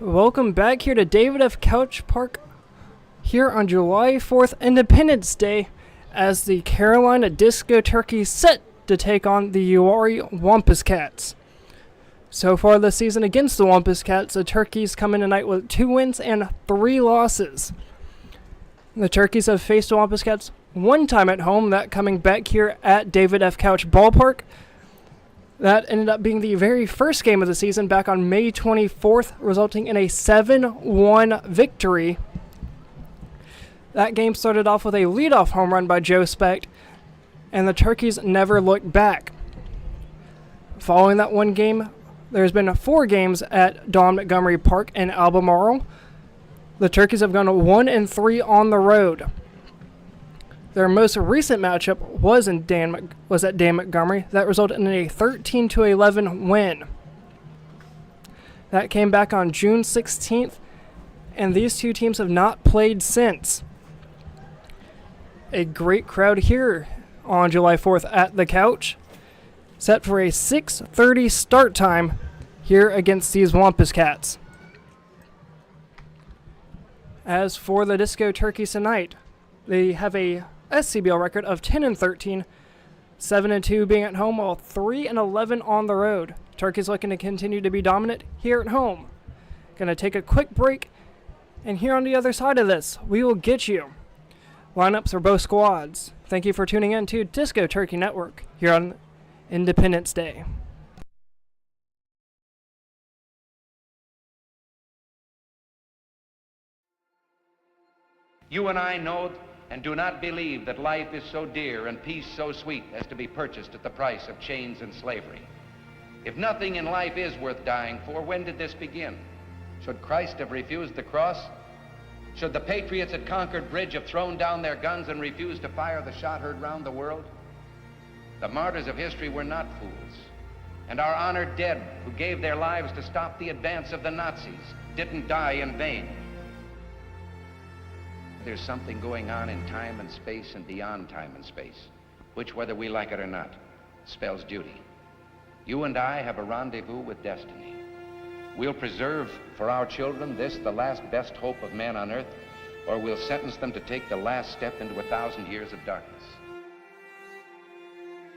Welcome back here to David F. Couch Park here on July 4th, Independence Day, as the Carolina Disco Turkeys set to take on the Uwharrie Wampus Cats. So far this season against the Wampus Cats, the Turkeys come in tonight with 2 wins and 3 losses. The Turkeys have faced the Wampus Cats one time at home, that coming back here at David F. Couch Ballpark. That ended up being the very first game of the season back on May 24th, resulting in a 7-1 victory. That game started off with a leadoff home run by Joe Specht, and the Turkeys never looked back. Following that one game, there's been 4 games at Don Montgomery Park in Albemarle. The Turkeys have gone 1-3 on the road. Their most recent matchup was at Dan Montgomery. That resulted in a 13-11 win. That came back on June 16th, and these two teams have not played since. A great crowd here on July 4th at the Couch, set for a 6:30 start time here against these Wampus Cats. As for the Disco Turkeys tonight, they have a SCBL record of 10-13, 7-2 being at home, while 3-11 on the road. Turkeys looking to continue to be dominant here at home. Gonna take a quick break, and here on the other side of this, we will get you lineups for both squads. Thank you for tuning in to Disco Turkey Network here on Independence Day. You and I know and do not believe that life is so dear and peace so sweet as to be purchased at the price of chains and slavery. If nothing in life is worth dying for, when did this begin? Should Christ have refused the cross? Should the patriots at Concord Bridge have thrown down their guns and refused to fire the shot heard round the world? The martyrs of history were not fools, and our honored dead who gave their lives to stop the advance of the Nazis didn't die in vain. There's something going on in time and space and beyond time and space, which, whether we like it or not, spells duty. You and I have a rendezvous with destiny. We'll preserve for our children this, the last best hope of man on earth, or we'll sentence them to take the last step into 1,000 years of darkness.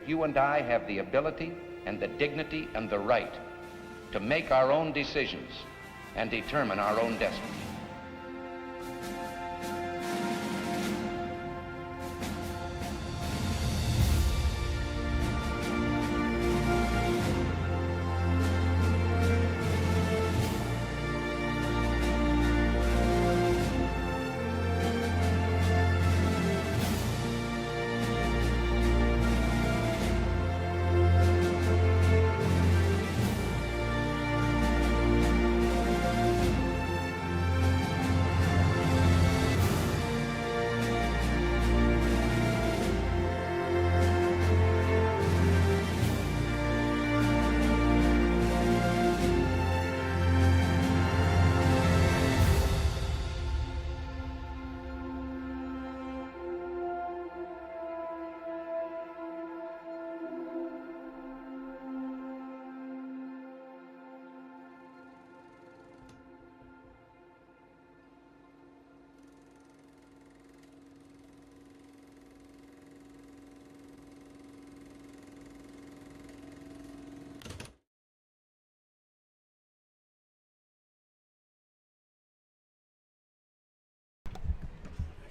You and I have the ability and the dignity and the right to make our own decisions and determine our own destiny.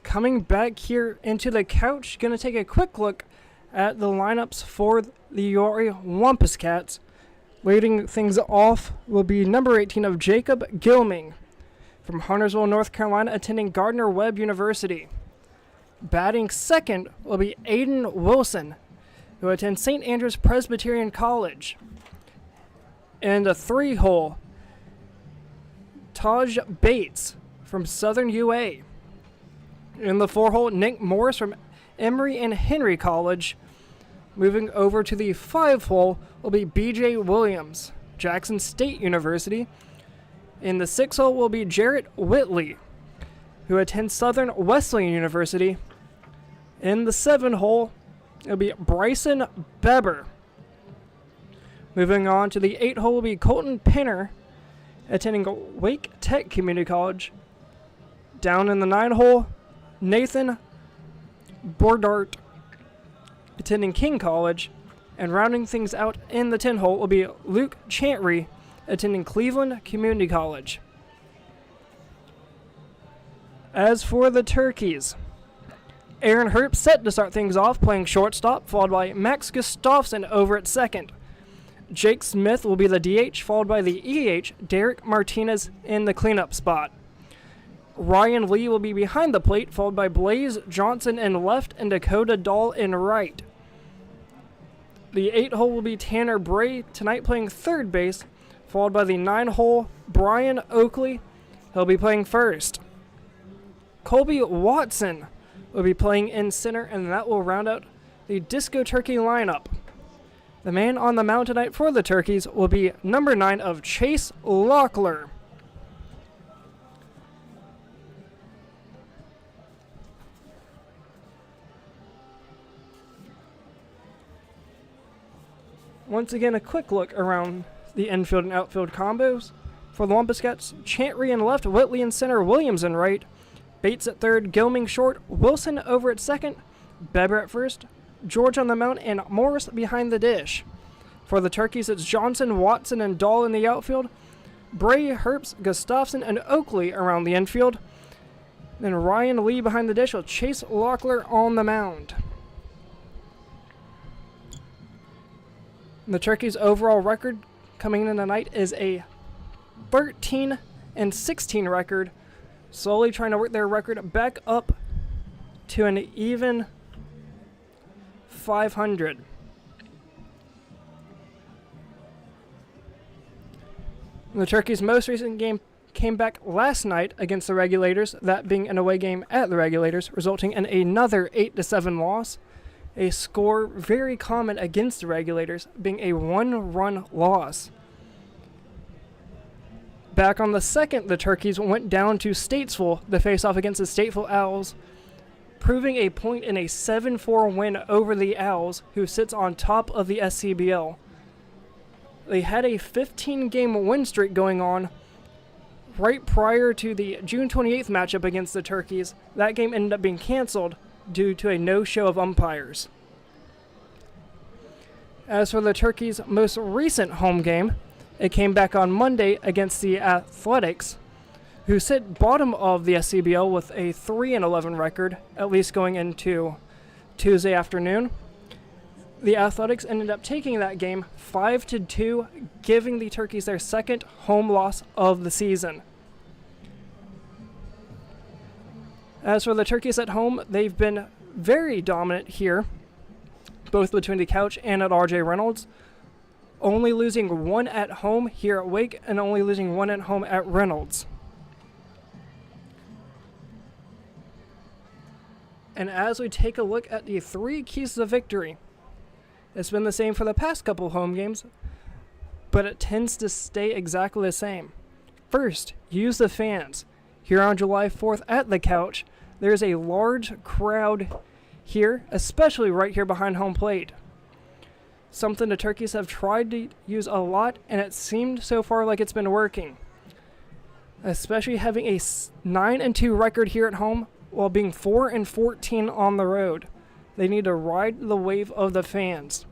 Coming back here into the Couch, going to take a quick look at the lineups for the Uwharrie Wampus Cats. Leading things off will be number 18 of Jacob Gilming from Huntersville, North Carolina, attending Gardner-Webb University. Batting second will be Aiden Wilson, who attends St. Andrews Presbyterian College. In the 3-hole, Taj Bates from Southern UA. In the 4-hole, Nick Morris from Emory and Henry College. Moving over to the 5-hole will be B.J. Williams, Jackson State University. In the 6-hole will be Jarrett Whitley, who attends Southern Wesleyan University. In the 7-hole, it'll be Bryson Beber. Moving on to the 8-hole will be Colton Pinner. attending Wake Tech Community College. Down in the 9-hole, Nathan Bordart, attending King College. And rounding things out in the 10-hole will be Luke Chantry, attending Cleveland Community College. As for the turkeys, Aaron Herp set to start things off, playing shortstop, followed by Max Gustafson over at second. Jake Smith will be the DH, followed by the EH, Derek Martinez in the cleanup spot. Ryan Lee will be behind the plate, followed by Blaze Johnson in left and Dakota Dahl in right. The 8-hole will be Tanner Bray, tonight playing third base, followed by the 9-hole Brian Oakley. He'll be playing first. Colby Watson will be playing in center, and that will round out the Disco Turkey lineup. The man on the mound tonight for the Turkeys will be number 9 of Chase Locklear. Once again, a quick look around the infield and outfield combos. For the Wampus Cats, Chantry in left, Whitley in center, Williams in right, Bates at third, Gilming short, Wilson over at second, Beber at first, George on the mound, and Morris behind the dish. For the Turkeys, it's Johnson, Watson, and Dahl in the outfield, Bray, Herbst, Gustafson, and Oakley around the infield. Then Ryan Lee behind the dish with Chase Locklear on the mound. The Turkeys' overall record coming in tonight is a 13-16 record, slowly trying to work their record back up to an even 500. The Turkeys' most recent game came back last night against the Regulators, that being an away game at the Regulators, resulting in another 8-7 loss. A score very common against the Regulators, being a 1-run loss. Back on the second, the Turkeys went down to Statesville to face off against the Statesville Owls, proving a point in a 7-4 win over the Owls, who sits on top of the SCBL. They had a 15-game win streak going on right prior to the June 28th matchup against the Turkeys. That game ended up being canceled due to a no-show of umpires. As for the Turkeys' most recent home game, it came back on Monday against the Athletics, who sit bottom of the SCBL with a 3-11 record, at least going into Tuesday afternoon. The Athletics ended up taking that game 5-2, giving the Turkeys their second home loss of the season. As for the Turkeys at home, they've been very dominant here, both between the couch and at RJ Reynolds, only losing one at home here at Wake and only losing one at home at Reynolds. And as we take a look at the 3 keys to victory, it's been the same for the past couple home games, but it tends to stay exactly the same. First, use the fans. Here on July 4th at the couch, there's a large crowd here, especially right here behind home plate. Something the Turkeys have tried to use a lot, and it seemed so far like it's been working. Especially having a 9-2 record here at home while being 4-14 on the road. They need to ride the wave of the fans.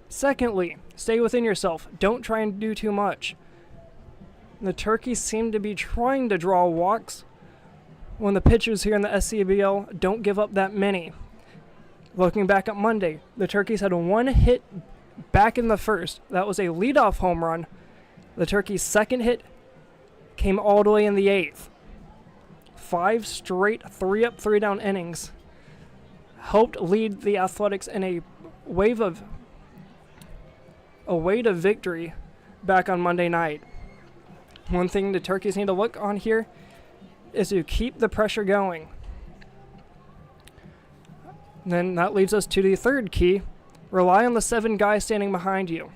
Secondly, stay within yourself. Don't try and do too much. The Turkeys seem to be trying to draw walks when the pitchers here in the SCBL don't give up that many. Looking back at Monday, the Turkeys had 1 hit back in the first. That was a leadoff home run. The Turkeys' second hit came all the way in the 8th. 5 straight 3-up, 3-down innings helped lead the Athletics in a way to victory back on Monday night. One thing the Turkeys need to look on here is to keep the pressure going. Then that leads us to the third key. Rely on the 7 guys standing behind you.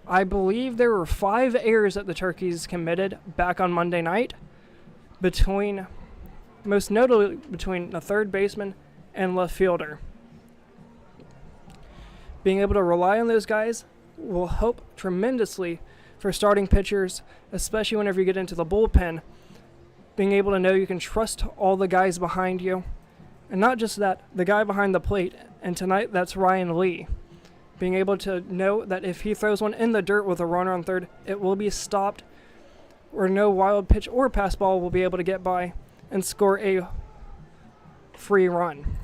I believe there were 5 errors that the Turkeys committed back on Monday night, most notably between the third baseman and left fielder. Being able to rely on those guys will help tremendously for starting pitchers, especially whenever you get into the bullpen, being able to know you can trust all the guys behind you. And not just that, the guy behind the plate, and tonight that's Ryan Lee. Being able to know that if he throws one in the dirt with a runner on third, it will be stopped, or no wild pitch or pass ball will be able to get by and score a free run.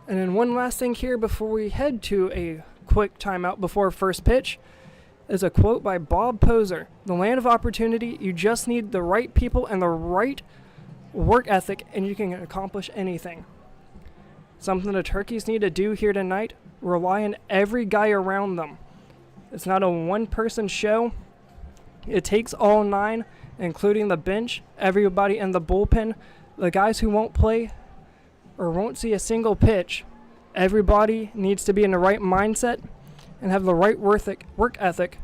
And then one last thing here before we head to a quick timeout before first pitch is a quote by Bob Poser. The land of opportunity, you just need the right people and the right work ethic and you can accomplish anything. Something the Turkeys need to do here tonight, rely on every guy around them. It's not a one-person show. It takes all 9, including the bench, everybody in the bullpen, the guys who won't play or won't see a single pitch. Everybody needs to be in the right mindset and have the right work ethic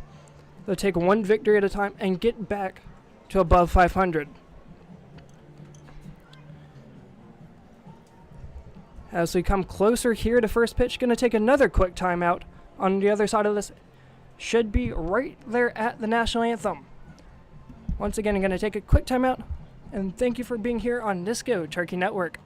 to take one victory at a time and get back to above 500. As we come closer here to first pitch, going to take another quick timeout. On the other side of this should be right there at the national anthem. Once again, I'm going to take a quick timeout, and thank you for being here on Nisco Turkey Network.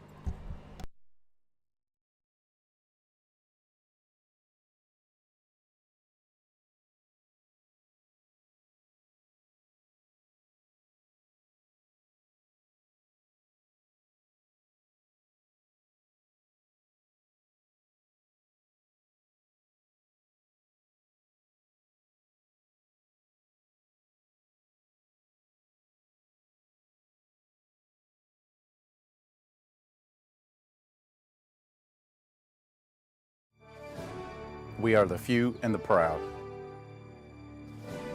We are the few and the proud.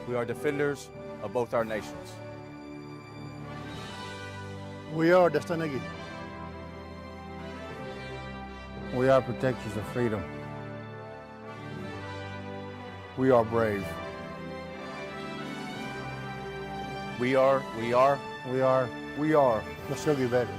We are defenders of both our nations. We are Dastanagi. We are protectors of freedom. We are brave. We are Muskogee veterans.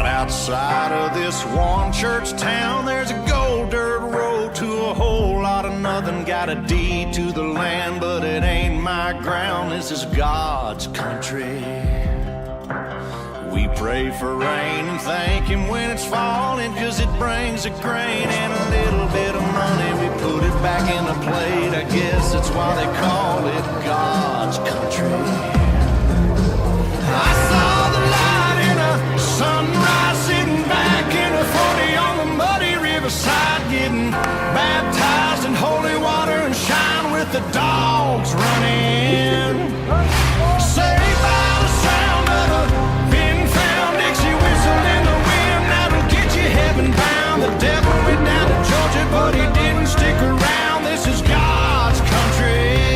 Outside of this one church town, there's a gold dirt road to a whole lot of nothing. Got a deed to the land, but it ain't my ground. This is God's country. We pray for rain and thank Him when it's falling, 'cause it brings a grain and a little bit of money. We put it back in the plate. I guess that's why they call it God's country. I saw the light in a sunrise, sitting back in a 40 on the muddy riverside, getting baptized in holy water and shine with the dogs running. Saved by the sound of a pin-found Dixie whistle in the wind, that'll get you heaven bound. The devil went down to Georgia, but he didn't stick around. This is God's country.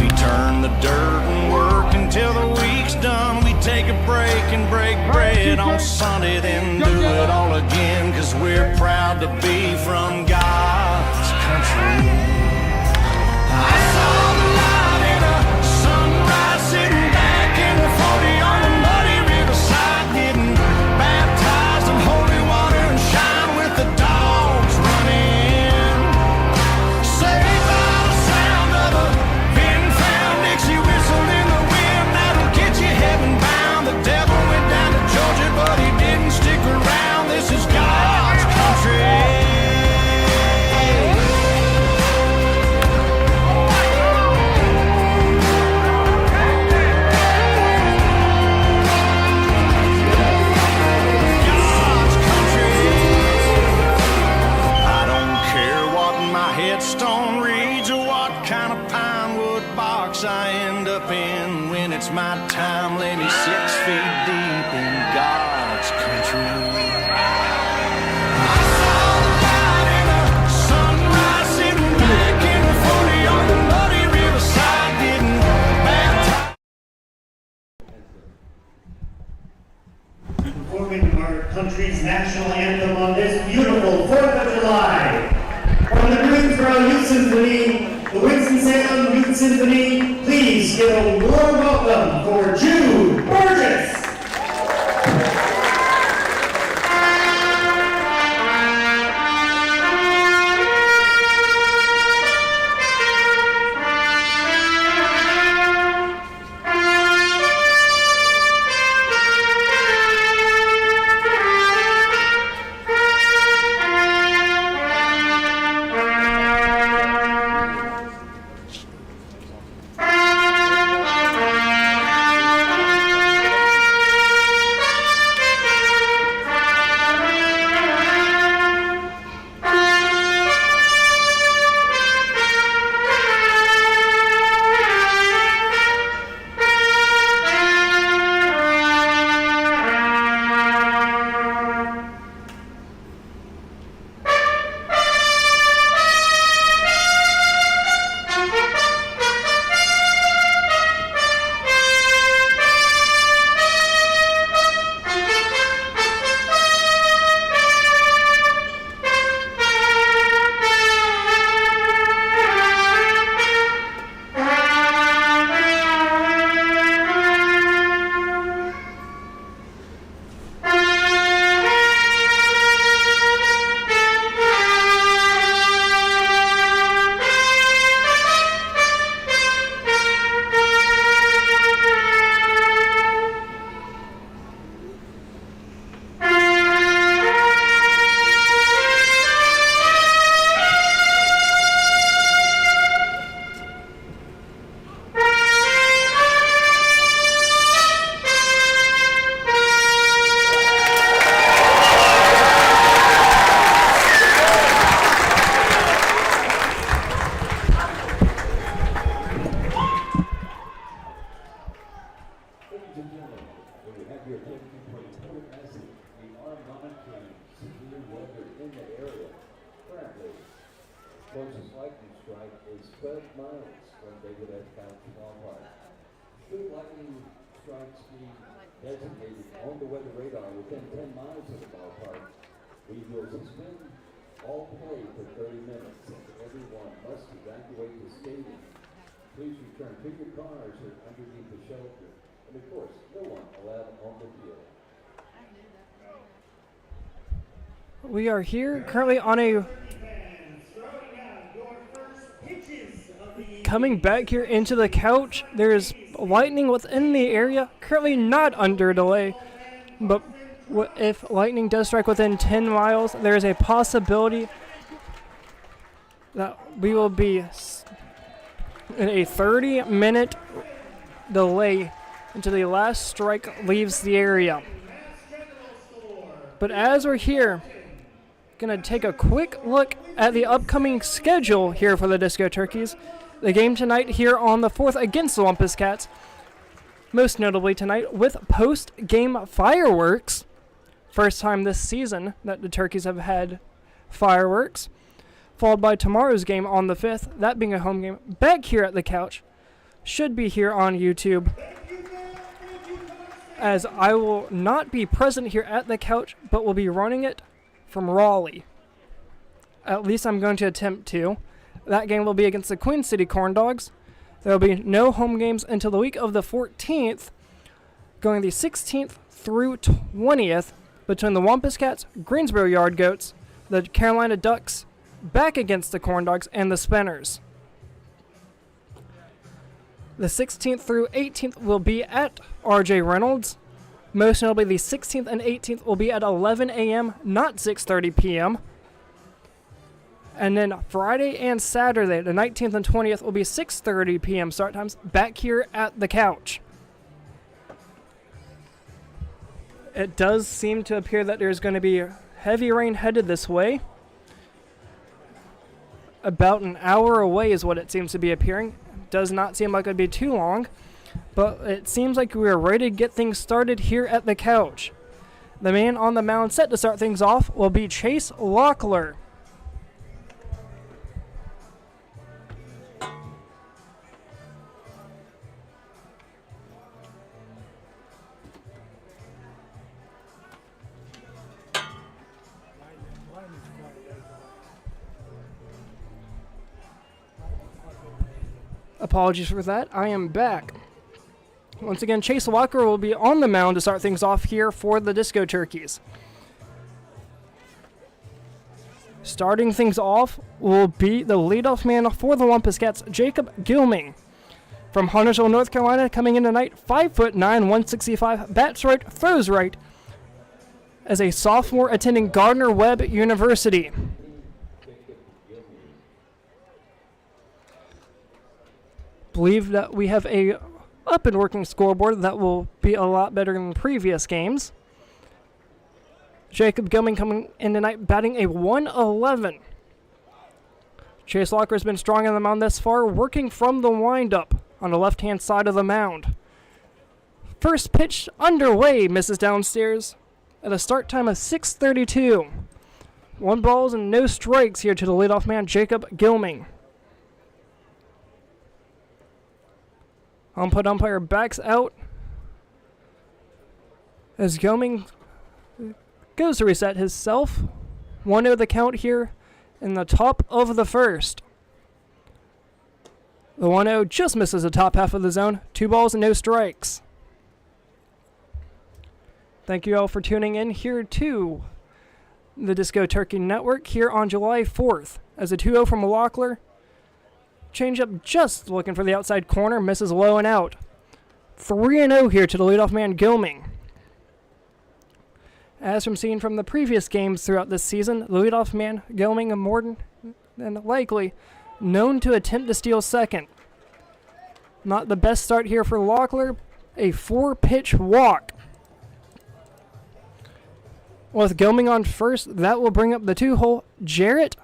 We turn the dirt and work until the week's done. We take a break and break bread on Sunday, then do it all again, 'cause we're proud to be from God's country. I saw the light in a sunrise, sitting back in a 40 on a muddy riverside, getting baptized in holy water and shine with the dogs running. Saved by the sound of a pin-found Dixie whistle in the wind, that'll get you heaven bound. The devil went down to Georgia, but he didn't stick around. This is God's country. God's country. I don't care what my headstone reads or what kind of pine wood box I end up in. When it's my time, lay me 6 feet deep in God's country. I saw the light in a sunrise, sitting back in a 40 on the muddy riverside, Winsboro Youth Symphony, the Winston-Salem Youth Symphony, please give a warm welcome for Jude Burgess. Closest lightning strike is 12 miles from David F. Couch Ballpark. Should lightning strikes be designated on the weather radar within 10 miles of the ballpark, we will suspend all play for 30 minutes and everyone must evacuate the stadium. Please return to your cars or underneath the shelter. And of course, no one allowed on the field. We are here currently on a coming back here into the couch. There is lightning within the area, currently not under delay, but if lightning does strike within 10 miles, there is a possibility that we will be in a 30-minute delay until the last strike leaves the area. But as we're here, going to take a quick look at the upcoming schedule here for the Disco Turkeys. The game tonight here on the 4th against the Wampus Cats, most notably tonight with post-game fireworks. First time this season that the Turkeys have had fireworks, followed by tomorrow's game on the 5th, that being a home game back here at the couch. Should be here on YouTube, as I will not be present here at the couch, but will be running it from Raleigh. At least I'm going to attempt to. That game will be against the Queen City Corn Dogs. There will be no home games until the week of the 14th, going the 16th through 20th, between the Wampus Cats, Greensboro Yard Goats, the Carolina Ducks, back against the Corn Dogs, and the Spinners. The 16th through 18th will be at RJ Reynolds. Most notably, the 16th and 18th will be at 11 a.m., not 6:30 p.m., and then Friday and Saturday, the 19th and 20th, will be 6:30 p.m. start times back here at the couch. It does seem to appear that there's going to be heavy rain headed this way. About an hour away is what it seems to be appearing. Does not seem like it would be too long, but it seems like we are ready to get things started here at the couch. The man on the mound set to start things off will be Chase Locklear. Apologies for that. I am back. Once again, Chase Walker will be on the mound to start things off here for the Disco Turkeys. Starting things off will be the leadoff man for the Wampus Cats, Jacob Gilming. From Huntersville, North Carolina, coming in tonight, 5'9", 165, bats right, throws right, as a sophomore attending Gardner-Webb University. Believe that we have a up and working scoreboard that will be a lot better than previous games. Jacob Gilming coming in tonight, batting a 111. Chase Walker has been strong on the mound thus far, working from the windup on the left-hand side of the mound. First pitch underway, misses downstairs at a start time of 6:32. 1 balls and no strikes here to the leadoff man, Jacob Gilming. Home plate umpire backs out as Gilming goes to reset himself. 1-0 the count here in the top of the first. The 1-0 just misses the top half of the zone. 2 balls and no strikes. Thank you all for tuning in here to the Disco Turkey Network here on July 4th. As a 2-0 from Locklear. Changeup just looking for the outside corner. Misses low and out. 3-0 here to the leadoff man, Gilming. As from seen from the previous games throughout this season, the leadoff man, Gilming, more than likely known to attempt to steal second. Not the best start here for Locklear. A 4-pitch walk. With Gilming on first, that will bring up the 2-hole, Jarrett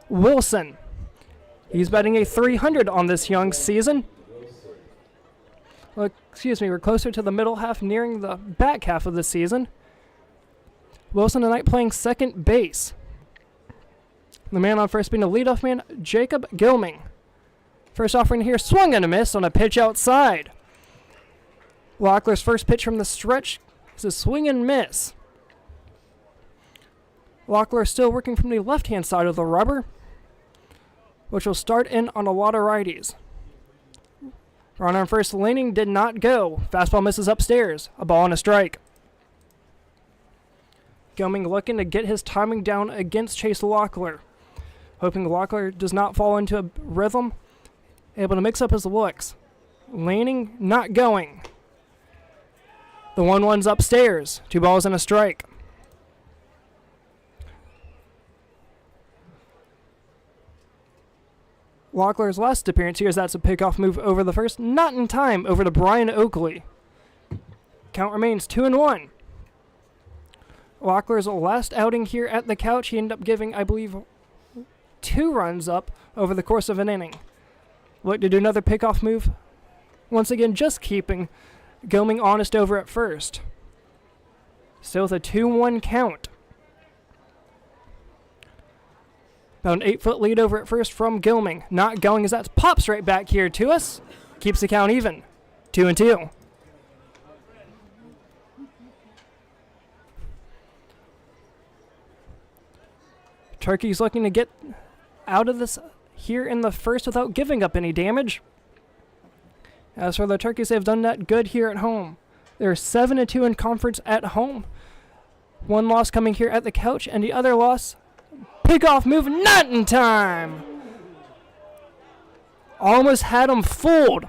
Wilson. He's batting a 300 on this young season. Well, we're closer to the middle half, nearing the back half of the season. Wilson tonight playing second base. The man on first being the leadoff man, Jacob Gilming. First offering here, swung and a miss on a pitch outside. Locklear's first pitch from the stretch is a swing and miss. Locklear still working from the left-hand side of the rubber, which will start in on a lot of righties. Runner on first leaning did not go. Fastball misses upstairs. A ball and a strike. Gilming looking to get his timing down against Chase Locklear. Hoping Locklear does not fall into a rhythm. Able to mix up his looks. Leaning, not going. The 1-1's upstairs. 2 balls and a strike. Locklear's last appearance here is that's a pickoff move over the first. Not in time over to Brian Oakley. Count remains 2-1. Locklear's last outing here at the couch, he ended up giving, I believe, 2 runs up over the course of an inning. Look to do another pickoff move. Once again, just keeping Gilming honest over at first. Still with a 2-1 count. About an 8-foot lead over at first from Gilming. Not going as that pops right back here to us. Keeps the count even. 2-2. Turkey's looking to get out of this here in the first without giving up any damage. As for the Turkeys, they've done that good here at home. They're 7-2 in conference at home. 1 loss coming here at the couch, and the other loss, pickoff move, not in time. Almost had him fooled.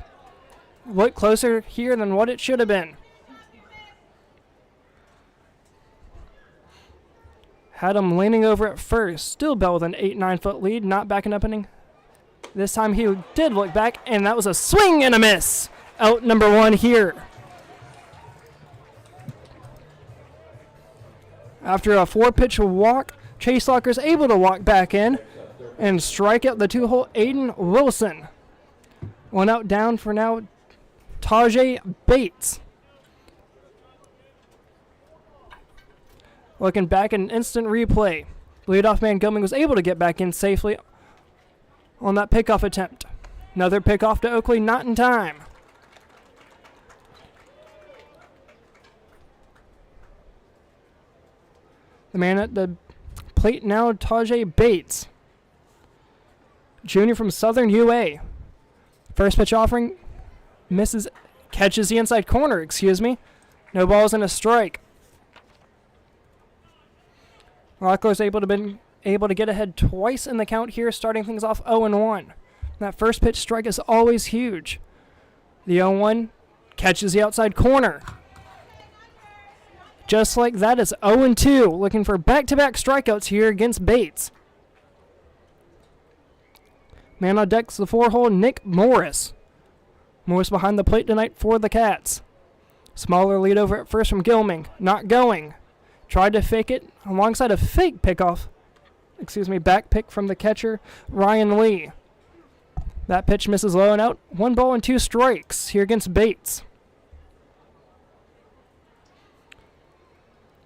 Look closer here than what it should have been. Had him leaning over at first. Still Bell with an 8-9 foot lead. Not backing up inning. This time he did look back, and that was a swing and a miss. Out number 1 here. After a 4-pitch walk, Chase Locker's able to walk back in and strike out the 2-hole Aiden Wilson. 1 out down for now, Tajay Bates. Looking back at an instant replay. Leadoff man Gilming was able to get back in safely on that pickoff attempt. Another pickoff to Oakley, not in time. The man at the plate now, Tajay Bates. Junior from Southern UA. First pitch offering misses, catches the inside corner, excuse me. No balls and a strike. Lockler's able to get ahead twice in the count here, starting things off 0-1. That first pitch strike is always huge. The 0-1 catches the outside corner. Just like that, it's 0-2, looking for back-to-back strikeouts here against Bates. Man on deck's the 4-hole Nick Morris. Morris behind the plate tonight for the Cats. Smaller lead over at first from Gilming. Not going. Tried to fake it alongside a fake pickoff. Back pick from the catcher, Ryan Lee. That pitch misses low and out. 1 ball and 2 strikes here against Bates.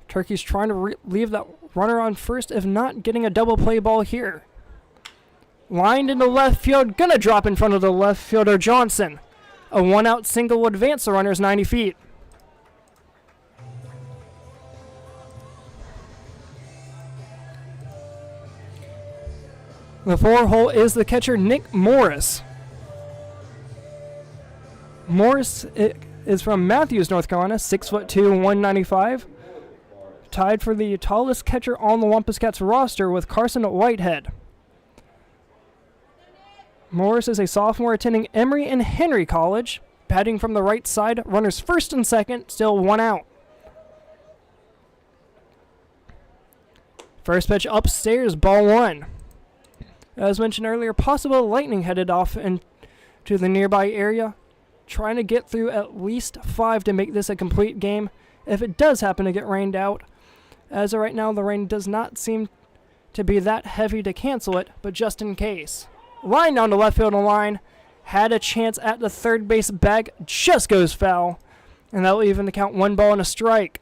Turkey's trying to leave that runner on first, if not getting a double play ball here. Lined into left field, gonna drop in front of the left fielder Johnson. A 1-out single will advance the runners 90 feet. The 4-hole is the catcher Nick Morris. Morris is from Matthews, North Carolina, 6'2", 195. Tied for the tallest catcher on the Wampus Cats roster with Carson Whitehead. Morris is a sophomore attending Emory and Henry College. Batting from the right side, runners first and second, still 1 out. First pitch upstairs, ball 1. As mentioned earlier, possible lightning headed off into the nearby area. Trying to get through at least 5 to make this a complete game if it does happen to get rained out. As of right now, the rain does not seem to be that heavy to cancel it, but just in case. Line down to left field line. Had a chance at the third base bag, just goes foul. And that will even the count, 1 ball and a strike.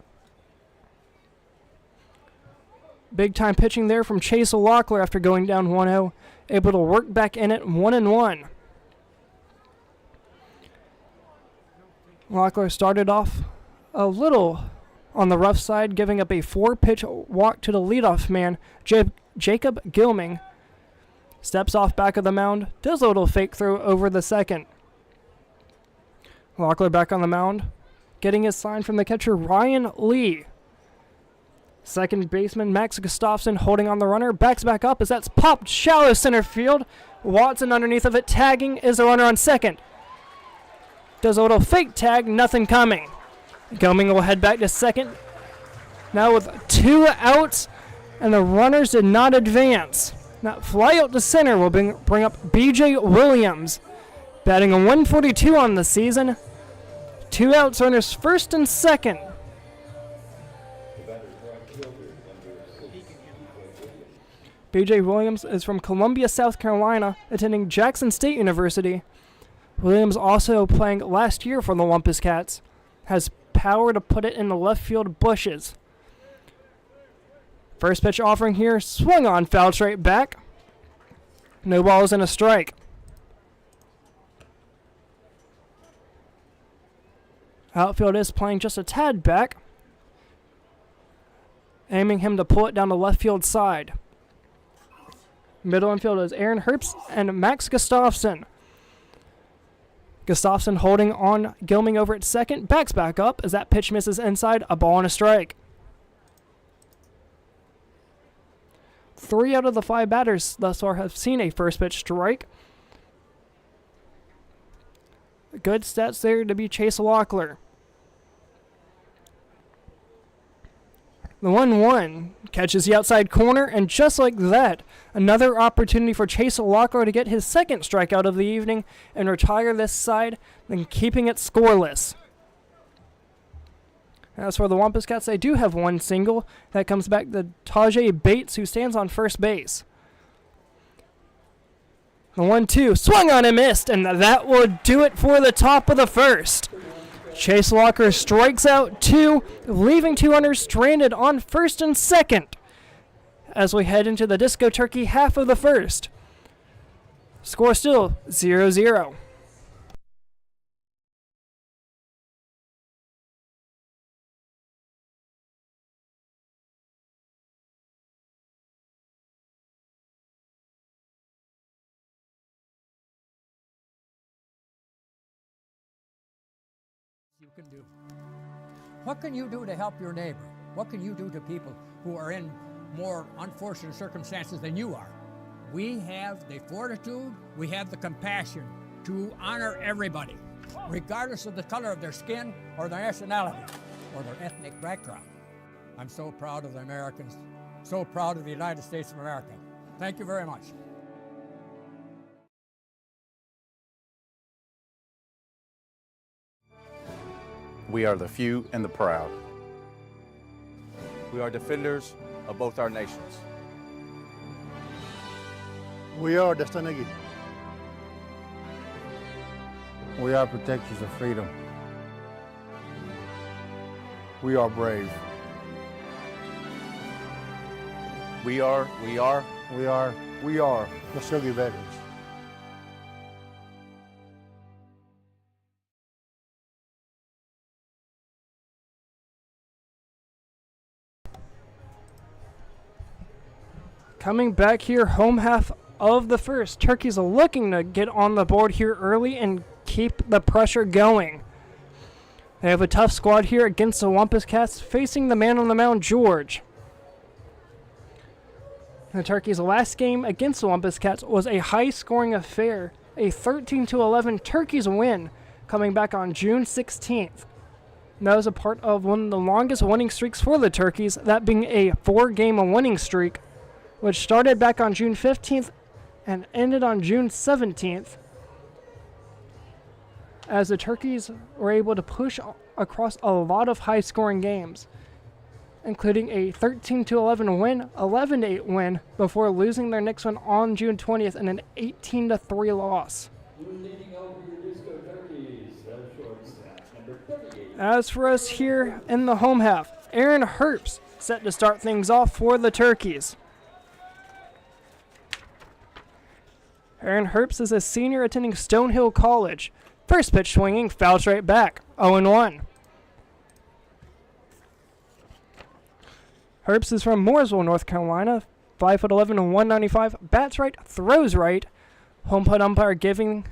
Big time pitching there from Chase Lockler after going down 1-0. Able to work back in it 1-1. Lockler started off a little on the rough side, giving up a 4-pitch walk to the leadoff man, Jacob Gilming. Steps off back of the mound, does a little fake throw over the second. Lockler back on the mound, getting his sign from the catcher Ryan Lee. Second baseman Max Gustafson holding on the runner, backs back up as that's popped shallow center field. Watson underneath of it, tagging is the runner on second. Does a little fake tag, nothing coming. Gilming will head back to second. Now with 2 outs, and the runners did not advance. Now fly out to center will bring up B.J. Williams. Batting a 142 on the season. 2 outs, runners first and second. B.J. Williams is from Columbia, South Carolina, attending Jackson State University. Williams also playing last year for the Wampus Cats. Has power to put it in the left field bushes. First pitch offering here, swung on, foul straight back. No balls and a strike. Outfield is playing just a tad back, aiming him to pull it down the left field side. Middle infield is Aaron Herbst and Max Gustafson. Gustafson holding on Gilming over at second, backs back up as that pitch misses inside, a ball and a strike. 3 out of the 5 batters thus far have seen a first pitch strike. Good stats there to be Chase Lockler. The 1-1 catches the outside corner, and just like that, another opportunity for Chase Lockler to get his second strikeout of the evening and retire this side, then keeping it scoreless. As for the Wampus Cats, they do have 1 single. That comes back to Tajay Bates, who stands on first base. The 1-2 swung on and missed, and that will do it for the top of the first. Chase Lockler strikes out 2, leaving 2 runners stranded on first and second as we head into the Disco Turkey half of the first. Score still 0-0. you can do. What can you do to help your neighbor? What can you do to people who are in more unfortunate circumstances than you are? We have the fortitude, we have the compassion to honor everybody, regardless of the color of their skin or their nationality or their ethnic background. I'm so proud of the Americans, so proud of the United States of America. Thank you very much. We are the few and the proud. We are defenders of both our nations. We are Dastanagi. We are protectors of freedom. We are brave. We are Dastanagi veterans. Coming back here, home half of the first. Turkeys are looking to get on the board here early and keep the pressure going. They have a tough squad here against the Wampus Cats, facing the man on the mound, George. The Turkeys' last game against the Wampus Cats was a high-scoring affair, a 13-11 Turkeys win, coming back on June 16th. And that was a part of one of the longest winning streaks for the Turkeys, that being a 4-game winning streak, which started back on June 15th and ended on June 17th, as the Turkeys were able to push across a lot of high-scoring games, including a 13-11 win, 11-8 win, before losing their next one on June 20th in an 18-3 loss. As for us here in the home half, Aaron Herbst set to start things off for the Turkeys. Aaron Herbst is a senior attending Stonehill College. First pitch swinging, foul straight back, 0-1. Herbst is from Mooresville, North Carolina, 5'11" and 195, bats right, throws right. Home plate umpire giving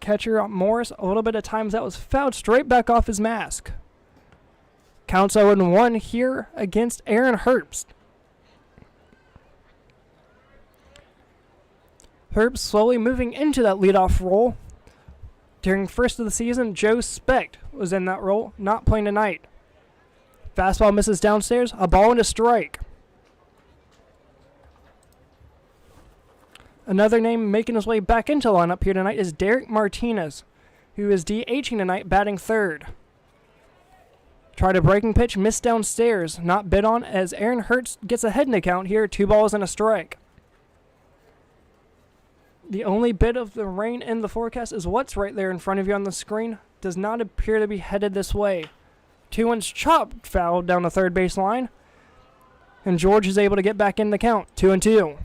catcher Morris a little bit of times that was fouled straight back off his mask. Counts 0-1 here against Aaron Herbst. Herbst slowly moving into that leadoff role. During first of the season, Joe Specht was in that role, not playing tonight. Fastball misses downstairs, a ball and a strike. Another name making his way back into the lineup here tonight is Derek Martinez, who is DHing tonight, batting third. Tried a breaking pitch, missed downstairs, not bid on, as Aaron Herbst gets ahead in the count here, 2 balls and a strike. The only bit of the rain in the forecast is what's right there in front of you on the screen. Does not appear to be headed this way. 2-1's chopped foul down the third base line. And George is able to get back in the count. 2-2.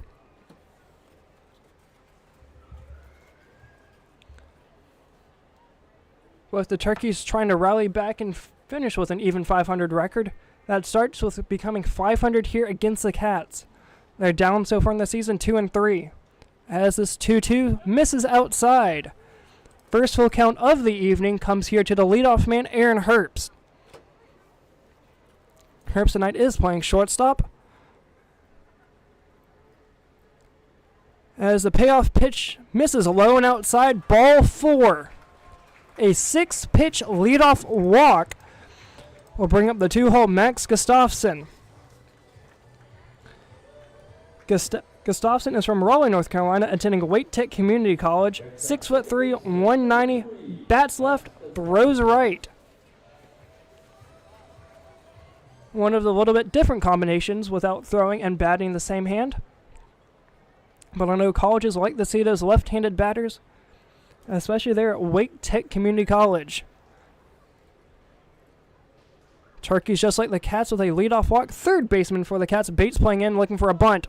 With the Turkeys trying to rally back and finish with an even 500 record, that starts with becoming 500 here against the Cats. They're down so far in the season, 2-3. As this 2-2 misses outside. First full count of the evening comes here to the leadoff man, Aaron Herbst. Herbst tonight is playing shortstop. As the payoff pitch misses low and outside, ball 4. A 6-pitch leadoff walk will bring up the 2-hole Max Gustafson. Gustafson is from Raleigh, North Carolina, attending Wake Tech Community College. 6'3", 190, bats left, throws right. One of the little bit different combinations without throwing and batting the same hand. But I know colleges like to see those left-handed batters, especially there at Wake Tech Community College. Turkeys just like the Cats with a leadoff walk. Third baseman for the Cats, Bates playing in, looking for a bunt.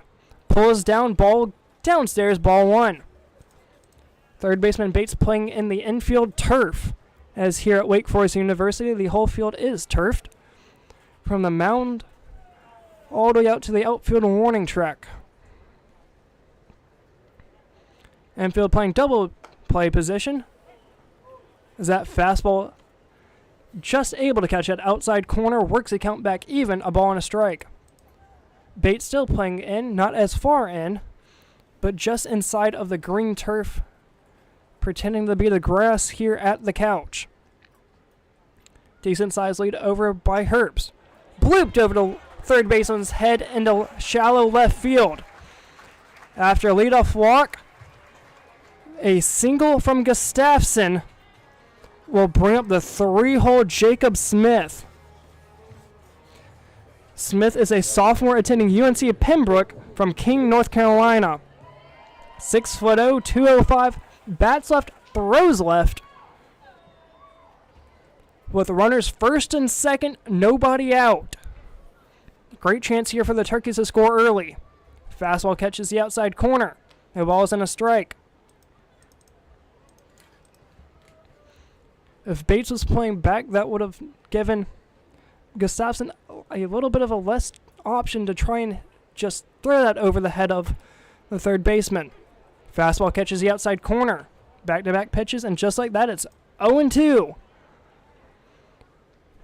Pulls down, ball downstairs, ball 1. Third baseman Bates playing in the infield turf, as here at Wake Forest University, the whole field is turfed. From the mound all the way out to the outfield warning track. Infield playing double play position. As that fastball just able to catch that outside corner, works the count back even, a ball and a strike. Bates still playing in, not as far in, but just inside of the green turf, pretending to be the grass here at the couch. Decent size lead over by Herbst. Blooped over to third baseman's head into shallow left field. After a leadoff walk, a single from Gustafson will bring up the 3-hole Jacob Smith. Smith is a sophomore attending UNC Pembroke from King, North Carolina. 6'0", 205, bats left, throws left. With runners first and second, nobody out. Great chance here for the Turkeys to score early. Fastball catches the outside corner. No balls and a strike. If Bates was playing back, that would have given Gustafson a little bit of a less option to try and just throw that over the head of the third baseman. Fastball catches the outside corner. Back-to-back pitches, and just like that, it's 0-2.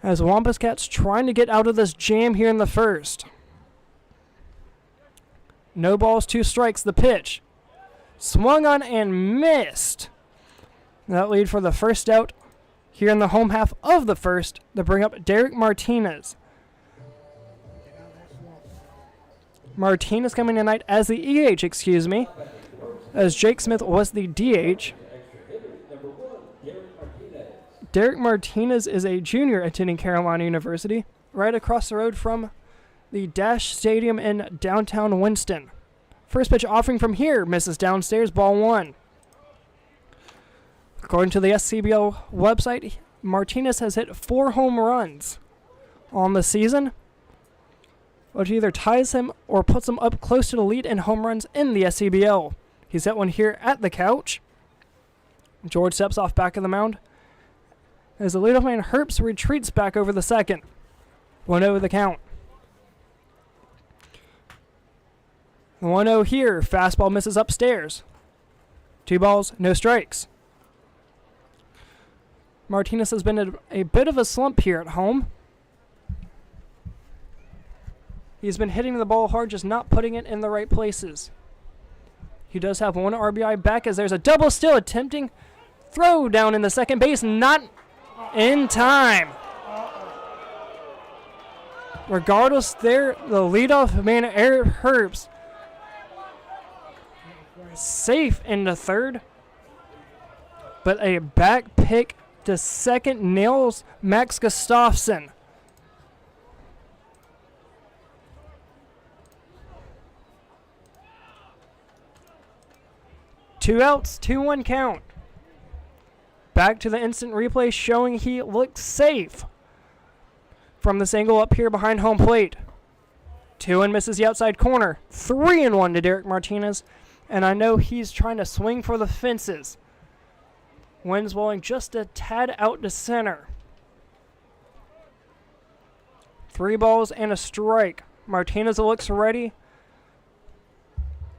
As Wampus Cats trying to get out of this jam here in the first. No balls, 2 strikes, the pitch. Swung on and missed. That lead for the first out here in the home half of the first to bring up Derek Martinez. Martinez coming tonight as the EH, as Jake Smith was the DH. Derek Martinez is a junior attending Carolina University, right across the road from the Dash Stadium in downtown Winston. First pitch offering from here, misses downstairs, ball 1. According to the SCBL website, Martinez has hit 4 home runs on the season, which either ties him or puts him up close to the lead in home runs in the SCBL. He's hit one here at the couch. George steps off back of the mound as the leadoff man Herbst retreats back over the second. 1-0 the count. 1-0 here. Fastball misses upstairs. 2 balls, no strikes. Martinez has been in a bit of a slump here at home. He's been hitting the ball hard, just not putting it in the right places. He does have 1 RBI back as there's a double still attempting throw down in the second base, not in time. Regardless there, the leadoff man Eric Herbst safe into third, but a back pick to second nails Max Gustafson. Two outs, 2-1 count. Back to the instant replay showing he looks safe from this angle up here behind home plate. 2-1 misses the outside corner. 3-1 to Derek Martinez. And I know he's trying to swing for the fences. Wind's blowing just a tad out to center. 3 balls and a strike. Martinez looks ready.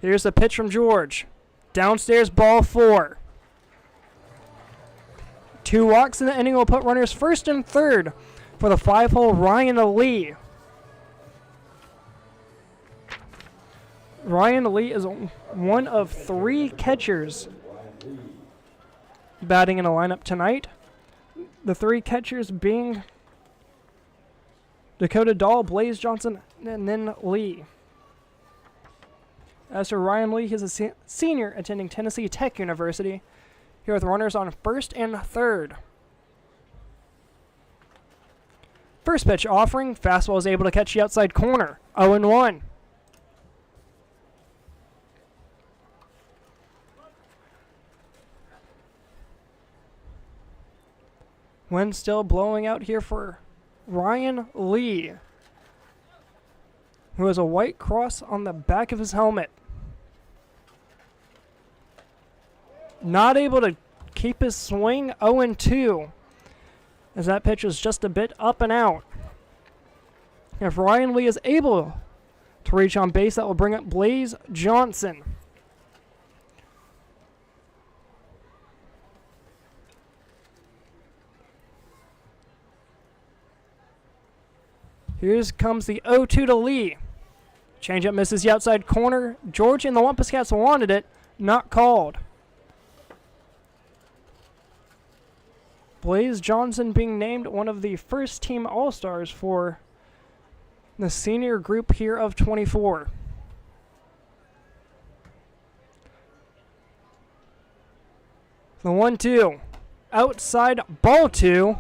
Here's the pitch from George. Downstairs, ball 4. 2 walks in the inning will put runners first and third for the 5-hole Ryan Lee. Ryan Lee is one of 3 catchers batting in a lineup tonight. The 3 catchers being Dakota Dahl, Blaze Johnson, and then Lee. As for Ryan Lee, he's a senior attending Tennessee Tech University. Here with runners on first and third. First pitch offering, fastball is able to catch the outside corner. 0-1. Wind still blowing out here for Ryan Lee, who has a white cross on the back of his helmet. Not able to keep his swing. 0-2. As that pitch was just a bit up and out. If Ryan Lee is able to reach on base, that will bring up Blaze Johnson. Here comes the 0-2 to Lee. Changeup misses the outside corner. George and the Wampus Cats wanted it. Not called. Blaze Johnson being named one of the first team All-Stars for the senior group here of 24. The 1-2. Outside ball 2.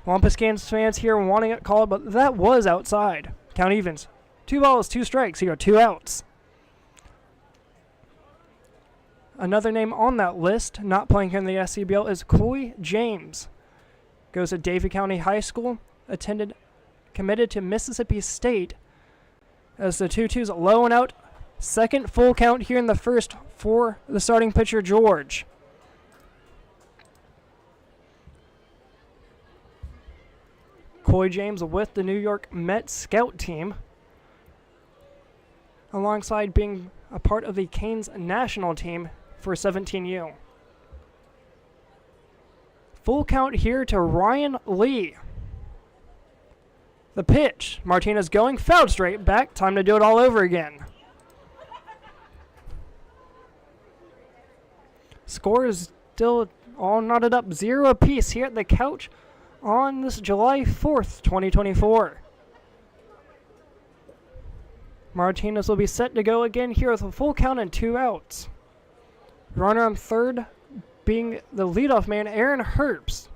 Wampus Cats fans here wanting it called, but that was outside. Count evens. 2 balls, 2 strikes. Here are 2 outs. Another name on that list, not playing here in the SCBL, is Coy James. Goes to Davie County High School, committed to Mississippi State. As the 2-2's low and out, second full count here in the first for the starting pitcher, George. Coy James with the New York Mets scout team, alongside being a part of the Canes national team for 17U. Full count here to Ryan Lee. The pitch. Martinez going, fouled straight back. Time to do it all over again. Score is still all knotted up 0 apiece here at the couch on this July 4th, 2024. Martinez will be set to go again here with a full count and 2 outs. Runner on third being the leadoff man, Aaron Herbst.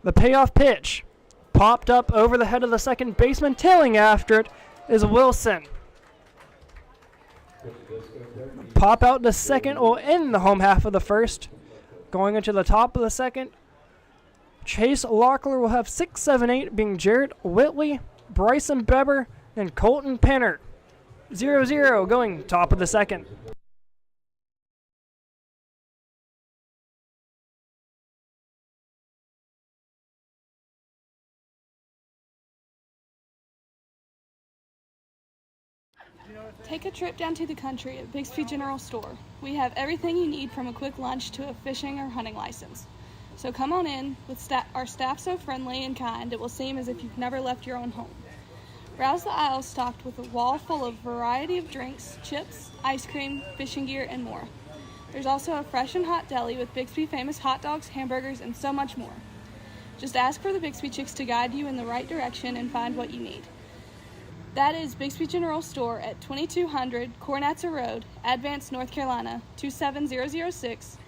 The payoff pitch popped up over the head of the second baseman. Tailing after it is Wilson. Pop out to second will end the home half of the first. Going into the top of the second, Chase Locklear will have 6, 7, 8 being Jarrett Whitley, Bryson Beber, and Colton Penner. 0-0 going top of the second. Take a trip down to the country at Bixby General Store. We have everything you need from a quick lunch to a fishing or hunting license. So come on in. With our staff so friendly and kind, it will seem as if you've never left your own home. Browse the aisles stocked with a wall full of variety of drinks, chips, ice cream, fishing gear, and more. There's also a fresh and hot deli with Bixby famous hot dogs, hamburgers, and so much more. Just ask for the Bixby Chicks to guide you in the right direction and find what you need. That is Bixby General Store at 2200 Cornatza Road, Advance, North Carolina, 27006.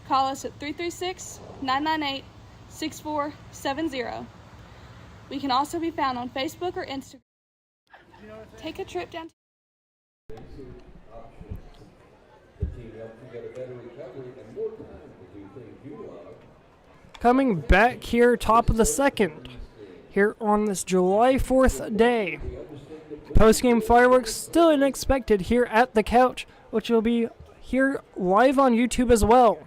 Call us at 336-998-6470. We can also be found on Facebook or Instagram. Take a trip down. The team helps you get a better recovery and more time to do things you love. Coming back here, top of the second, here on this July 4th day. Post-game fireworks still unexpected here at the couch, which will be here live on YouTube as well.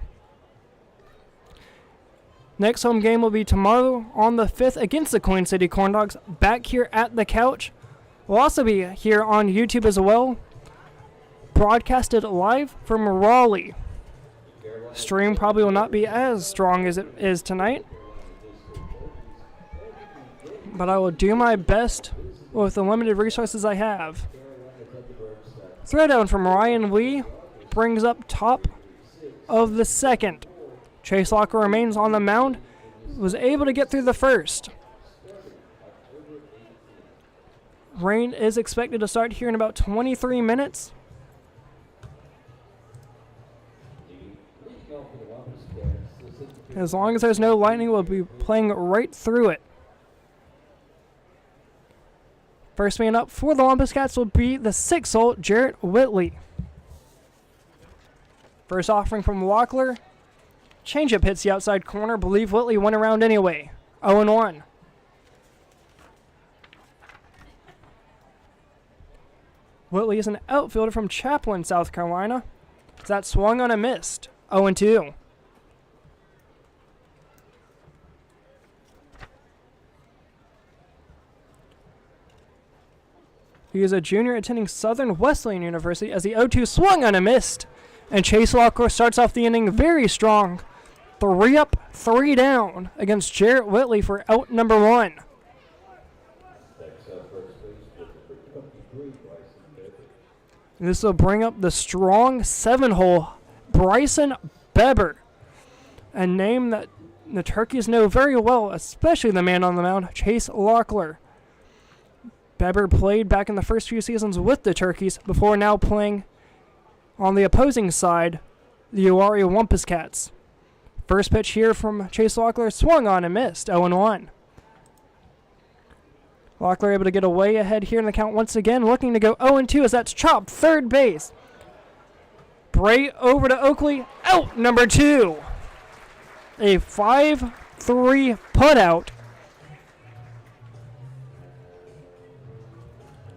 Next home game will be tomorrow on the 5th against the Queen City Corn Dogs, back here at the couch. We'll also be here on YouTube as well, broadcasted live from Raleigh. Stream probably will not be as strong as it is tonight, but I will do my best with the limited resources I have. Throwdown from Ryan Lee brings up top of the second. Chase Locker remains on the mound, was able to get through the first. Rain is expected to start here in about 23 minutes. As long as there's no lightning, we'll be playing right through it. First man up for the Wampus Cats will be the 6-hole Jarrett Whitley. First offering from Locklear. Changeup hits the outside corner. Believe Whitley went around anyway. 0-1. Whitley is an outfielder from Chaplin, South Carolina. That swung on and missed. 0-2. He is a junior attending Southern Wesleyan University as the 0-2 swung on and missed. And Chase Locklear starts off the inning very strong 3 up, 3 down against Jarrett Whitley for out number 1. This will bring up the strong 7-hole Bryson Beber, a name that the Turkeys know very well, especially the man on the mound, Chase Locklear. Beber played back in the first few seasons with the Turkeys before now playing on the opposing side, the Uwharrie Wampus Cats. First pitch here from Chase Locklear, swung on and missed, 0-1. Locklear able to get away ahead here in the count once again, looking to go 0-2 as that's chopped third base. Bray over to Oakley, out number 2. A 5-3 putout.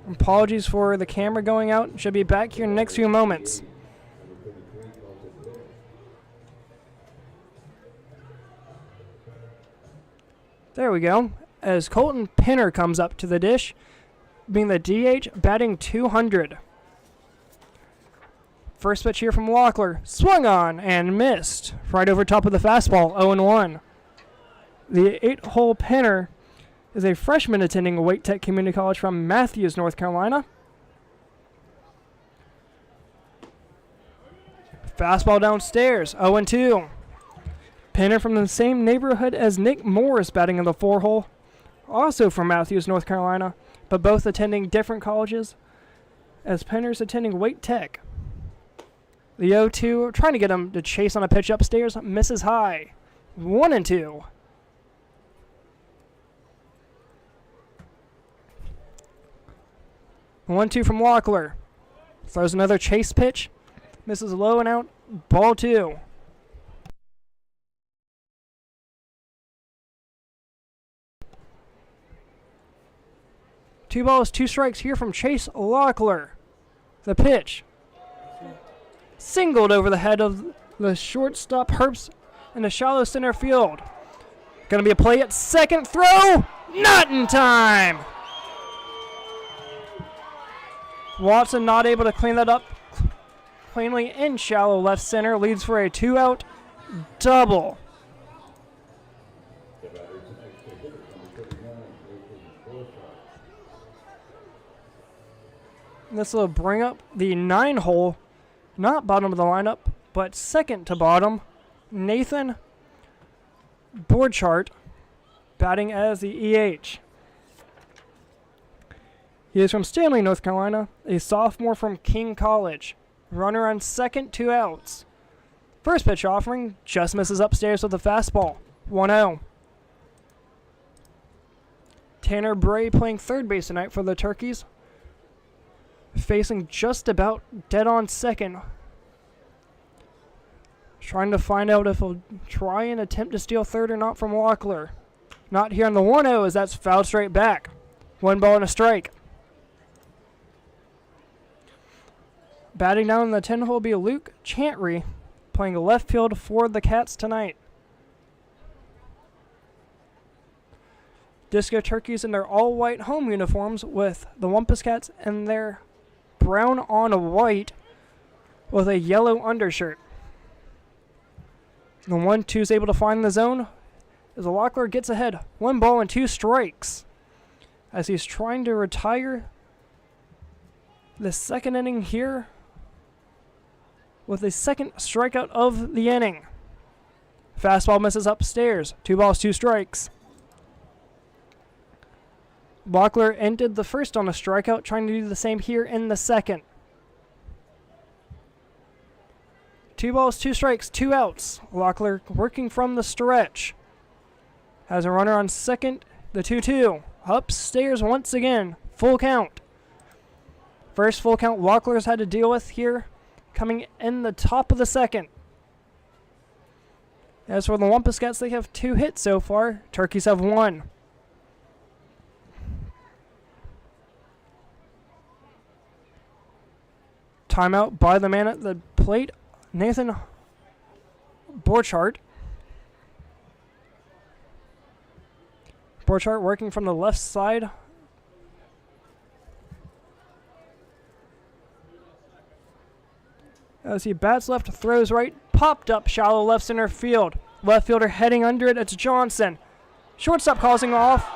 Apologies for the camera going out. Should be back here in the next few moments. There we go. As Colton Pinner comes up to the dish, being the DH, batting 200. First pitch here from Locklear, swung on and missed. Right over top of the fastball, 0-1. The 8-hole Pinner is a freshman attending Wake Tech Community College from Matthews, North Carolina. Fastball downstairs, 0-2. Pinner from the same neighborhood as Nick Morris batting in the 4-hole, also from Matthews, North Carolina, but both attending different colleges, as Pinner's attending Wake Tech. The 0-2, trying to get him to chase on a pitch upstairs, misses high. 1-2. One-two from Locklear. Throws another chase pitch. Misses low and out. Ball 2. Two balls, 2 strikes here from Chase Locklear. The pitch. Singled over the head of the shortstop Herbst in the shallow center field. Going to be a play at second. Throw! Not in time! Watson not able to clean that up cleanly in shallow left center. Leads for a 2-out double. This will bring up the 9-hole, not bottom of the lineup, but second to bottom, Nathan Borchardt, batting as the EH. He is from Stanley, North Carolina, a sophomore from King College. Runner on second, 2 outs. First pitch offering, just misses upstairs with a fastball, 1-0. Tanner Bray playing third base tonight for the Turkeys, facing just about dead on second. Trying to find out if he'll try and attempt to steal third or not from Locklear. Not here on the 1-0 as that's fouled straight back. 1 ball and a strike. Batting down in the 10-hole will be Luke Chantry, playing left field for the Cats tonight. Disco Turkeys in their all-white home uniforms with the Wampus Cats in their brown on white with a yellow undershirt. The 1-2 is able to find the zone as Locklear gets ahead. 1 ball and 2 strikes as he's trying to retire the second inning here with the second strikeout of the inning. Fastball misses upstairs. 2 balls, 2 strikes. Locklear ended the first on a strikeout, trying to do the same here in the second. 2 balls, 2 strikes, 2 outs. Locklear working from the stretch. Has a runner on second, the 2-2. Upstairs once again, full count. First full count Locklear's had to deal with here, coming in the top of the second. As for the Wampus Cats, they have 2 hits so far. Turkeys have 1. Timeout by the man at the plate, Nathan Borchardt. Borchardt working from the left side. As he bats left, throws right, popped up shallow left center field. Left fielder heading under it. It's Johnson. Shortstop causing off.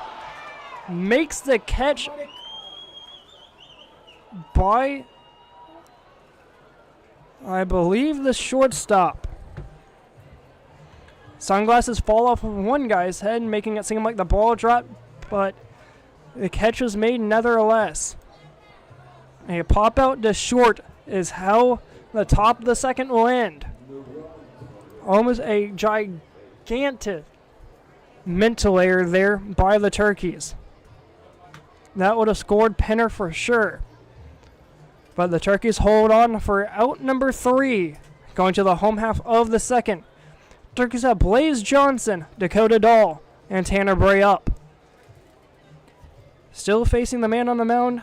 Makes the catch by, I believe, the shortstop. Sunglasses fall off of one guy's head, making it seem like the ball dropped, but the catch was made nevertheless. A pop out to short is how the top of the second will end. Almost a gigantic mental error there by the Turkeys. That would have scored Penner for sure. But the Turkeys hold on for out number 3, going to the home half of the second. Turkeys have Blaze Johnson, Dakota Dahl, and Tanner Bray up. Still facing the man on the mound,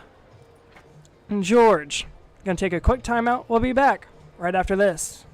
George. Gonna take a quick timeout. We'll be back right after this.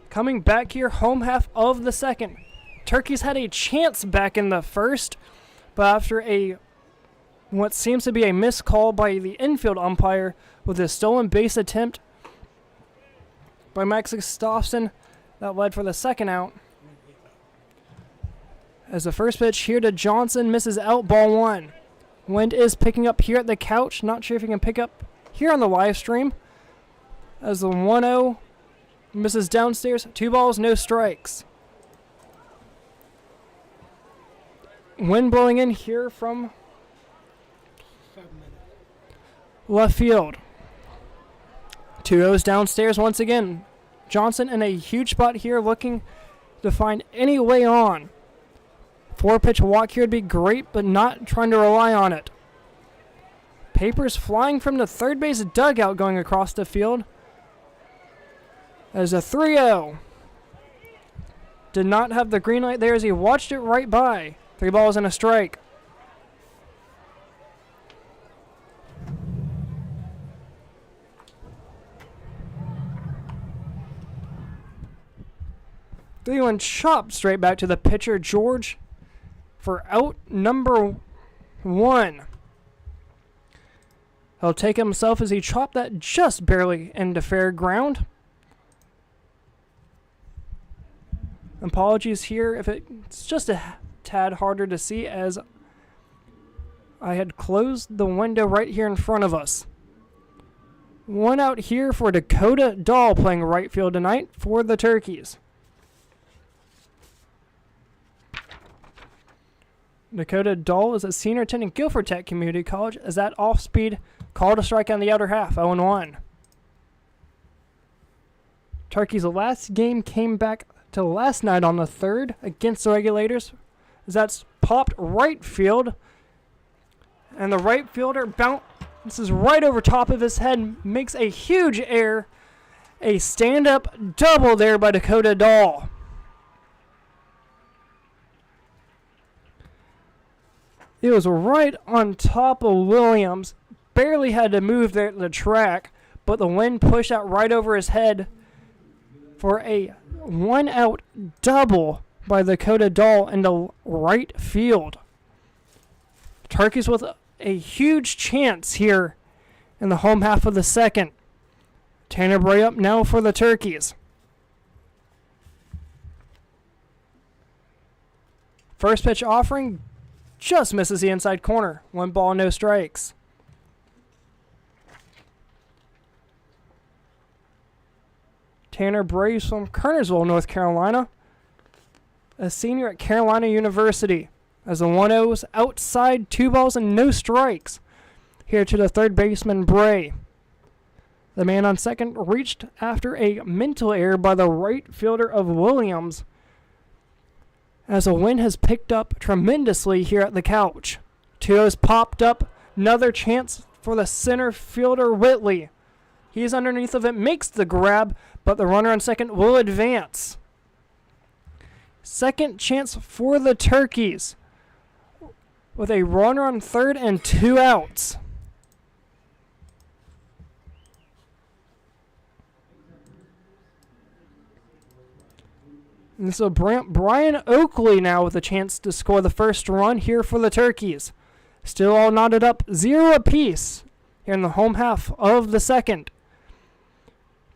Coming back here, home half of the second. Turkeys had a chance back in the first, but after what seems to be a missed call by the infield umpire with a stolen base attempt by Max Gustafson, that led for the second out. As the first pitch here to Johnson misses out, ball 1. Wind is picking up here at the couch. Not sure if you can pick up here on the live stream. As the 1-0 misses downstairs. 2 balls, no strikes. Wind blowing in here from left field. 2-0s downstairs once again. Johnson in a huge spot here looking to find any way on. 4-pitch walk here would be great, but not trying to rely on it. Papers flying from the third base dugout going across the field. As a 3-0. Did not have the green light there as he watched it right by. 3 balls and a strike. The one chopped straight back to the pitcher, George, for out number 1. He'll take himself as he chopped that just barely into fair ground. Apologies here if it's just a tad harder to see as I had closed the window right here in front of us. 1 out here for Dakota Dahl playing right field tonight for the Turkeys. Dakota Dahl is a senior attending Guilford Tech Community College as that off-speed called a strike on the outer half, 0-1. Turkeys' last game came back to last night on the 3rd against the Regulators. As that's popped right field. And the right fielder bounces right over top of his head, makes a huge error. A stand-up double there by Dakota Dahl. It was right on top of Williams. Barely had to move there at the track, but the wind pushed out right over his head for a 1-out double by Dakota Dahl into right field. Turkeys with a huge chance here in the home half of the second. Tanner Bray up now for the Turkeys. First pitch offering just misses the inside corner. 1 ball, no strikes. Tanner Braves from Kernersville, North Carolina, a senior at Carolina University. As the 1-0 is outside, 2 balls and no strikes. Here to the third baseman, Bray. The man on second reached after a mental error by the right fielder of Williams, as the wind has picked up tremendously here at the couch. 2-0's popped up. Another chance for the center fielder, Whitley. He's underneath of it, makes the grab, but the runner on second will advance. Second chance for the Turkeys, with a runner on third and 2 outs. And so Brian Oakley now with a chance to score the first run here for the Turkeys. Still all knotted up 0 apiece here in the home half of the second.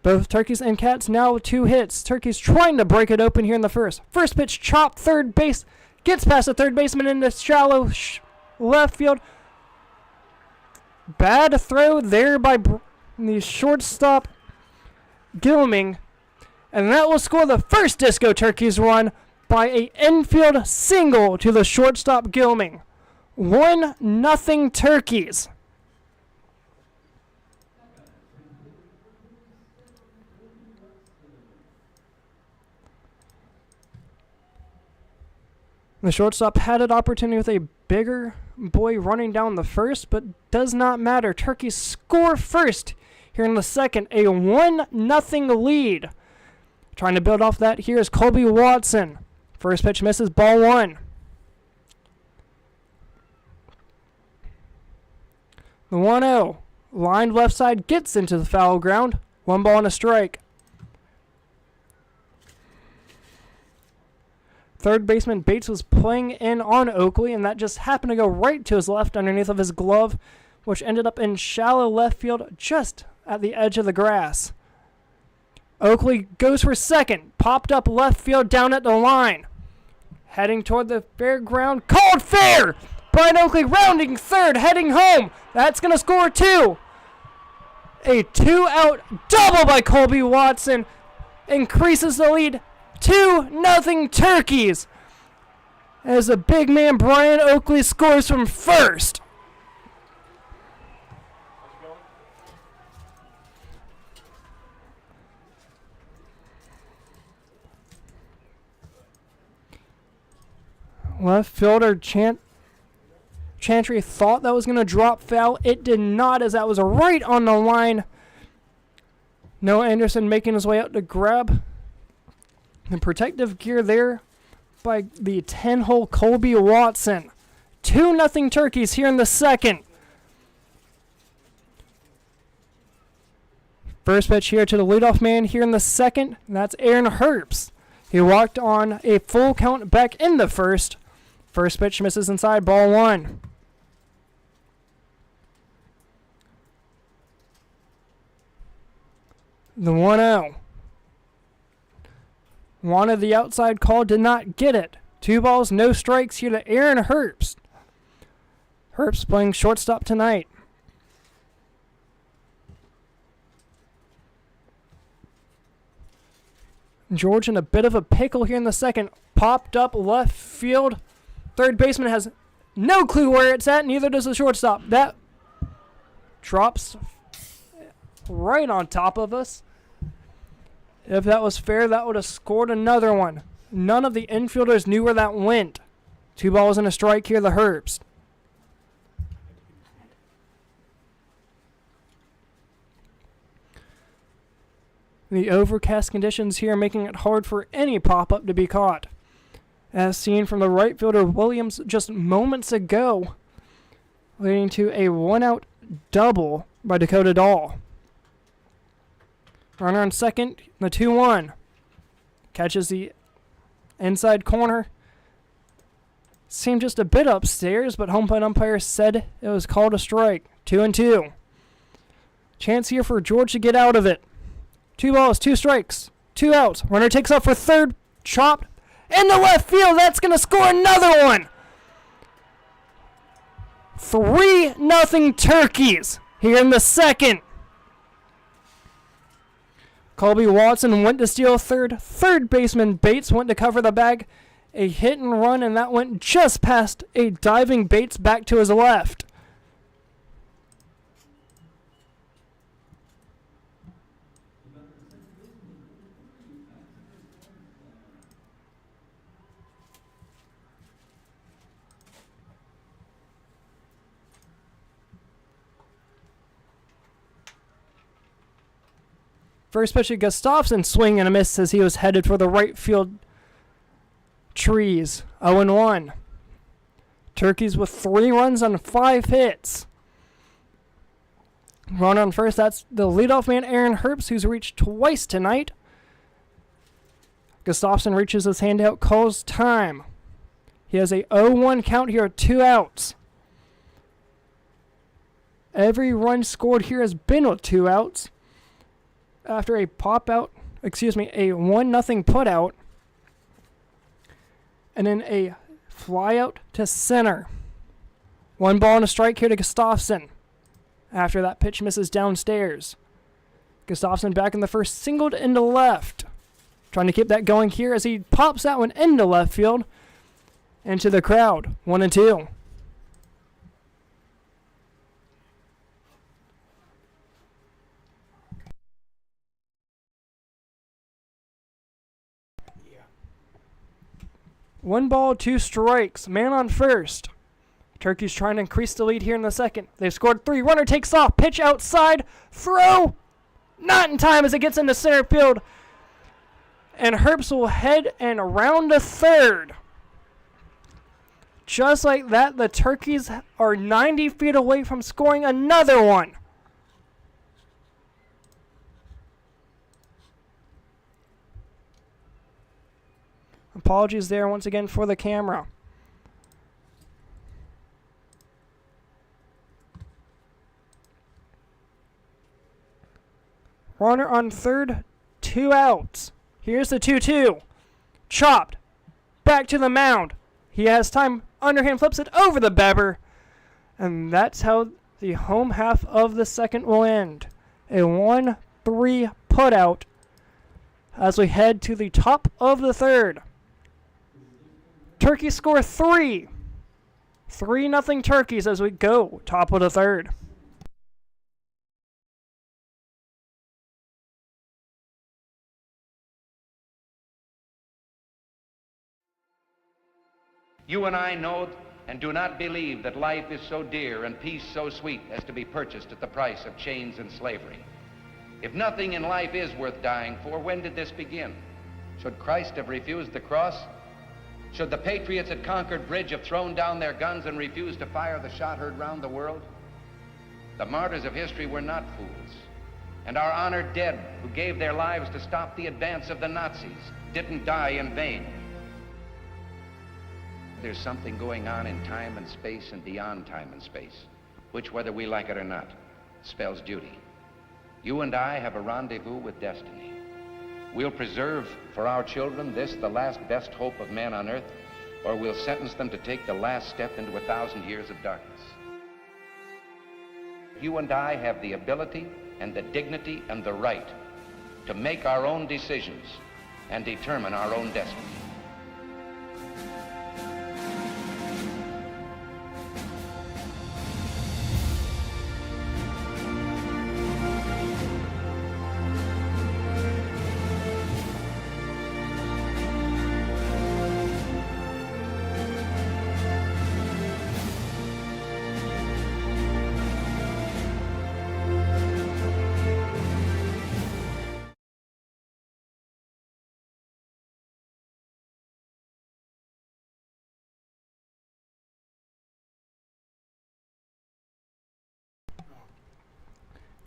Both Turkeys and Cats now with 2 hits. Turkeys trying to break it open here in the first. First pitch chopped third base. Gets past the third baseman into shallow left field. Bad throw there by the shortstop, Gilming. And that will score the first Disco Turkeys run by an infield single to the shortstop, Gilming. 1-0 Turkeys. The shortstop had an opportunity with a bigger boy running down the first, but does not matter. Turkeys score first here in the second, a 1-0 lead. Trying to build off that here is Colby Watson. First pitch misses, ball 1. The 1-0 lined left side gets into the foul ground. 1 ball and a strike. Third baseman Bates was playing in on Oakley, and that just happened to go right to his left underneath of his glove, which ended up in shallow left field just at the edge of the grass. Oakley goes for second, popped up left field down at the line. Heading toward the fairground, called fair! Brian Oakley rounding third, heading home. That's going to score 2. A 2-out double by Colby Watson increases the lead 2-0 Turkeys, as the big man Brian Oakley scores from first. Left fielder Chantry thought that was going to drop foul. It did not, as that was right on the line. Noah Anderson making his way out to grab the protective gear there by the 10-hole Colby Watson. 2-0 Turkeys here in the second. First pitch here to the leadoff man here in the second. And that's Aaron Herbst. He walked on a full count back in the first. First pitch misses inside, ball 1. The 1-0. Wanted the outside call, did not get it. 2 balls, no strikes here to Aaron Herbst. Herbst playing shortstop tonight. George in a bit of a pickle here in the second. Popped up left field. Third baseman has no clue where it's at, neither does the shortstop. That drops right on top of us. If that was fair, that would have scored another one. None of the infielders knew where that went. 2 balls and a strike here, the Herbst. The overcast conditions here making it hard for any pop-up to be caught. As seen from the right fielder Williams just moments ago, leading to a 1-out double by Dakota Dahl. Runner on second, the 2-1. Catches the inside corner. Seemed just a bit upstairs, but home plate umpire said it was called a strike. 2-2. Chance here for George to get out of it. 2 balls, 2 strikes, 2 outs. Runner takes off for third, chopped into left field. That's going to score another one. 3-0 Turkeys here in the second. Colby Watson went to steal third. Third baseman Bates went to cover the bag. A hit and run, and that went just past a diving Bates back to his left. First pitch, Gustafson swing and a miss as he was headed for the right field trees. 0-1. Turkeys with 3 runs on 5 hits. Runner on first, that's the leadoff man Aaron Herbst, who's reached twice tonight. Gustafson reaches his hand out, calls time. He has a 0-1 count here, 2 outs. Every run scored here has been with 2 outs. After a a 1-0 put out, and then a fly out to center. 1 ball and a strike here to Gustafson. After that pitch misses downstairs. Gustafson back in the first, singled into left. Trying to keep that going here as he pops that one into left field. Into the crowd. 1-2. One ball, 2 strikes. Man on first. Turkeys trying to increase the lead here in the second. They've scored 3. Runner takes off. Pitch outside. Throw. Not in time as it gets into center field. And Herbst will head and round to third. Just like that, the Turkeys are 90 feet away from scoring another one. Apologies there once again for the camera. Runner on third, 2 outs. Here's the 2-2. Chopped. Back to the mound. He has time. Underhand flips it over the Beber. And that's how the home half of the second will end. A 1-3 putout as we head to the top of the third. Turkeys score 3. 3-0 Turkeys as we go top of the third. You and I know and do not believe that life is so dear and peace so sweet as to be purchased at the price of chains and slavery. If nothing in life is worth dying for, when did this begin? Should Christ have refused the cross? Should the patriots at Concord Bridge have thrown down their guns and refused to fire the shot heard round the world? The martyrs of history were not fools. And our honored dead who gave their lives to stop the advance of the Nazis didn't die in vain. There's something going on in time and space and beyond time and space, which, whether we like it or not, spells duty. You and I have a rendezvous with destiny. We'll preserve for our children this, the last best hope of man on earth, or we'll sentence them to take the last step into 1,000 years of darkness. You and I have the ability and the dignity and the right to make our own decisions and determine our own destiny.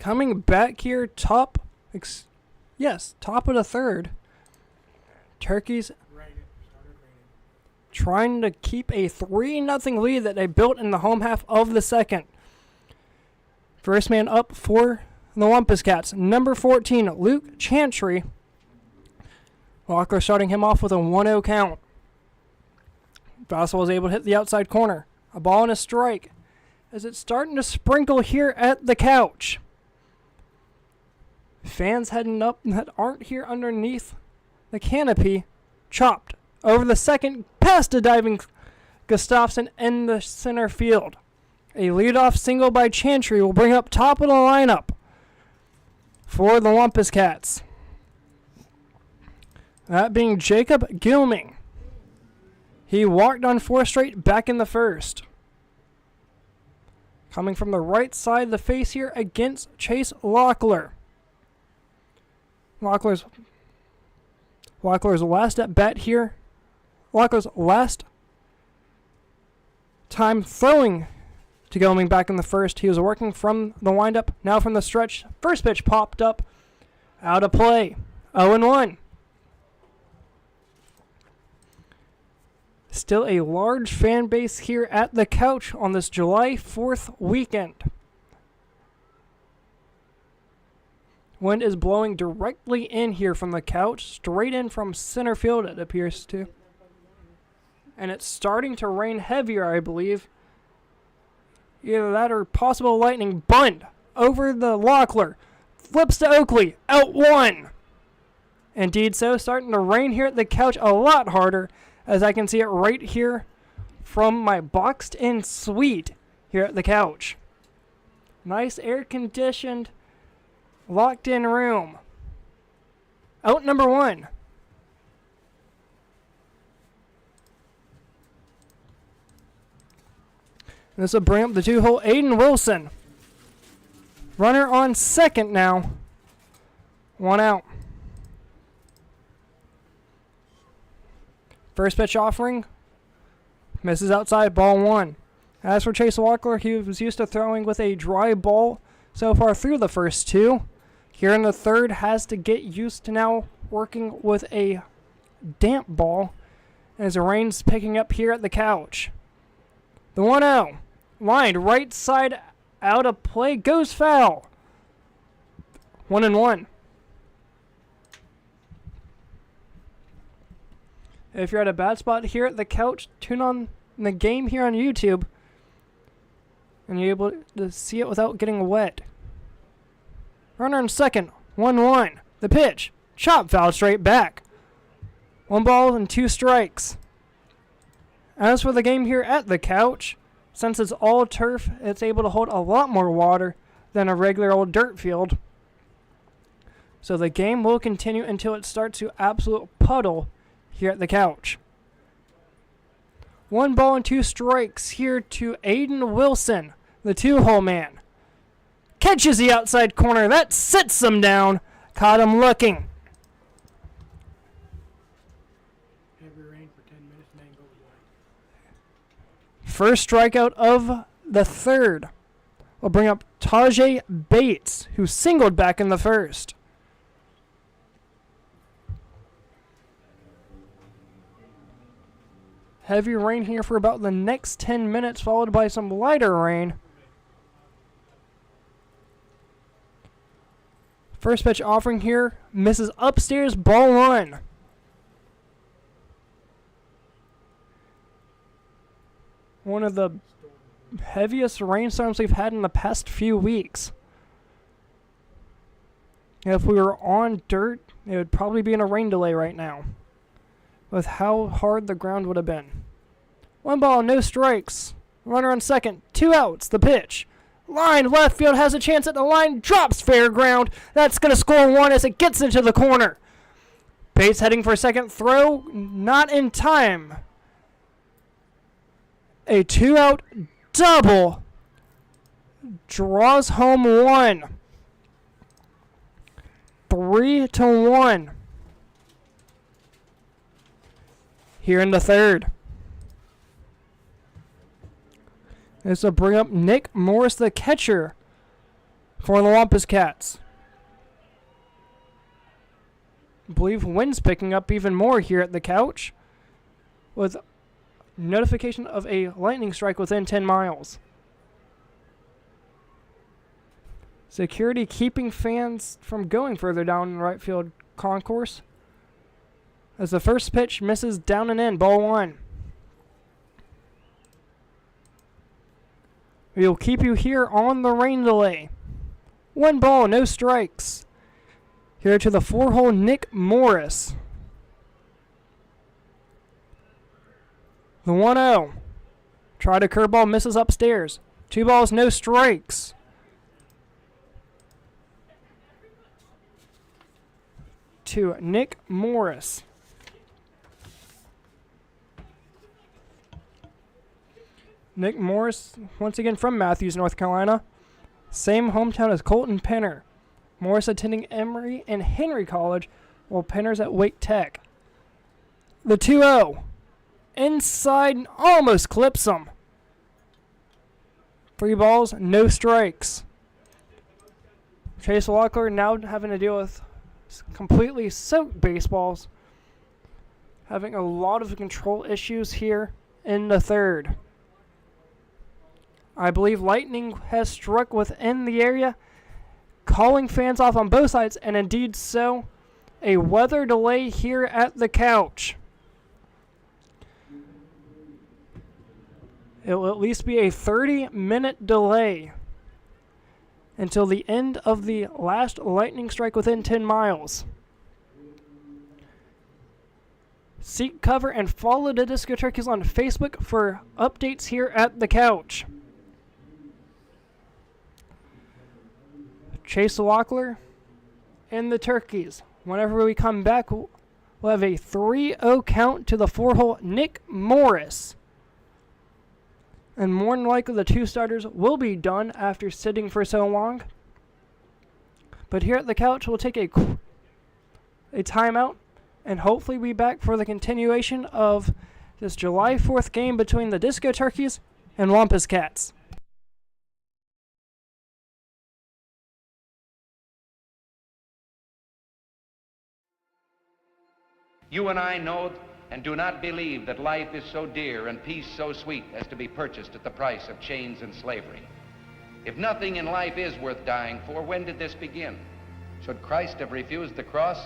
Coming back here, top Yes, top of the third. Turkeys trying to keep a 3-0 lead that they built in the home half of the second. First man up for the Wampus Cats, number 14, Luke Chantry. Walker starting him off with a 1-0 count. Fastball is able to hit the outside corner. A ball and a strike. As it's starting to sprinkle here at the couch. Fans heading up that aren't here underneath the canopy. Chopped over the second, past a diving Gustafson in the center field. A leadoff single by Chantry will bring up top of the lineup for the Wampus Cats. That being Jacob Gilming. He walked on 4 straight back in the first. Coming from the right side of the face here against Chase Locklear. Locklear's last at bat here. Locklear's last time throwing to Gilming back in the first. He was working from the windup, now from the stretch. First pitch popped up, out of play. 0-1. Still a large fan base here at the couch on this July 4th weekend. Wind is blowing directly in here from the couch, straight in from center field it appears to. And it's starting to rain heavier, I believe. Either that or possible lightning. Bunt over the Locklear. Flips to Oakley. Out 1. Indeed so. Starting to rain here at the couch a lot harder, as I can see it right here from my boxed in suite here at the couch. Nice air conditioned, locked in room. Out number 1. This will bring up the 2-hole Aiden Wilson. Runner on second now. 1 out. First pitch offering. Misses outside, ball 1. As for Chase Walker, he was used to throwing with a dry ball so far through the first 2. Here in the third, has to get used to now working with a damp ball as the rain's picking up here at the couch. The 1-0. Lined right side out of play, goes foul. 1-1. If you're at a bad spot here at the couch, tune on the game here on YouTube and you're able to see it without getting wet. Runner in second, 1-1. The pitch, chop foul straight back. 1 ball and 2 strikes. As for the game here at the couch, since it's all turf, it's able to hold a lot more water than a regular old dirt field. So the game will continue until it starts to absolute puddle here at the couch. 1 ball and 2 strikes here to Aiden Wilson, the 2-hole man. Catches the outside corner. That sits him down. Caught him looking. First strikeout of the third will bring up Tajay Bates, who singled back in the first. Heavy rain here for about the next 10 minutes, followed by some lighter rain. First pitch offering here, misses upstairs, ball 1. One of the heaviest rainstorms we've had in the past few weeks. If we were on dirt, it would probably be in a rain delay right now, with how hard the ground would have been. 1 ball, no strikes. Runner on second, 2 outs. The pitch. Line left field, has a chance at the line, drops fair ground. That's going to score 1 as it gets into the corner. Bates heading for a second throw, not in time. A 2-out double draws home 1. 3-1. Here in the third. This will bring up Nick Morris, the catcher, for the Wampus Cats. believe wind's picking up even more here at the couch, with notification of a lightning strike within 10 miles. Security keeping fans from going further down in right field concourse, as the first pitch misses down and in, ball 1. We'll keep you here on the rain delay. 1 ball, no strikes. Here to the 4-hole Nick Morris. The 1-0. Tried a curveball, misses upstairs. 2 balls, no strikes. To Nick Morris. Nick Morris, once again from Matthews, North Carolina. Same hometown as Colton Penner. Morris attending Emory and Henry College, while Penner's at Wake Tech. The 2-0. Inside, almost clips him. 3 balls, no strikes. Chase Locklear now having to deal with completely soaked baseballs. Having a lot of control issues here in the 3rd. I believe lightning has struck within the area, calling fans off on both sides, and indeed so. A weather delay here at the couch. It will at least be a 30-minute delay until the end of the last lightning strike within 10 miles. Seek cover and follow the Disco Turkeys on Facebook for updates here at the couch. Chase Locklear and the Turkeys. Whenever we come back, we'll have a 3-0 count to the 4-hole Nick Morris. And more than likely the 2 starters will be done after sitting for so long. But here at the couch, we'll take a timeout and hopefully be back for the continuation of this July 4th game between the Disco Turkeys and Wampus Cats. You and I know and do not believe that life is so dear and peace so sweet as to be purchased at the price of chains and slavery. If nothing in life is worth dying for, when did this begin? Should Christ have refused the cross?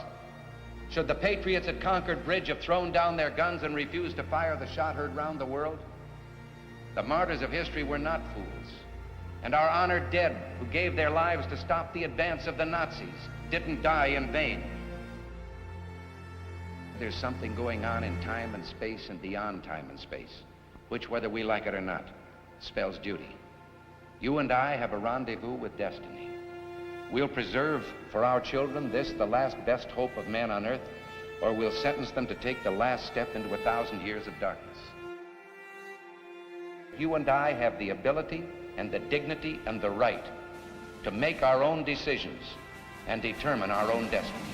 Should the patriots at Concord Bridge have thrown down their guns and refused to fire the shot heard round the world? The martyrs of history were not fools. And our honored dead who gave their lives to stop the advance of the Nazis didn't die in vain. There's something going on in time and space and beyond time and space, which, whether we like it or not, spells duty. You and I have a rendezvous with destiny. We'll preserve for our children this, the last best hope of man on earth, or we'll sentence them to take the last step into 1,000 years of darkness. You and I have the ability and the dignity and the right to make our own decisions and determine our own destiny.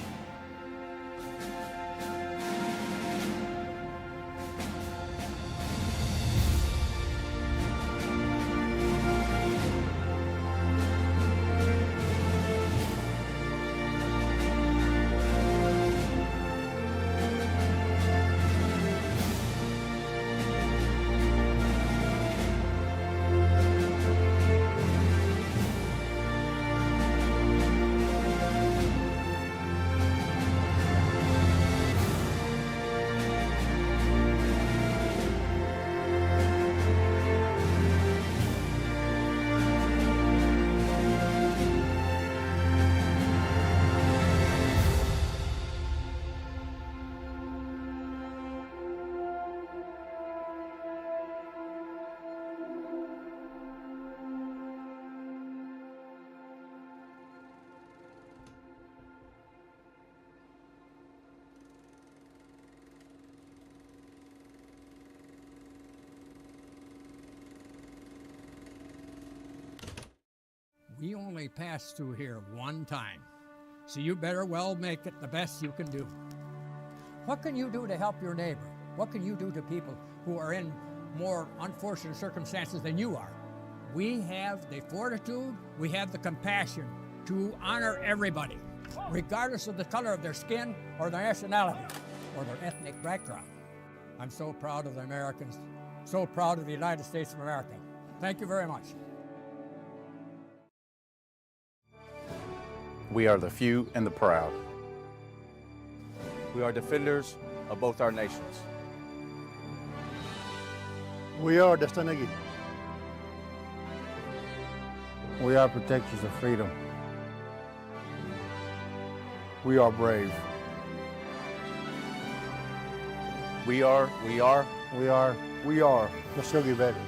We only pass through here one time, so you better well make it the best you can do. What can you do to help your neighbor? What can you do to people who are in more unfortunate circumstances than you are? We have the fortitude, we have the compassion to honor everybody. regardless of the color of their skin or their nationality or their ethnic background. I'm so proud of the Americans, so proud of the United States of America. Thank you very much. We are the few and the proud. We are defenders of both our nations. We are Dastanagi. We are protectors of freedom. We are brave. We are Muskogee veterans.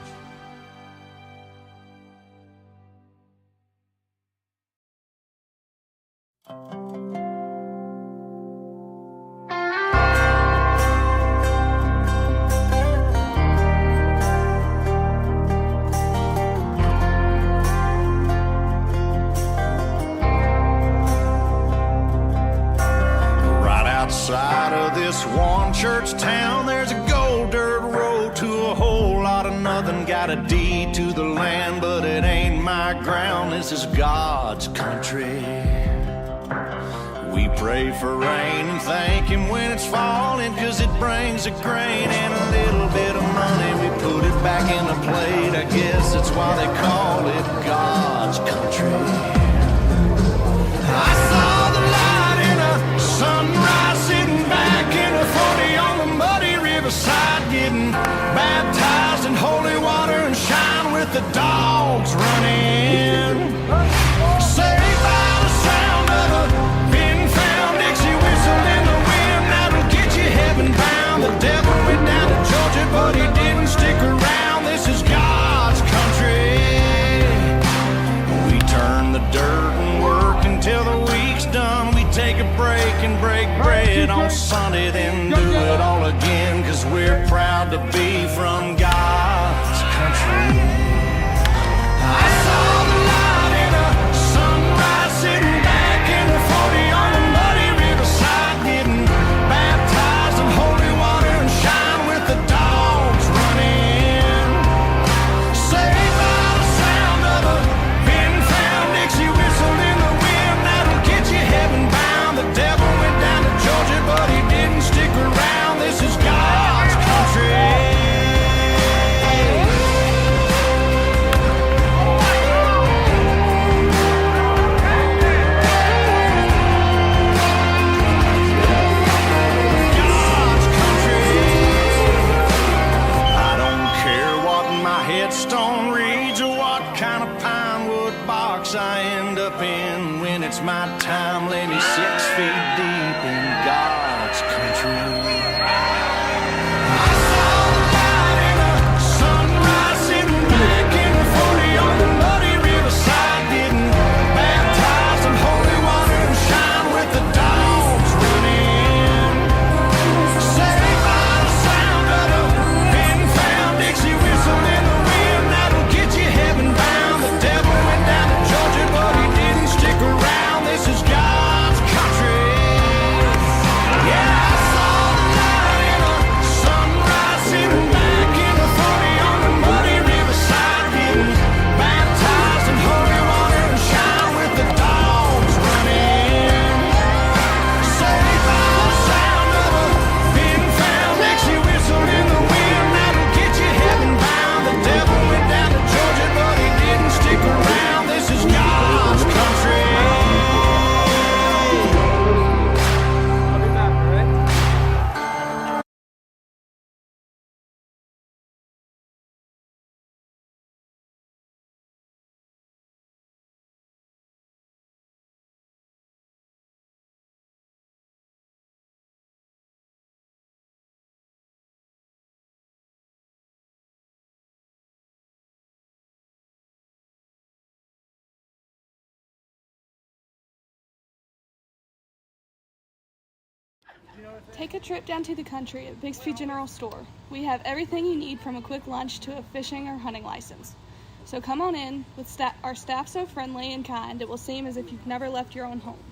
Outside of this one church town, there's a gold dirt road to a whole lot of nothing. Got a deed to the land, but it ain't my ground. This is God's country. We pray for rain and thank Him when it's falling, 'cause it brings a grain and a little bit of money. We put it back in a plate, I guess that's why they call it God's country. I saw the light in a sunrise, sitting back in a 40 on the muddy riverside, getting baptized in holy water and shine with the dogs running. Saved by the sound of a pin-found Dixie whistle in the wind that'll get you heaven bound. The devil went down to Georgia, but he didn't stick around. This is God's country. We turn the dirt and work until the week's done. We take a break and break bread on Sunday, then do it all again, 'cause we're proud to be from God's country. I saw the light in a sunrise, sitting back in the 40 on the muddy riverside, getting baptized in holy water and shine with the dogs running. Saved by the sound of a pin-found Dixie whistle in the wind that'll get you heaven bound. The devil went down to Georgia, but he didn't stick around. This is God's country. God's country. I don't care what my headstone reads or what kind of pine wood box I end up in. When it's my time, lay me 6 feet deep in God's country. I saw the light in a sunrise, sitting back in the 40 on the muddy riverside, getting baptized in holy water and shine with the dogs running. Saved by the sound of a pin-found Dixie whistle in the wind that'll get you heaven bound. The devil went down to Georgia, but he didn't stick around. This is God's country. Yeah, I saw the light in a sunrise, sitting back in the 40 on the muddy riverside, getting baptized in holy water and shine with the dogs running. Saved by the sound of a pin-found Dixie whistle in the wind that'll get you heaven bound. The devil went down to Georgia, but he didn't stick around. This is God's country. Take a trip down to the country at Bixby General Store. We have everything you need from a quick lunch to a fishing or hunting license. So come on in, with our staff so friendly and kind it will seem as if you've never left your own home.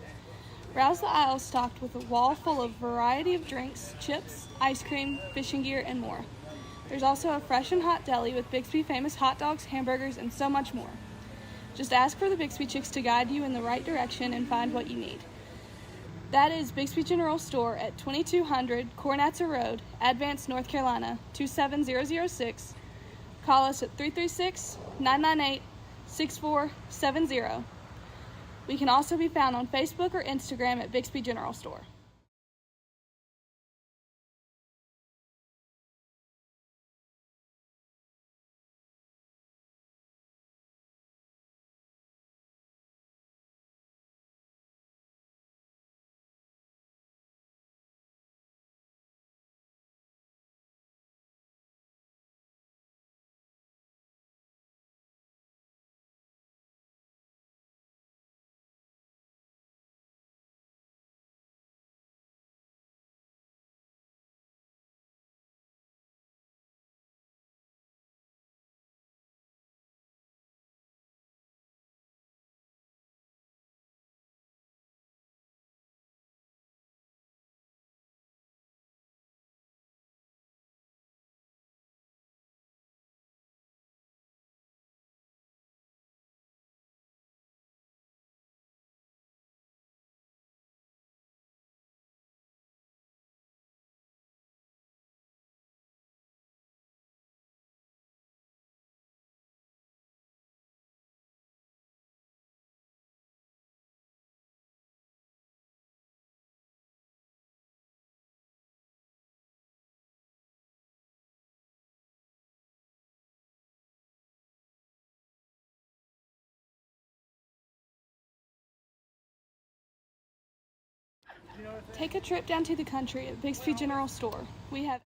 Browse the aisles stocked with a wall full of variety of drinks, chips, ice cream, fishing gear, and more. There's also a fresh and hot deli with Bixby famous hot dogs, hamburgers, and so much more. Just ask for the Bixby Chicks to guide you in the right direction and find what you need. That is Bixby General Store at 2200 Cornatza Road, Advance, North Carolina, 27006. Call us at 336-998-6470. We can also be found on Facebook or Instagram at Bixby General Store. Take a trip down to the country at Bixby General Store. We have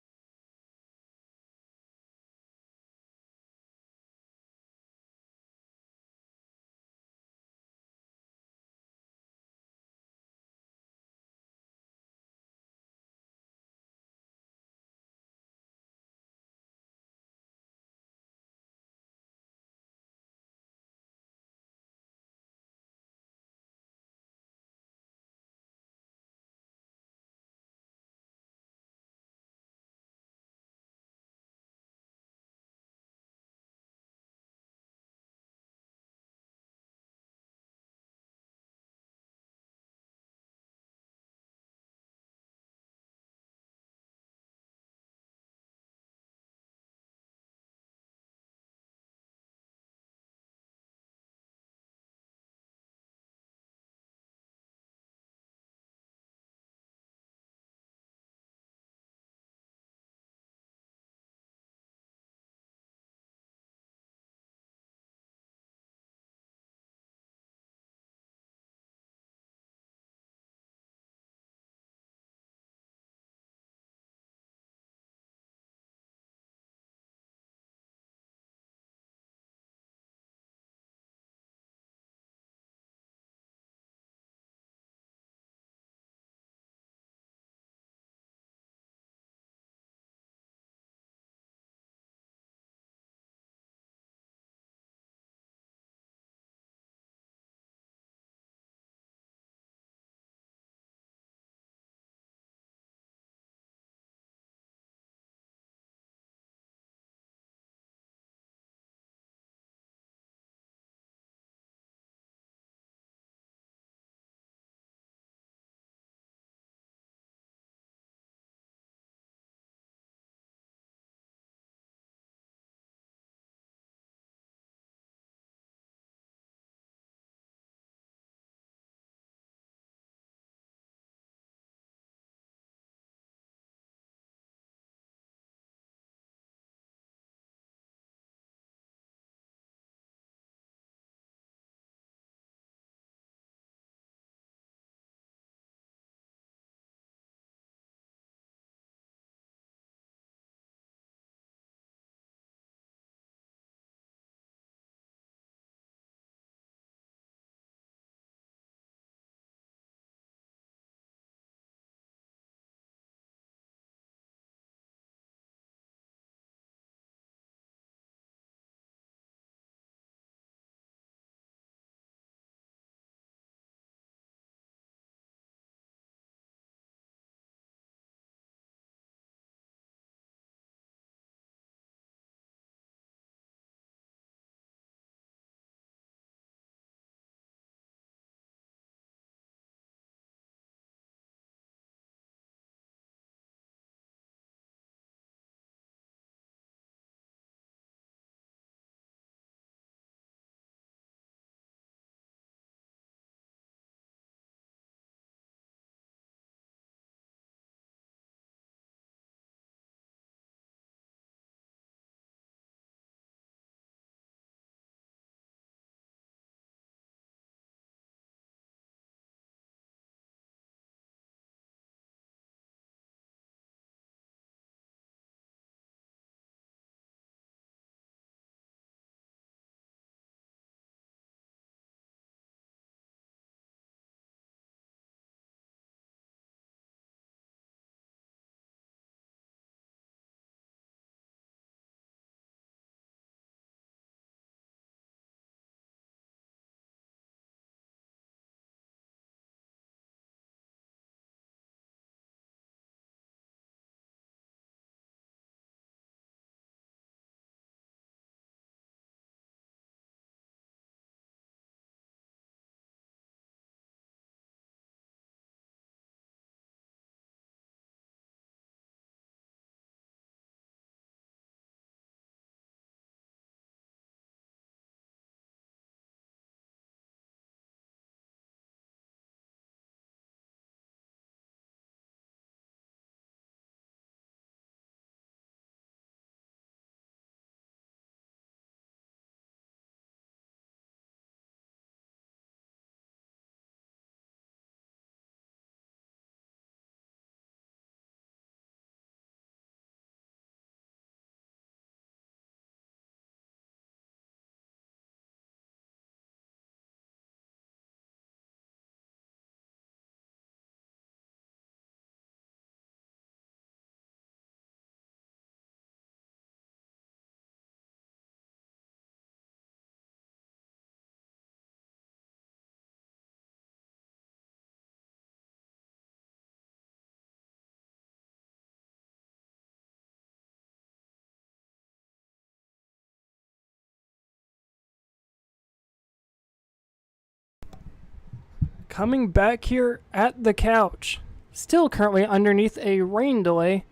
coming back here at the couch. Still currently underneath a rain delay,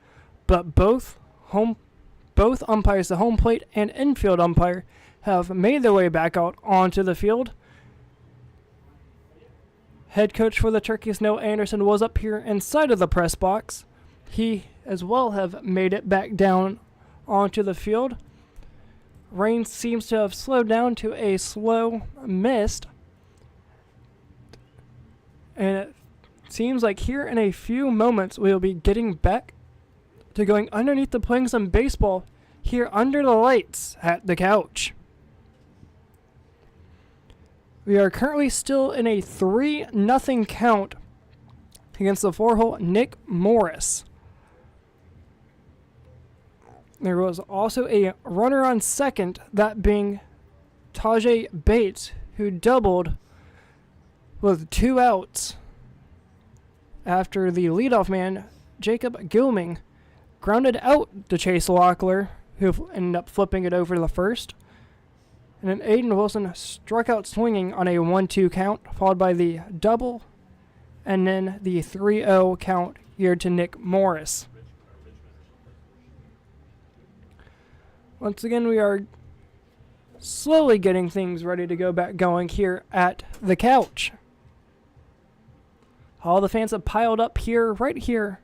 but both umpires, the home plate and infield umpire, have made their way back out onto the field. Head coach for the Turkeys, Noah Anderson, was up here inside of the press box. He as well have made it back down onto the field. Rain seems to have slowed down to a slow mist. And it seems like here in a few moments we'll be getting back to going underneath to playing some baseball here under the lights at the couch. We are currently still in a 3-0 count against the 4-hole Nick Morris. There was also a runner on second, that being Tajay Bates, who doubled with 2 outs after the leadoff man, Jacob Gilming, grounded out to Chase Locklear, who ended up flipping it over to the first. And then Aiden Wilson struck out swinging on a 1-2 count, followed by the double, and then the 3-0 count here to Nick Morris. Once again, we are slowly getting things ready to go back going here at the couch. All the fans have piled up here, right here,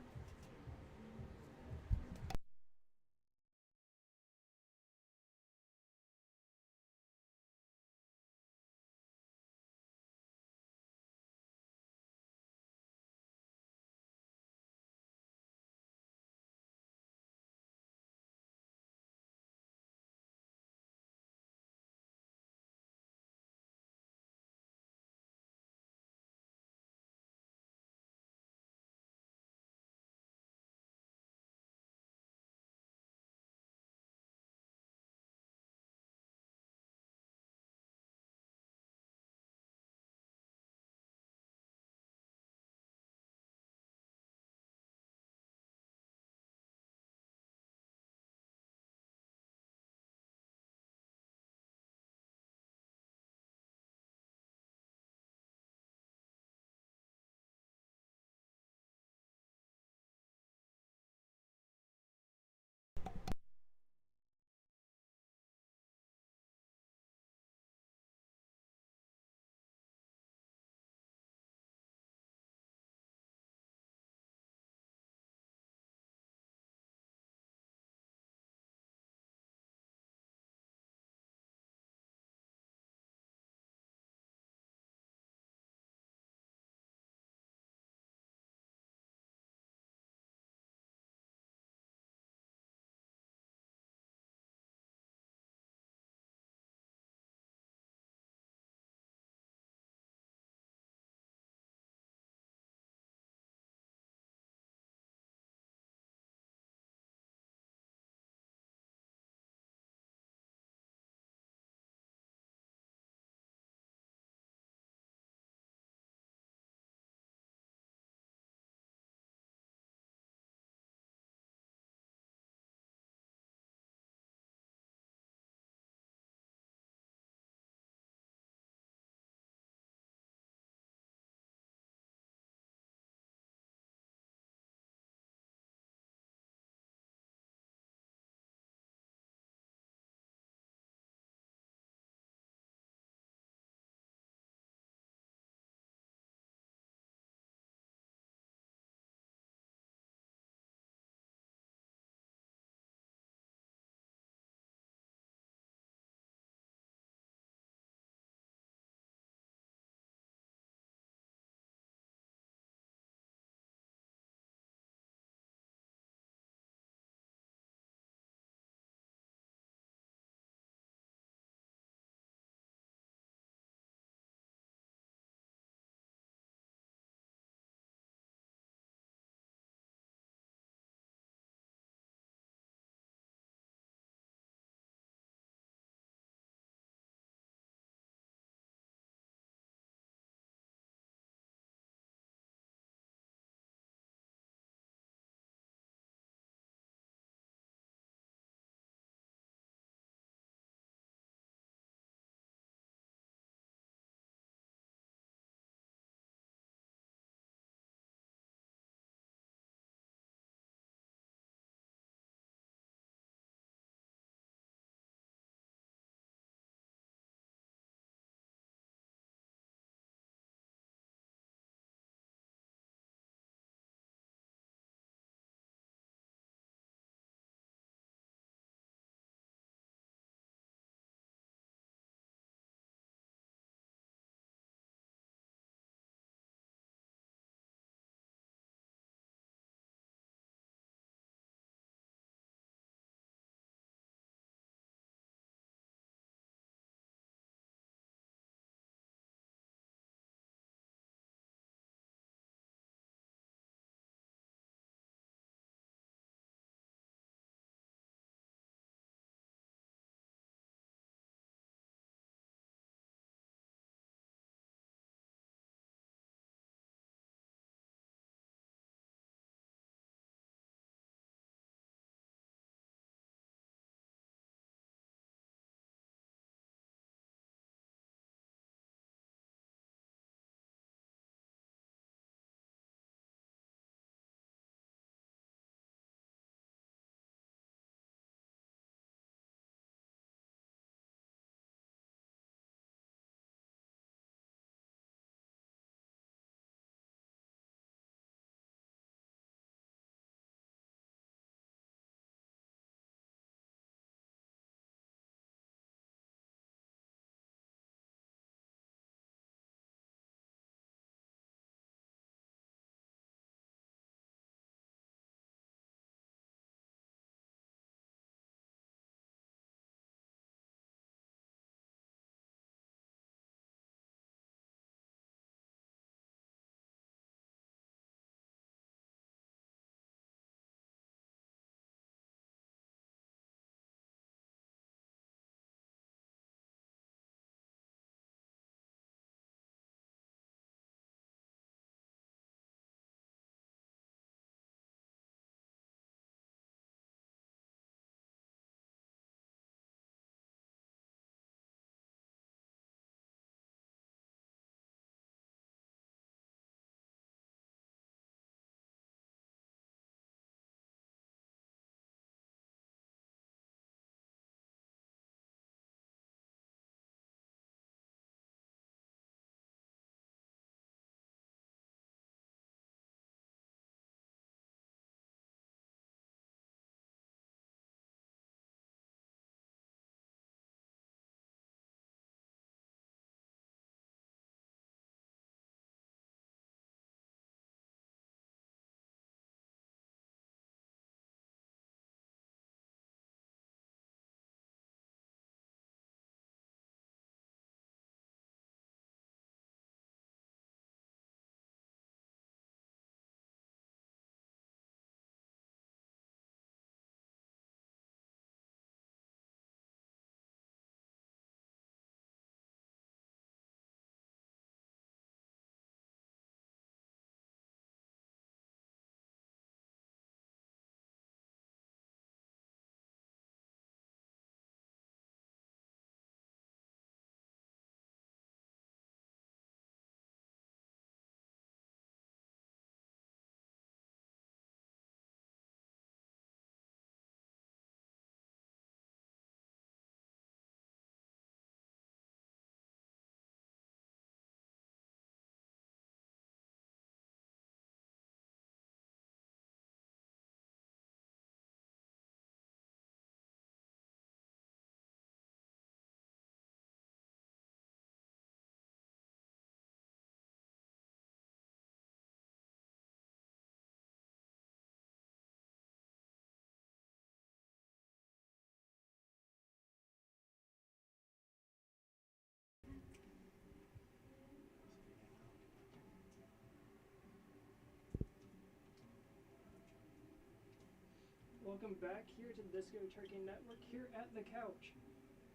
Welcome back here to the Disco Turkey Network here at the couch.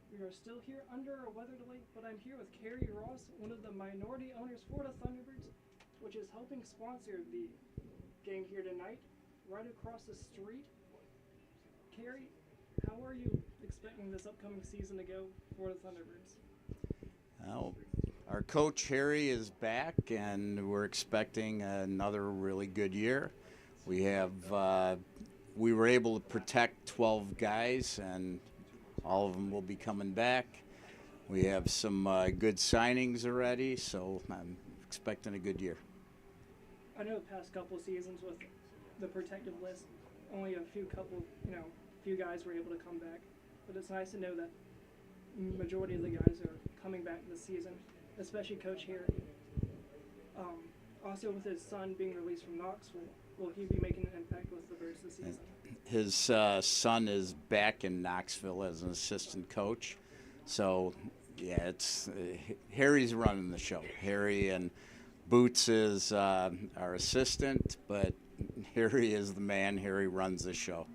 We are still here under a weather delay, but I'm here with Carrie Ross, one of the minority owners for the Thunderbirds, which is helping sponsor the game here tonight, right across the street. Carrie, how are you expecting this upcoming season to go for the Thunderbirds? Well, our coach Harry is back, and we're expecting another really good year. We were able to protect 12 guys, and all of them will be coming back. We have some good signings already, so I'm expecting a good year. I know the past couple seasons with the protective list, only a few guys were able to come back, but it's nice to know that majority of the guys are coming back this season, especially Coach Harry. Also, with his son being released from Knoxville, will he be making an impact with the Birds this season? His son is back in Knoxville as an assistant coach, so yeah, it's Harry's running the show. Harry and Boots is our assistant, but Harry is the man. Harry runs the show.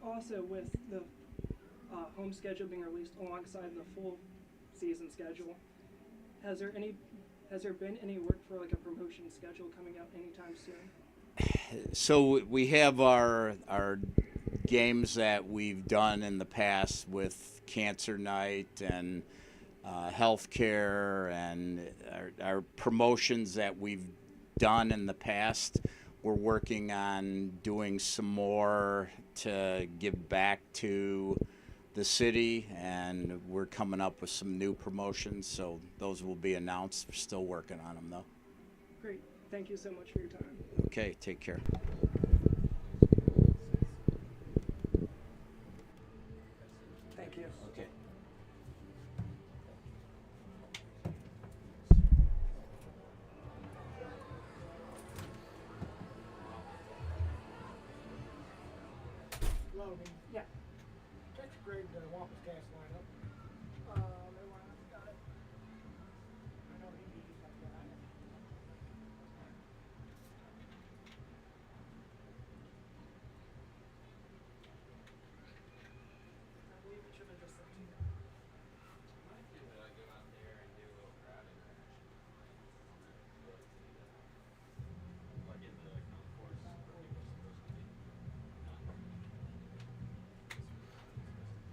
Also, with the home schedule being released alongside the full season schedule, has there been any work for like a promotion schedule coming out anytime soon? So we have our games that we've done in the past with Cancer Night and healthcare and our promotions that we've done in the past. We're working on doing some more to give back to the city, and we're coming up with some new promotions, so those will be announced. We're still working on them, though. Great. Thank you so much for your time. Okay, take care. Thank you. Okay. Logan, Yeah. catch a grade Wampus cast lineup. Their lineup's got it. I know he needs that guy. I believe it should have just said two.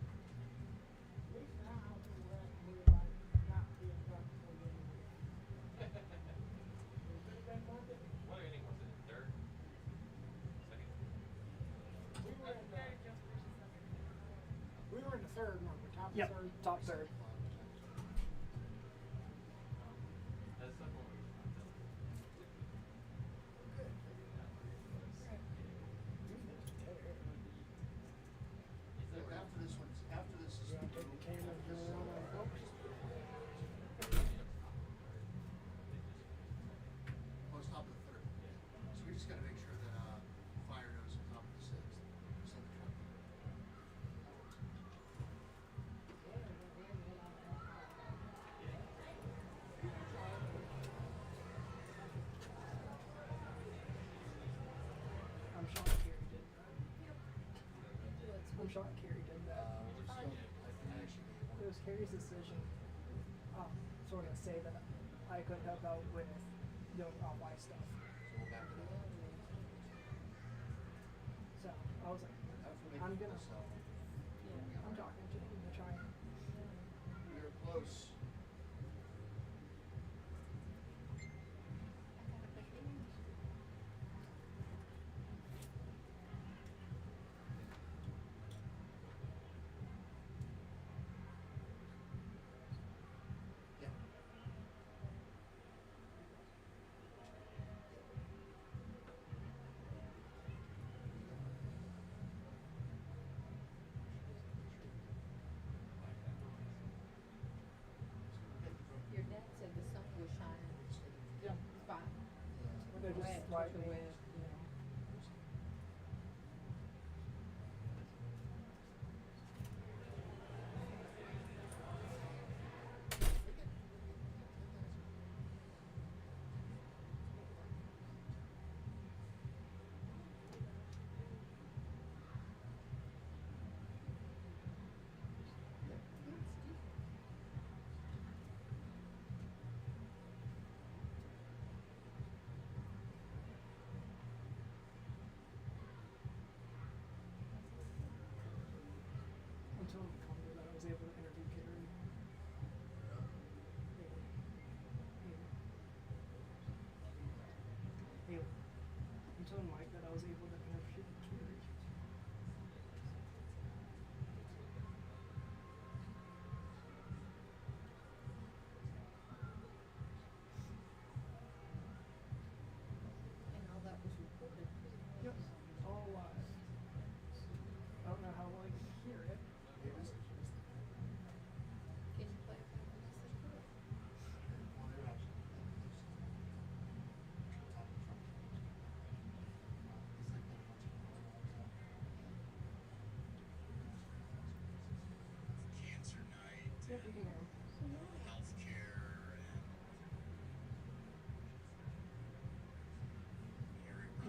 At least now we're actually like not being done before the end of the week. You think that market? We were in the third, weren't we? Top of Yep, third. top third. After this is take the camera and go around our folks. Oh, it's top of the third. So we just gotta make sure that fire knows it's top of the sixth. Just let the truck. I'm shocked Carrie did that. I'm shocked Carrie did that. It was Carrie's decision, sort of say that I could help out with doing all my stuff. So we'll back it up. So I was like, I'm gonna. I'm talking to him to try and. We were close. Yeah. Your dad said the sun was shining. Yeah. Fine. They're just Wet, slightly. the wet, you know.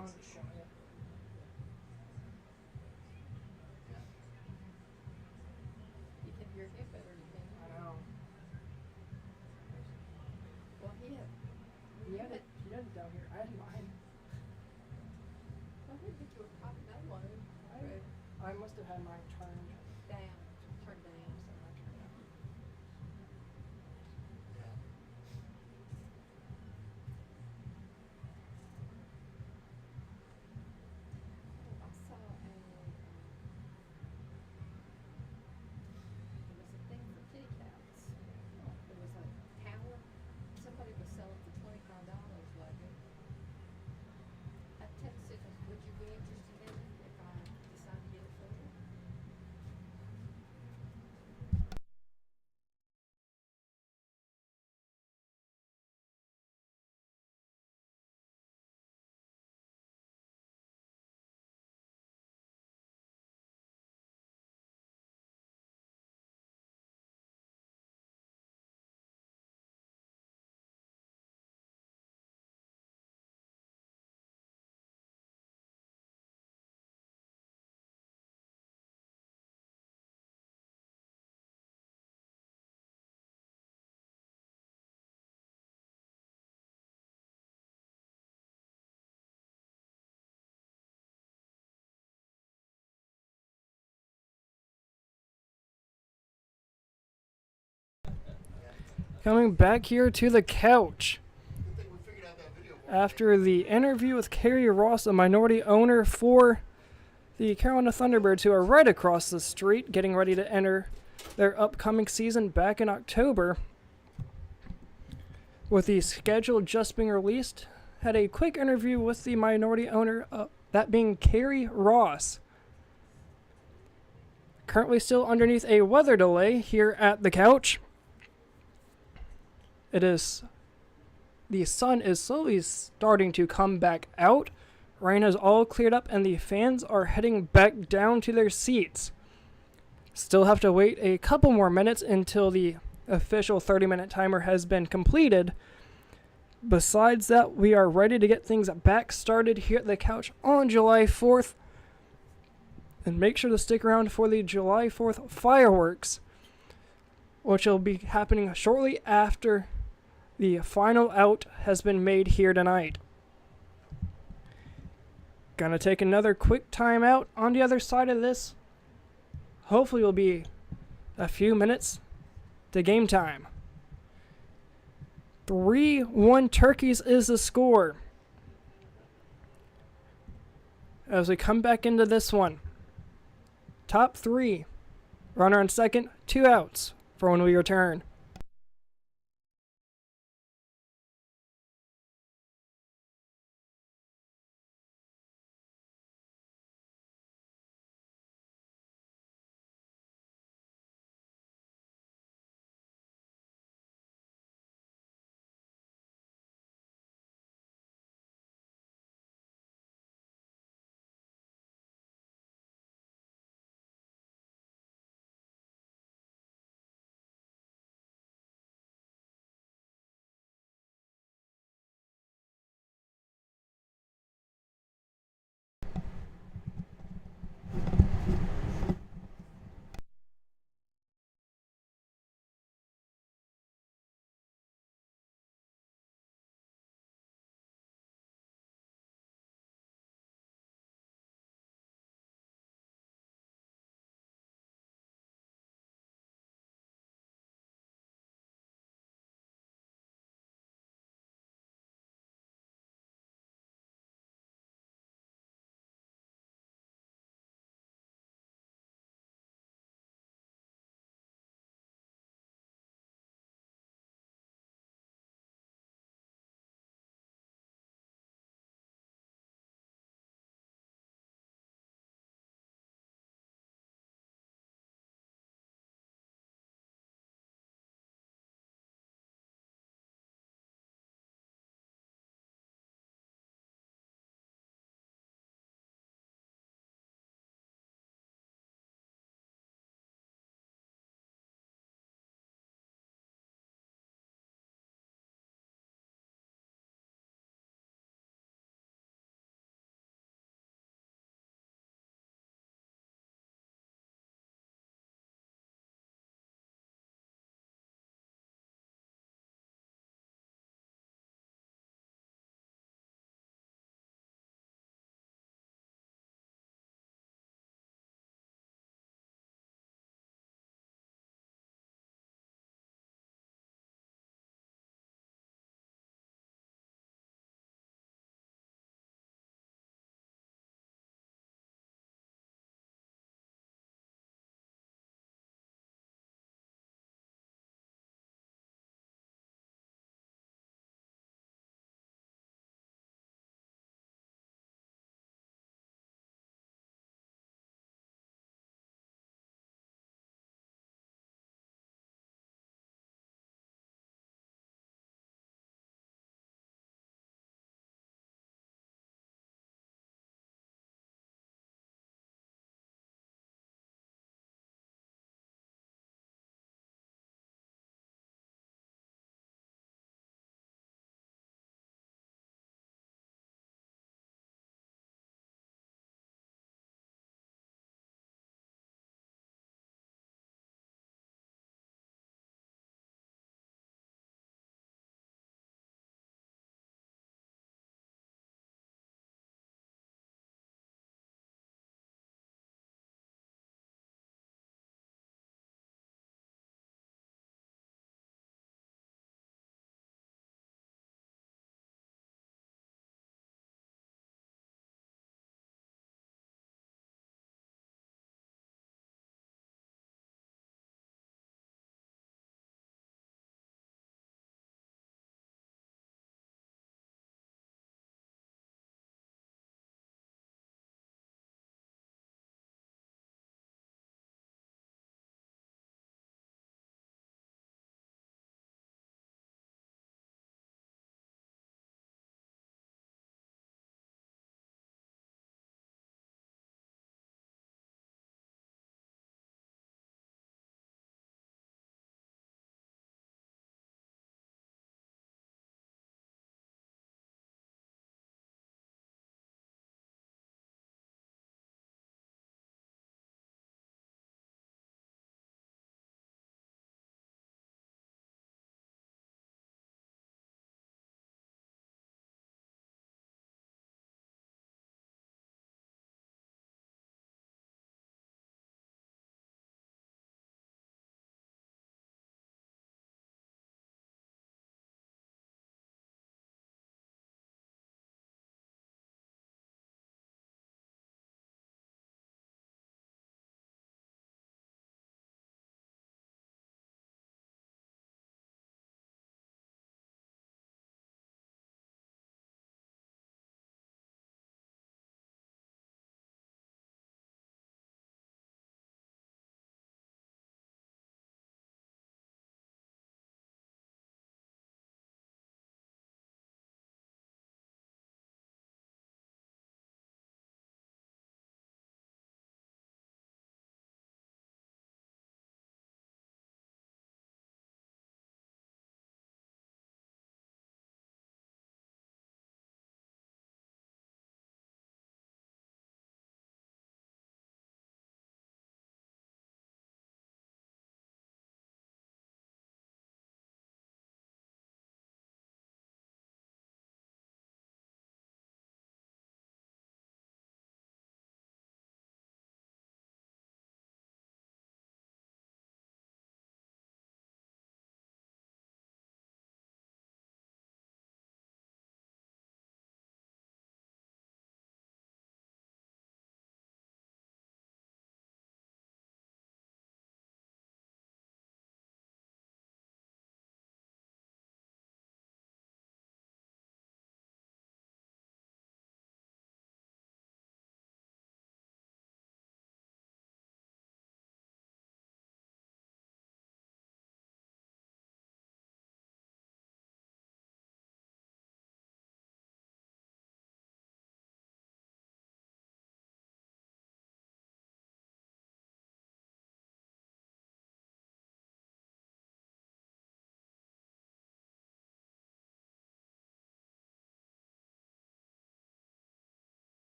on the show. You can hear him better than me. I know. Well, he had He had it down here. I had mine. I heard that you were popping that one. I must have had mine turned. Down. Turned down. I saw there was a thing for kitty cats. There was a tower. Somebody was selling for $25 like it. I texted him, would you be interested in it if I decide to get it for you? Coming back here to the couch. After the interview with Carrie Ross, a minority owner for the Carolina Thunderbirds, who are right across the street, getting ready to enter their upcoming season back in October. With the schedule just being released, had a quick interview with the minority owner, that being Carrie Ross. Currently still underneath a weather delay here at the couch. The sun is slowly starting to come back out. Rain has all cleared up and the fans are heading back down to their seats. Still have to wait a couple more minutes until the official 30-minute timer has been completed. Besides that, we are ready to get things back started here at the couch on July 4th. And make sure to stick around for the July 4th fireworks, which will be happening shortly after the final out has been made here tonight. Gonna take another quick time out. On the other side of this, hopefully will be a few minutes to game time. 3-1 Turkeys is the score. As we come back into this one, top three, runner on second, 2 outs for when we return.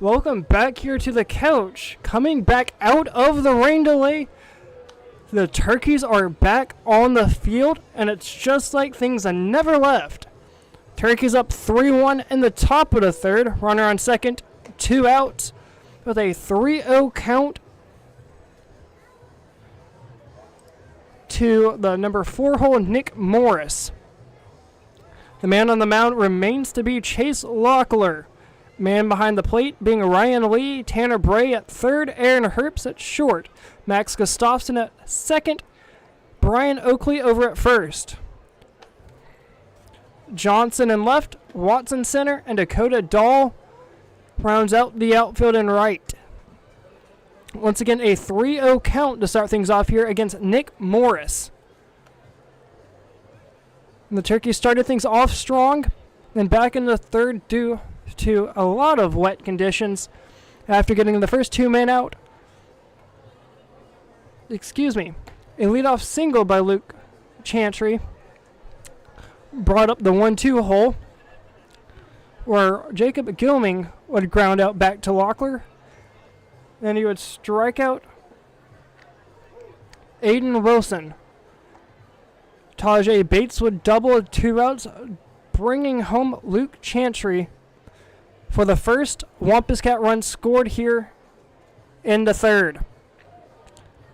Welcome back here to the couch. Coming back out of the rain delay. The Turkeys are back on the field, and it's just like things have never left. Turkeys up 3-1 in the top of the third. Runner on second, 2 outs with a 3-0 count to the number 4 hole, Nick Morris. The man on the mound remains to be Chase Locklear. Man behind the plate being Ryan Lee, Tanner Bray at third, Aaron Herbst at short, Max Gustafson at second, Brian Oakley over at first. Johnson in left, Watson center, and Dakota Dahl rounds out the outfield and right. Once again, a 3-0 count to start things off here against Nick Morris. And the Turkeys started things off strong, then back in the third due to a lot of wet conditions after getting the first 2 men out. A leadoff single by Luke Chantry brought up the 1-2 hole, where Jacob Gilming would ground out back to Locklear. Then he would strike out Aiden Wilson. Tajay Bates would double at 2 outs, bringing home Luke Chantry for the first Wampus Cat run scored here in the third.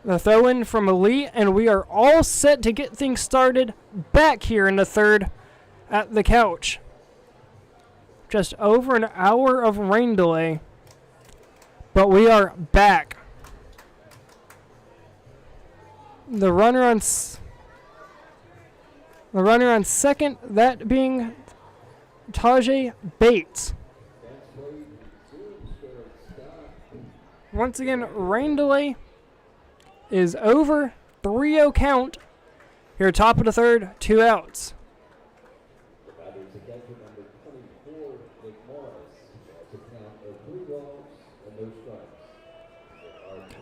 The throw in from Lee, and we are all set to get things started back here in the third at the couch. Just over an hour of rain delay, but we are back. The runner on second, that being Tajay Bates. Once again, rain delay is over. 3-0 count. Here, top of the third, 2 outs.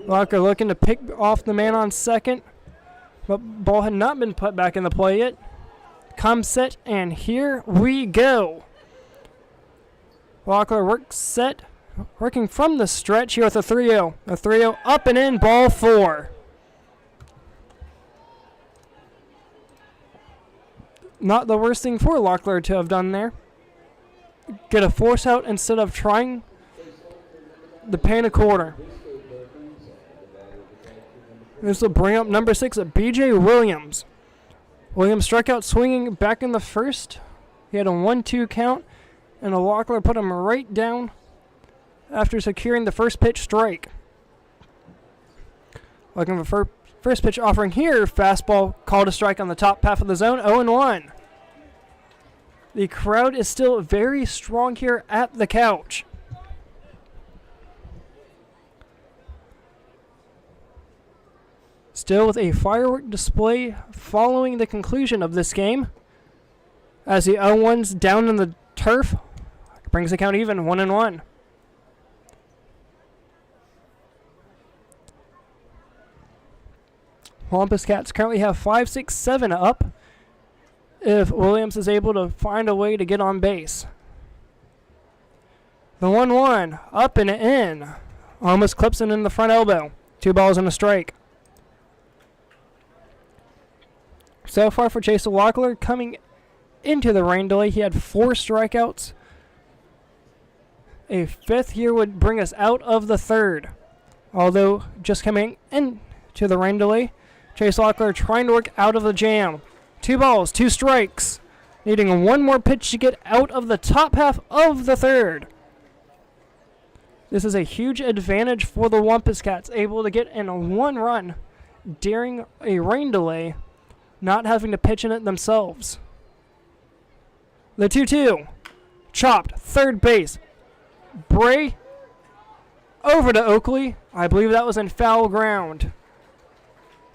Locker looking to pick off the man on second, but ball had not been put back in the play yet. Come set, and here we go. Locklear works set, working from the stretch here with a 3-0. A 3-0 up and in, ball 4. Not the worst thing for Locklear to have done there. Get a force out instead of trying the paint a quarter. This will bring up number 6, B.J. Williams. Williams struck out swinging back in the first. He had a 1-2 count, and a Locklear put him right down after securing the first pitch strike. Looking for first pitch offering here. Fastball called a strike on the top half of the zone. 0-1. The crowd is still very strong here at the couch. Still with a firework display following the conclusion of this game, as the 0-1's down in the turf brings the count even, 1-1. Wampus Cats currently have 5, 6, 7 up if Williams is able to find a way to get on base. The 1-1 up and in, almost clips it in the front elbow. 2 balls and a strike. So far for Chase Locklear, coming into the rain delay, he had 4 strikeouts. A 5th here would bring us out of the third. Although just coming into the rain delay, Chase Locklear trying to work out of the jam. 2 balls, 2 strikes. Needing 1 more pitch to get out of the top half of the third. This is a huge advantage for the Wampus Cats, able to get in 1 run during a rain delay, not having to pitch in it themselves. The 2-2. Chopped. Third base. Bray over to Oakley. I believe that was in foul ground.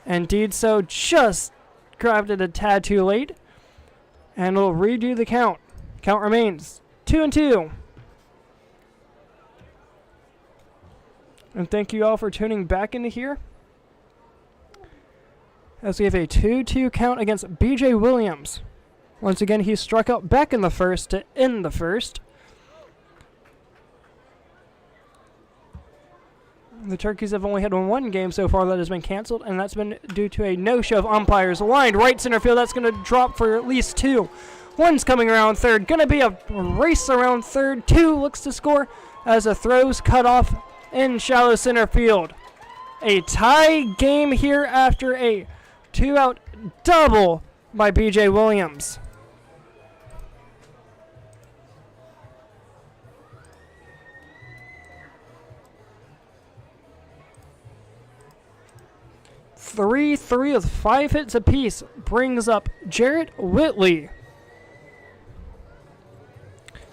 Indeed so. Just grabbed it a tad too late. And we'll redo the count. Count remains 2-2. And thank you all for tuning back into here, as we have a 2-2 count against B.J. Williams. Once again, he struck out back in the first to end the first. The Turkeys have only had one game so far that has been canceled, and that's been due to a no-show of umpires. Lined right center field, that's going to drop for at least two. One's coming around third. Going to be a race around third. Two looks to score as a throw's cut off in shallow center field. A tie game here after a two-out double by B.J. Williams. Three with 5 hits apiece brings up Jarrett Whitley.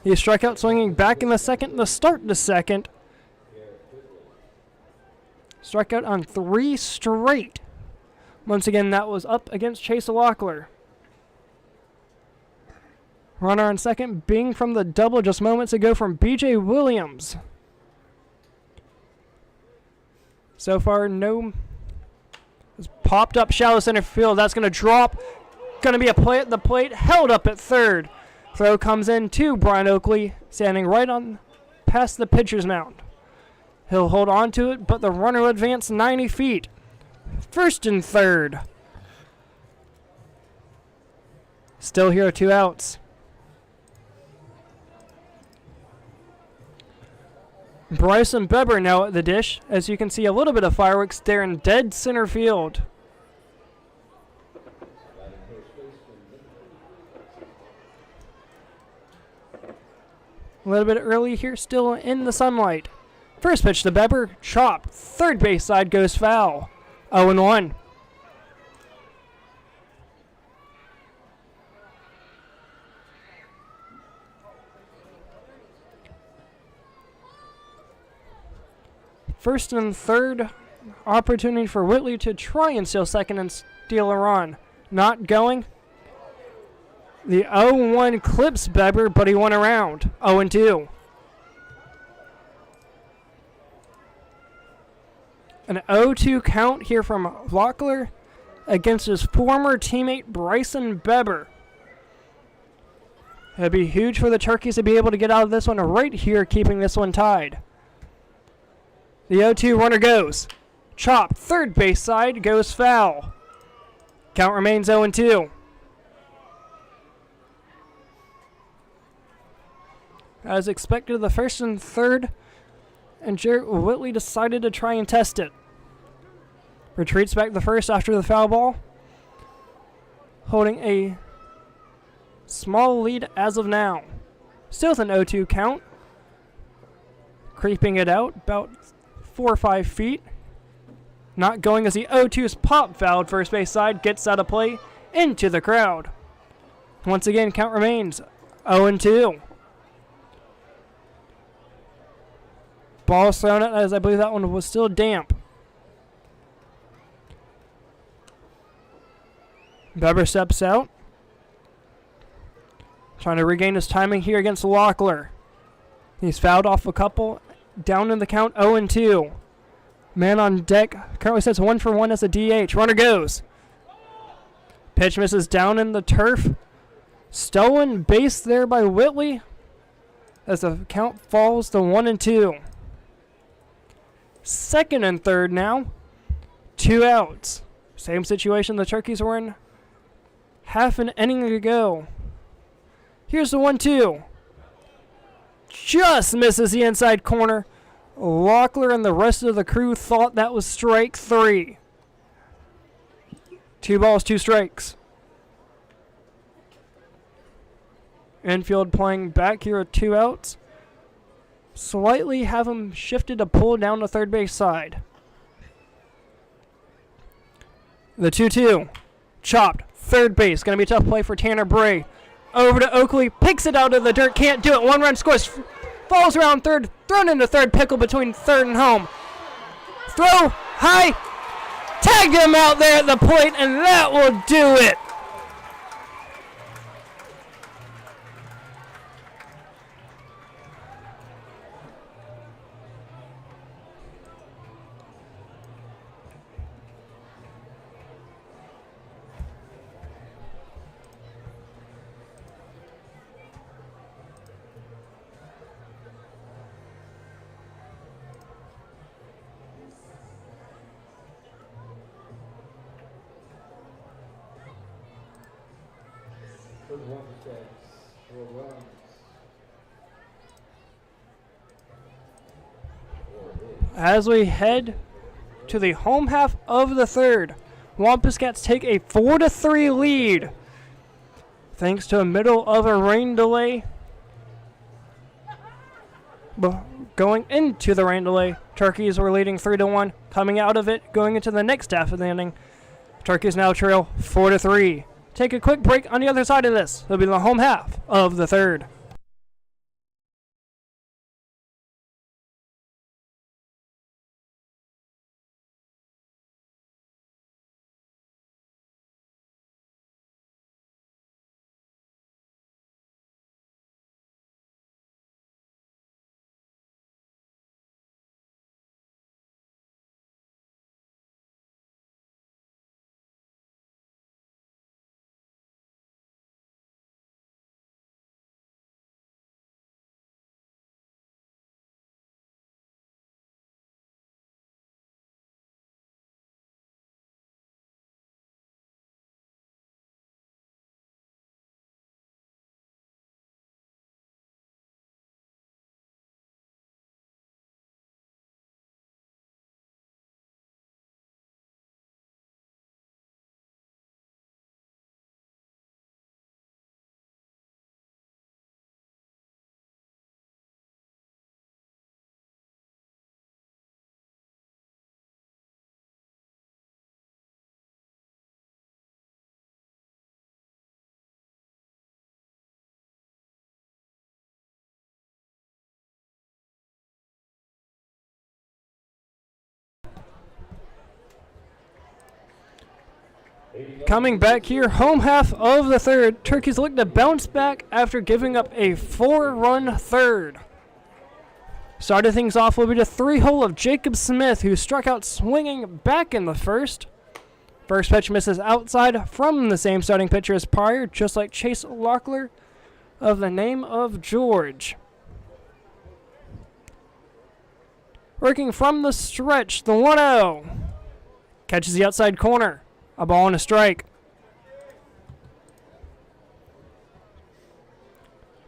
He struck out swinging back in the second to start the second. Struck out on 3 straight. Once again, that was up against Chase Locklear. Runner on second, being from the double just moments ago from B.J. Williams. So far, no. It's popped up shallow center field. That's going to drop. Going to be a play at the plate. Held up at third. Throw comes in to Brian Oakley, standing right on past the pitcher's mound. He'll hold on to it, but the runner will advance 90 feet. First and third. Still here, 2 outs. Bryson Beber now at the dish. As you can see, a little bit of fireworks there in dead center field. A little bit early here, still in the sunlight. First pitch to Beber, chop. Third base side goes foul. 0-1. First and third, opportunity for Whitley to try and steal second and steal a run. Not going. The 0-1 clips Beber, but he won around. 0-2. An 0-2 count here from Locklear against his former teammate Bryson Beber. It'd be huge for the Turkeys to be able to get out of this one right here, keeping this one tied. The 0-2 runner goes. Chop, third base side, goes foul. Count remains 0-2. As expected, the first and third, and Jarrett Whitley decided to try and test it. Retreats back the first after the foul ball, holding a small lead as of now. Still with an 0-2 count. Creeping it out about 4 or 5 feet. Not going as the 0-2's pop fouled first base side, gets out of play into the crowd. Once again, count remains 0-2. Ball's thrown out as I believe that one was still damp. Beber steps out. Trying to regain his timing here against Locklear. He's fouled off a couple. Down in the count, 0-2. Man on deck currently sits 1 for 1 as a DH. Runner goes. Pitch misses down in the turf. Stolen base there by Whitley as the count falls to 1-2. Second and third now. 2 outs. Same situation the Turkeys were in half an inning ago. Here's the 1-2. Just misses the inside corner. Locklear and the rest of the crew thought that was strike 3. 2 balls, 2 strikes. Infield playing back here at 2 outs. Slightly have him shifted to pull down the third base side. The 2-2. Chopped. Third base. Going to be a tough play for Tanner Bray. Over to Oakley. Picks it out of the dirt. Can't do it. 1 run scores. Falls around third. Thrown into third. Pickle between third and home. Throw high. Tagged him out there at the plate, and that will do it. For the Wampus Cats, 4 runs. 4 hits. As we head to the home half of the third, Wampus Cats take a 4-3 lead thanks to a middle of a rain delay. Going into the rain delay, Turkeys were leading 3-1. Coming out of it, going into the next half of the inning, Turkeys now trail 4-3. Take a quick break on the other side of this. It'll be the home half of the third. Coming back here, home half of the third, Turkeys look to bounce back after giving up a 4-run third. Started things off will be the 3-hole of Jacob Smith, who struck out swinging back in the first. First pitch misses outside from the same starting pitcher as prior, just like Chase Locklear of the name of George. Working from the stretch, the 1-0. Catches the outside corner. A ball and a strike.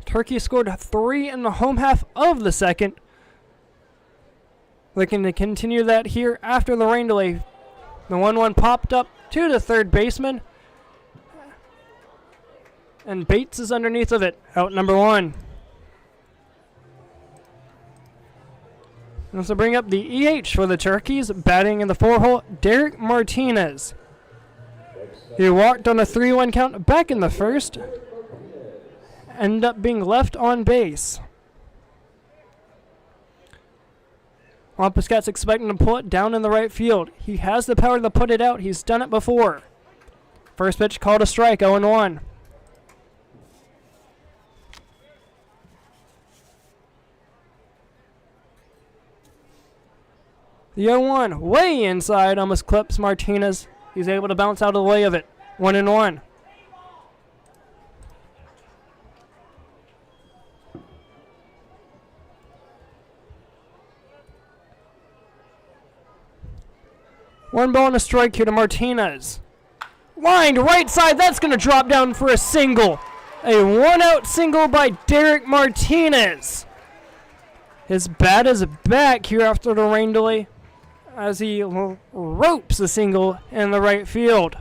Turkey scored 3 in the home half of the second. Looking to continue that here after the rain delay. The 1-1 popped up to the third baseman. And Bates is underneath of it. Out number 1. This will bring up the EH for the Turkeys. Batting in the 4-hole, Derek Martinez. He walked on a 3-1 count back in the first. Ended up being left on base. Wampus Cats expecting to pull it down in the right field. He has the power to put it out. He's done it before. First pitch called a strike, 0-1. The 0-1 way inside almost clips Martinez. He's able to bounce out of the way of it. 1-1. One ball and a strike here to Martinez. Lined right side. That's going to drop down for a single. A 1-out single by Derek Martinez. His bat is back here after the rain delay, as he ropes a single in the right field.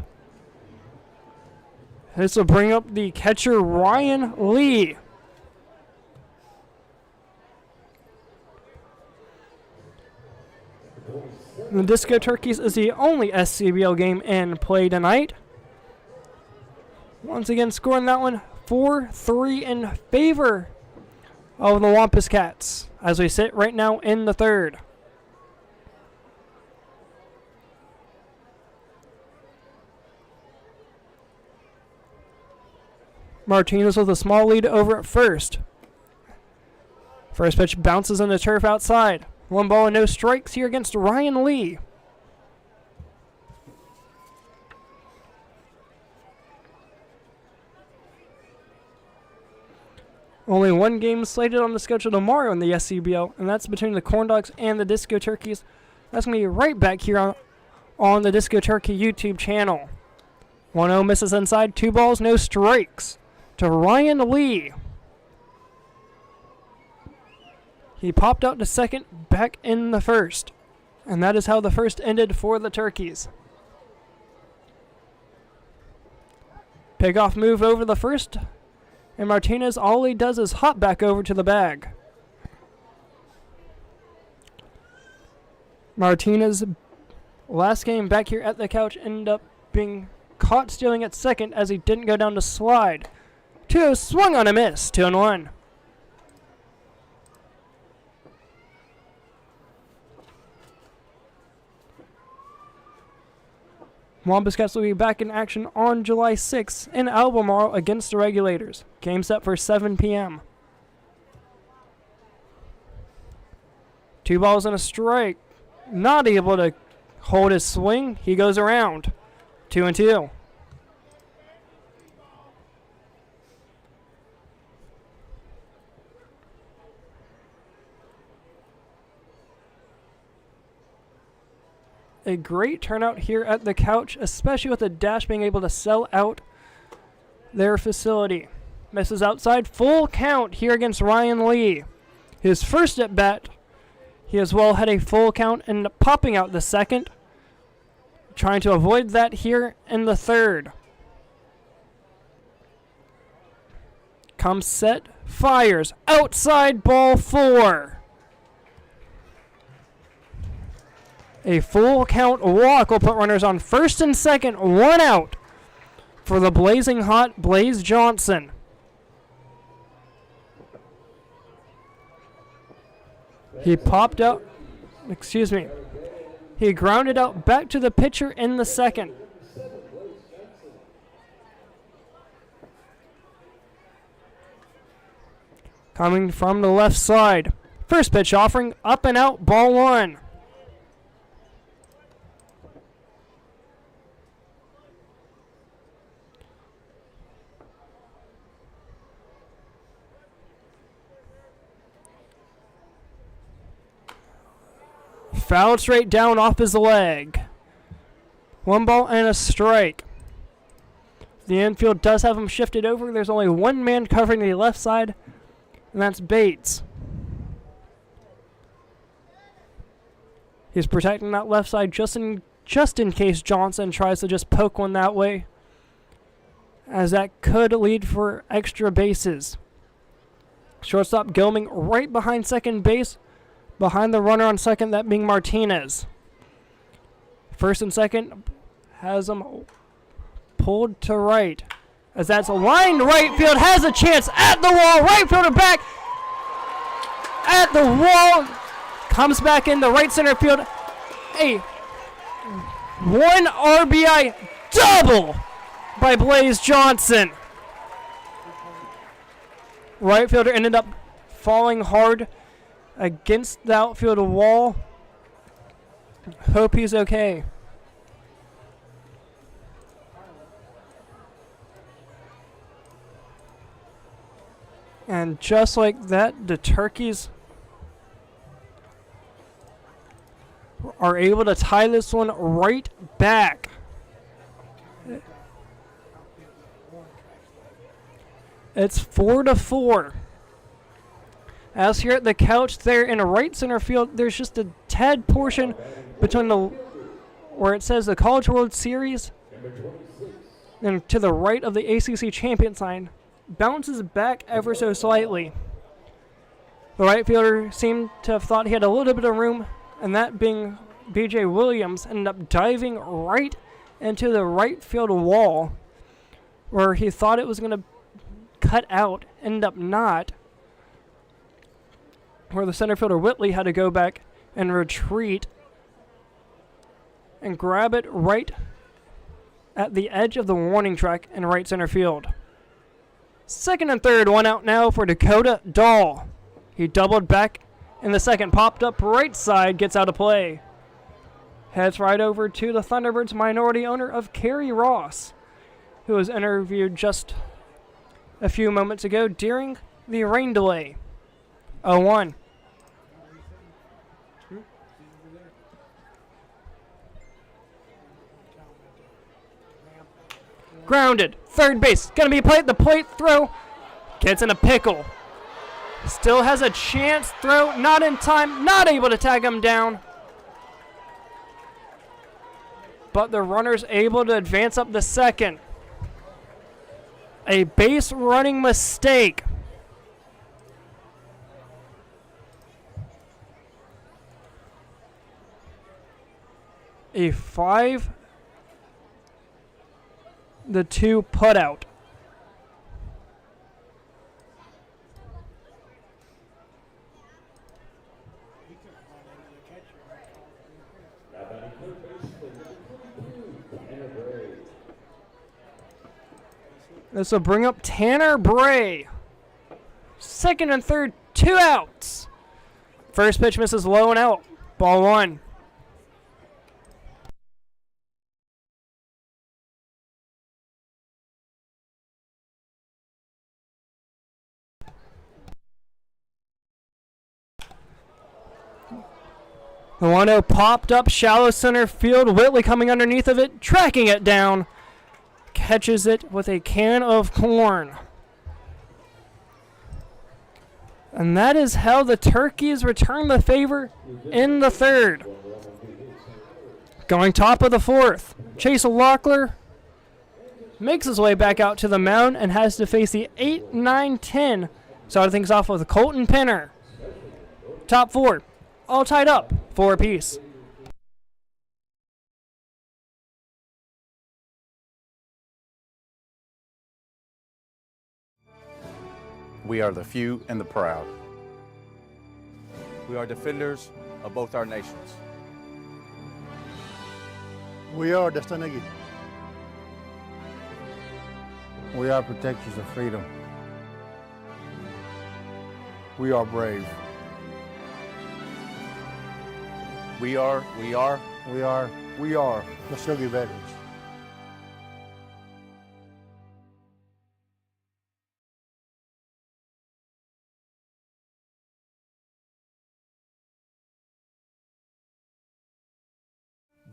This will bring up the catcher, Ryan Lee. The Disco Turkeys is the only SCBL game in play tonight. Once again, scoring that one 4-3 in favor of the Wampus Cats as we sit right now in the third. Martinez with a small lead over at first. First pitch bounces on the turf outside. 1 ball and no strikes here against Ryan Lee. Only one game slated on the schedule tomorrow in the SCBL, and that's between the Corn Dogs and the Disco Turkeys. That's going to be right back here on the Disco Turkey YouTube channel. 1-0 misses inside, 2 balls, no strikes. to Ryan Lee. He popped out to second back in the first. And that is how the first ended for the Turkeys. Pickoff move over the first. And Martinez, all he does is hop back over to the bag. Martinez, last game back here at the couch, ended up being caught stealing at second as he didn't go down to slide. 2 swung on a miss, 2-1. Wampus Cats will be back in action on July 6th in Albemarle against the Regulators. Game set for 7 p.m. 2 balls and a strike. Not able to hold his swing. He goes around. 2-2. A great turnout here at the couch, especially with the Dash being able to sell out their facility. Misses outside, full count here against Ryan Lee. His first at bat, he as well had a full count and popping out the second. Trying to avoid that here in the third. Comes set, fires, outside ball 4. A full count walk will put runners on first and second, 1 out for the blazing hot Blaze Johnson. He popped out, he grounded out back to the pitcher in the second. Coming from the left side. First pitch offering, up and out, ball 1. Fouled straight down off his leg. 1 ball and a strike. The infield does have him shifted over. There's only 1 man covering the left side, and that's Bates. He's protecting that left side just in case Johnson tries to just poke one that way, as that could lead for extra bases. Shortstop Gilming right behind second base, behind the runner on second, that being Martinez. First and second has him pulled to right, as that's a line right field, has a chance at the wall, right fielder back at the wall, comes back in the right center field. A 1 RBI double by Blaze Johnson. Right fielder ended up falling hard against the outfield wall. Hope he's okay. And just like that, the Turkeys are able to tie this one right back. It's 4-4. As here at the couch, there in a right center field, there's just a tad portion between the where it says the College World Series and to the right of the ACC champion sign. Bounces back ever so slightly. The right fielder seemed to have thought he had a little bit of room, and that being B.J. Williams ended up diving right into the right field wall where he thought it was going to cut out, ended up not, where the center fielder Whitley had to go back and retreat and grab it right at the edge of the warning track in right center field. Second and third, 1 out now for Dakota Dahl. He doubled back in the second, popped up right side, gets out of play. Heads right over to the Thunderbirds minority owner of Kerry Ross, who was interviewed just a few moments ago during the rain delay. 0-1. Grounded. Third base. Gonna be a play at the plate. Throw. Gets in a pickle. Still has a chance. Throw. Not in time. Not able to tag him down. But the runner's able to advance up the second. A base running mistake. A 5-2 putout. This will bring up Tanner Bray. Second and third, 2 outs. First pitch misses low and out. Ball 1. The 1-0 popped up shallow center field. Whitley coming underneath of it, tracking it down. Catches it with a can of corn. And that is how the Turkeys return the favor in the third. Going top of the fourth, Chase Locklear makes his way back out to the mound and has to face the 8, 9, 10. Starting things off with Colton Pinner. Top 4, all tied up, 4 apiece. We are the few and the proud. We are defenders of both our nations. We are the Senegi. We are protectors of freedom. We are brave. We are The Shogi veterans.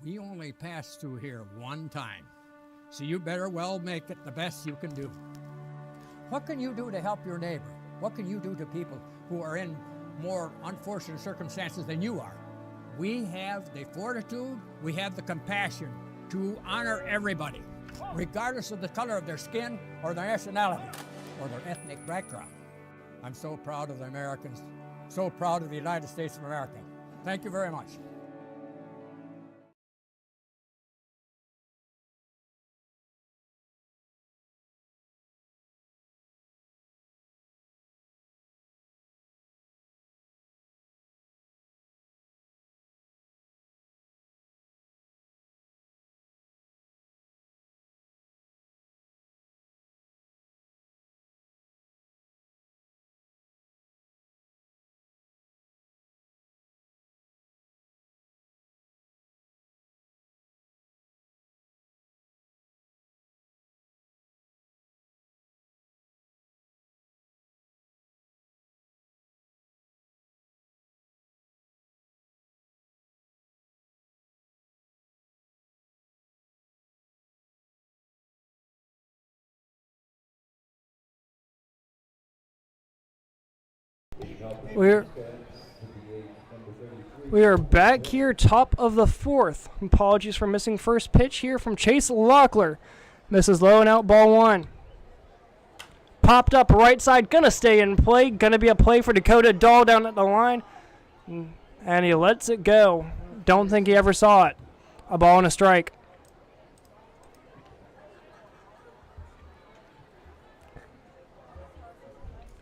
We only pass through here one time, so you better well make it the best you can do. What can you do to help your neighbor? What can you do to people who are in more unfortunate circumstances than you are? We have the fortitude, we have the compassion to honor everybody, regardless of the color of their skin or their nationality or their ethnic background. I'm so proud of the Americans, so proud of the United States of America. Thank you very much. We are back here, top of the fourth. Apologies for missing first pitch here from Chase Locklear. Misses low and out, ball 1. Popped up right side, gonna stay in play. Gonna be a play for Dakota Dahl down at the line. And he lets it go. Don't think he ever saw it. A ball and a strike.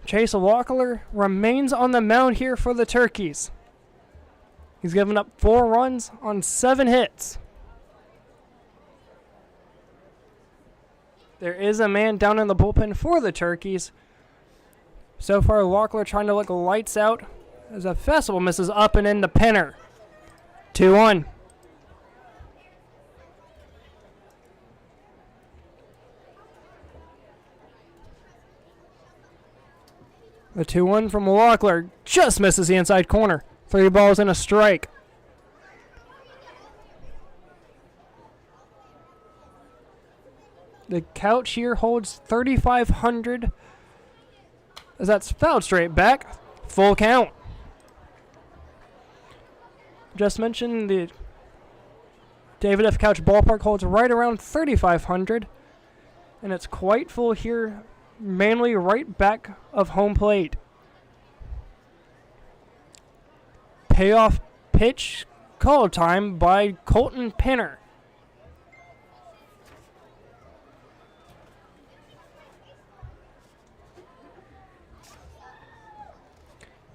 Chase Locklear remains on the mound here for the Turkeys. He's given up 4 runs on 7 hits. There is a man down in the bullpen for the Turkeys. So far, Locklear trying to look lights out as a fastball misses up and in the Pinner. 2-1. The 2-1 from Locklear just misses the inside corner. 3 balls and a strike. The couch here holds 3,500. As that's fouled straight back. Full count. Just mentioned the David F. Couch ballpark holds right around 3,500. And it's quite full here, mainly right back of home plate. Payoff pitch call time by Colton Pinner.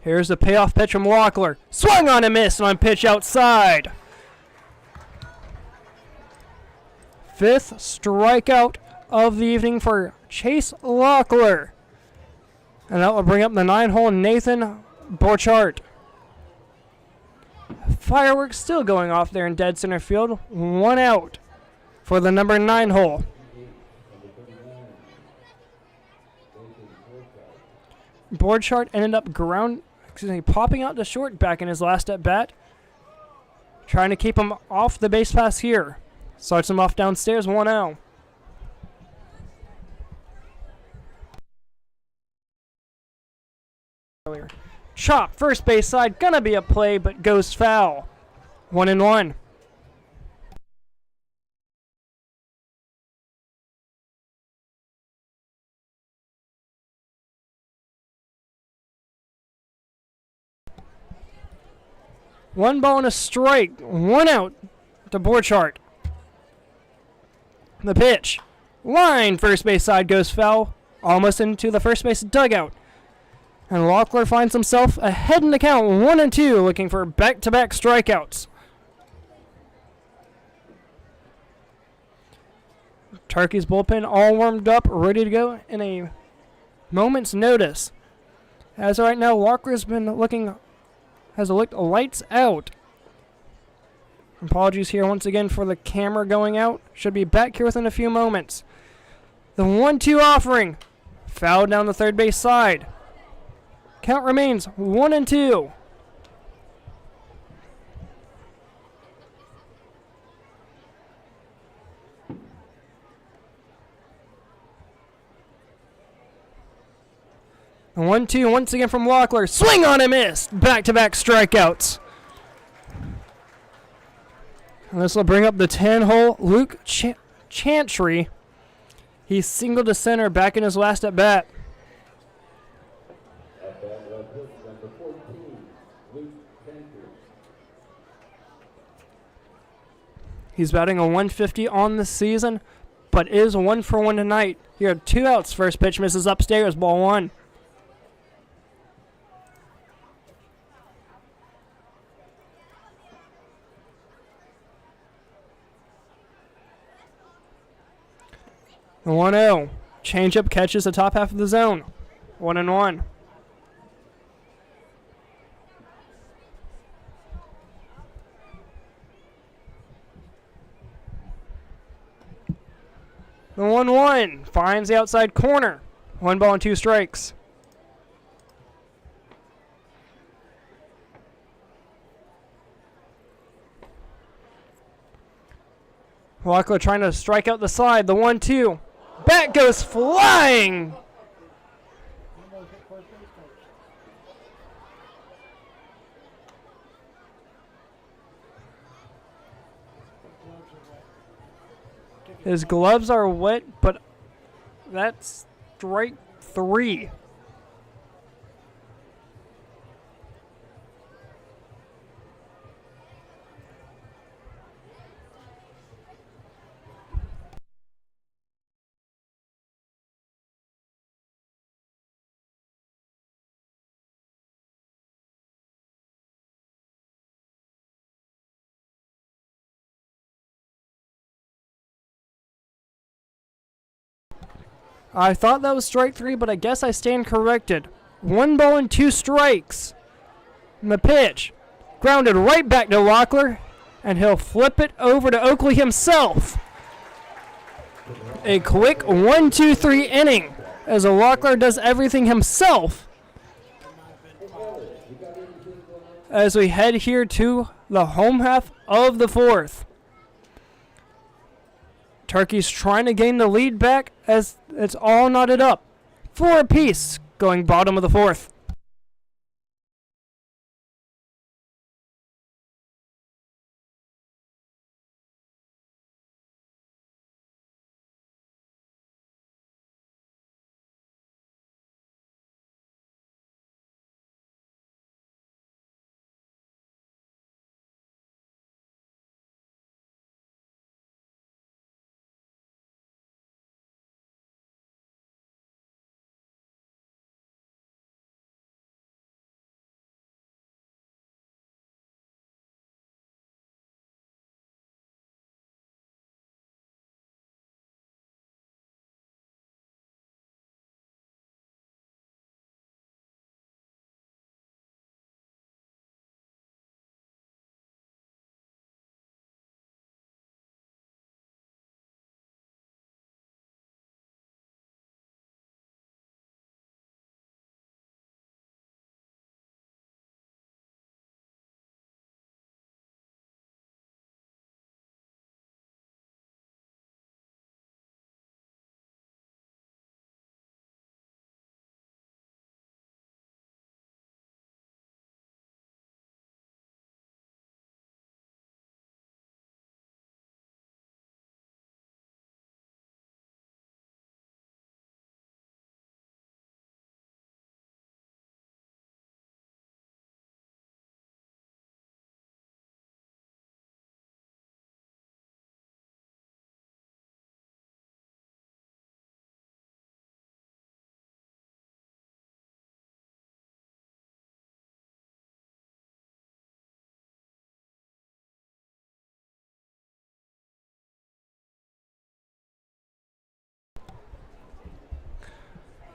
Here's the payoff pitch from Locklear. Swung on a miss on pitch outside. Fifth strikeout of the evening for Chase Locklear. And that will bring up the 9-hole Nathan Borchardt. Fireworks still going off there in dead center field. 1 out for the number 9 hole. Borchardt ended up popping out to short back in his last at bat. Trying to keep him off the base pass here. Starts him off downstairs, 1-0. Chop, first base side, gonna be a play, but goes foul. 1-1. One ball and a strike. 1 out to Borchardt. The pitch. Line, first base side goes foul. Almost into the first base dugout. And Locklear finds himself ahead in the count, 1-2, looking for back-to-back strikeouts. Turkey's bullpen all warmed up, ready to go in a moment's notice. As of right now, Locklear's has looked lights out. Apologies here once again for the camera going out. Should be back here within a few moments. The 1-2 offering. Foul down the third base side. Count remains 1-2. The 1-2 once again from Locklear. Swing on and miss. Back-to-back strikeouts. And this will bring up the 10-hole Luke Chantry. He singled to center back in his last at bat. He's batting a 150 on the season, but is 1 for 1 tonight. Here are 2 outs. First pitch misses upstairs, ball 1. The 1-0. Changeup catches the top half of the zone. 1-1. The 1-1 finds the outside corner. 1 ball and 2 strikes. Locklear trying to strike out the side. The 1-2. Bat goes flying. His gloves are wet, but that's strike 3. I thought that was strike 3, but I guess I stand corrected. 1 ball and 2 strikes. And the pitch. Grounded right back to Locklear, and he'll flip it over to Oakley himself. A quick 1-2-3 inning as Locklear does everything himself. As we head here to the home half of the 4th. Turkey's trying to gain the lead back as it's all knotted up. 4 apiece going bottom of the 4th.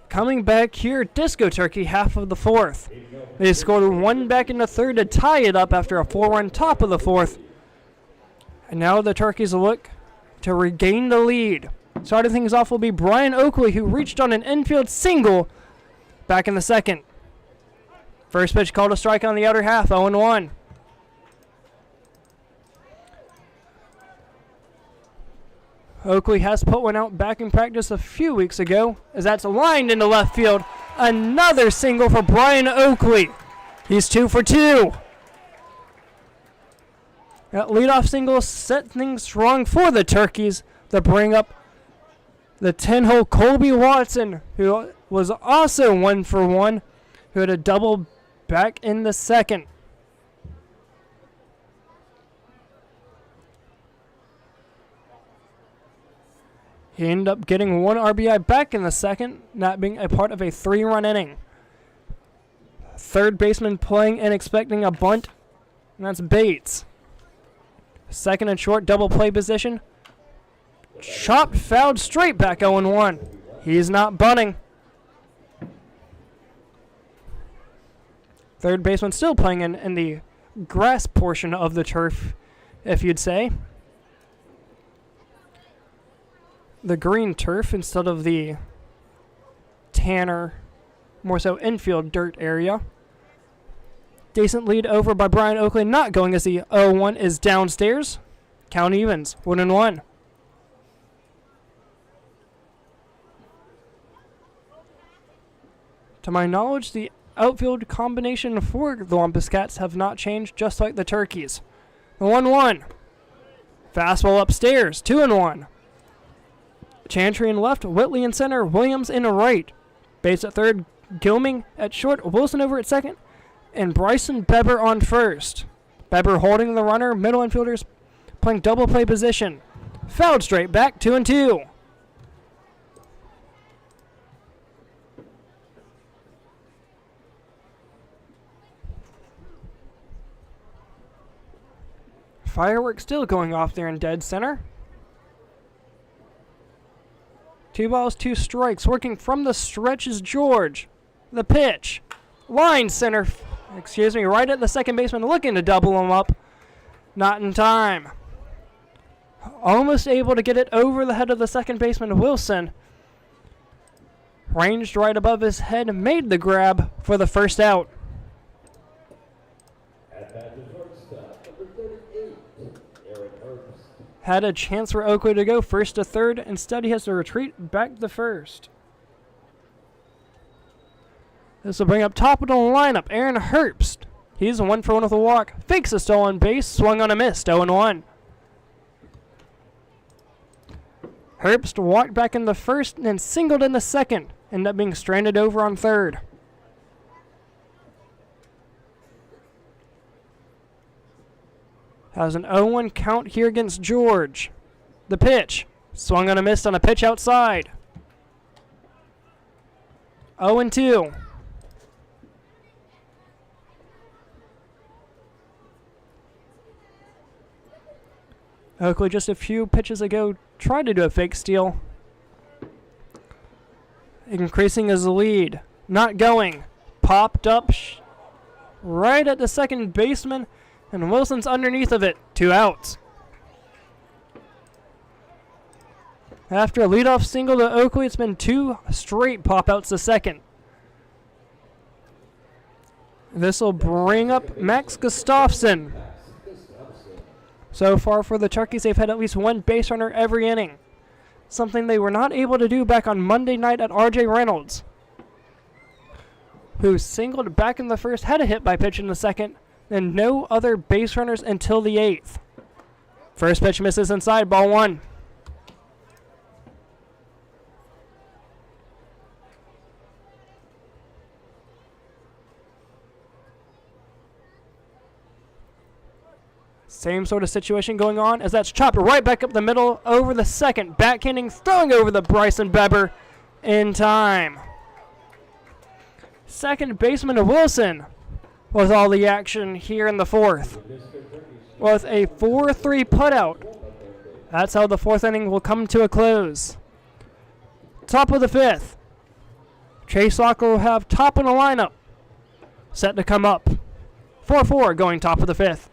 Coming back here, Disco Turkey, half of the 4th. They scored 1 back in the 3rd to tie it up after a 4-run top of the 4th. And now the Turkeys look to regain the lead. Starting things off will be Brian Oakley, who reached on an infield single back in the 2nd. First pitch called a strike on the outer half, 0-1. Oakley has put one out back in practice a few weeks ago, as that's lined into left field. Another single for Brian Oakley. He's 2 for 2. That leadoff single set things strong for the Turkeys to bring up the 10-hole Colby Watson, who was also 1 for 1, who had a double back in the 2nd. He ended up getting 1 RBI back in the 2nd, not being a part of a 3-run inning. Third baseman playing and expecting a bunt, and that's Bates. Second and short, double play position. Chopped, fouled, straight back 0-1. He's not bunting. Third baseman still playing in the grass portion of the turf, if you'd say. The green turf instead of the tanner, more so infield dirt area. Decent lead over by Brian Oakley, not going as the 0-1 is downstairs. Count evens, 1-1. To my knowledge, the outfield combination for the Wampus Cats have not changed, just like the Turkeys. The 1-1. Fastball upstairs, 2-1. Chantry in left, Whitley in center, Williams in right. Bates at third, Gilming at short, Wilson over at second, and Bryson Beber on first. Beber holding the runner, middle infielders playing double play position. Fouled straight back, 2-2. Fireworks still going off there in dead center. 2 balls, 2 strikes. Working from the stretch is George. The pitch. Line center. Right at the second baseman, looking to double him up. Not in time. Almost able to get it over the head of the second baseman, Wilson. Ranged right above his head, made the grab for the first out. At bat is shortstop, number 38, Aaron Herbst. had a chance for Oakley to go first to third. Instead, he has to retreat back to first. This will bring up top of the lineup, Aaron Herbst. He's 1-for-1 with a walk. Fakes a stolen base, swung on a miss, 0-1. Herbst walked back in the first and then singled in the second. Ended up being stranded over on third. Has an 0-1 count here against George. The pitch. Swung on a miss on a pitch outside. 0-2. Oakley just a few pitches ago tried to do a fake steal. Increasing his lead. Not going. Popped up right at the second baseman, and Wilson's underneath of it. 2 outs. After a leadoff single to Oakley, it's been 2 straight pop-outs to second. This will bring up Max Gustafson. So far for the Turkeys, they've had at least 1 base runner every inning. Something they were not able to do back on Monday night at R.J. Reynolds, who singled back in the first, had a hit by pitch in the second, and no other base runners until the 8th. First pitch misses inside, ball 1. Same sort of situation going on as that's chopped right back up the middle over the second. Backhanding, throwing over the Bryson Beber in time. Second baseman Wilson with all the action here in the 4th. With a 4-3 putout. That's how the 4th inning will come to a close. Top of the 5th. Chase Locker will have top in the lineup. Set to come up. 4-4 going top of the 5th.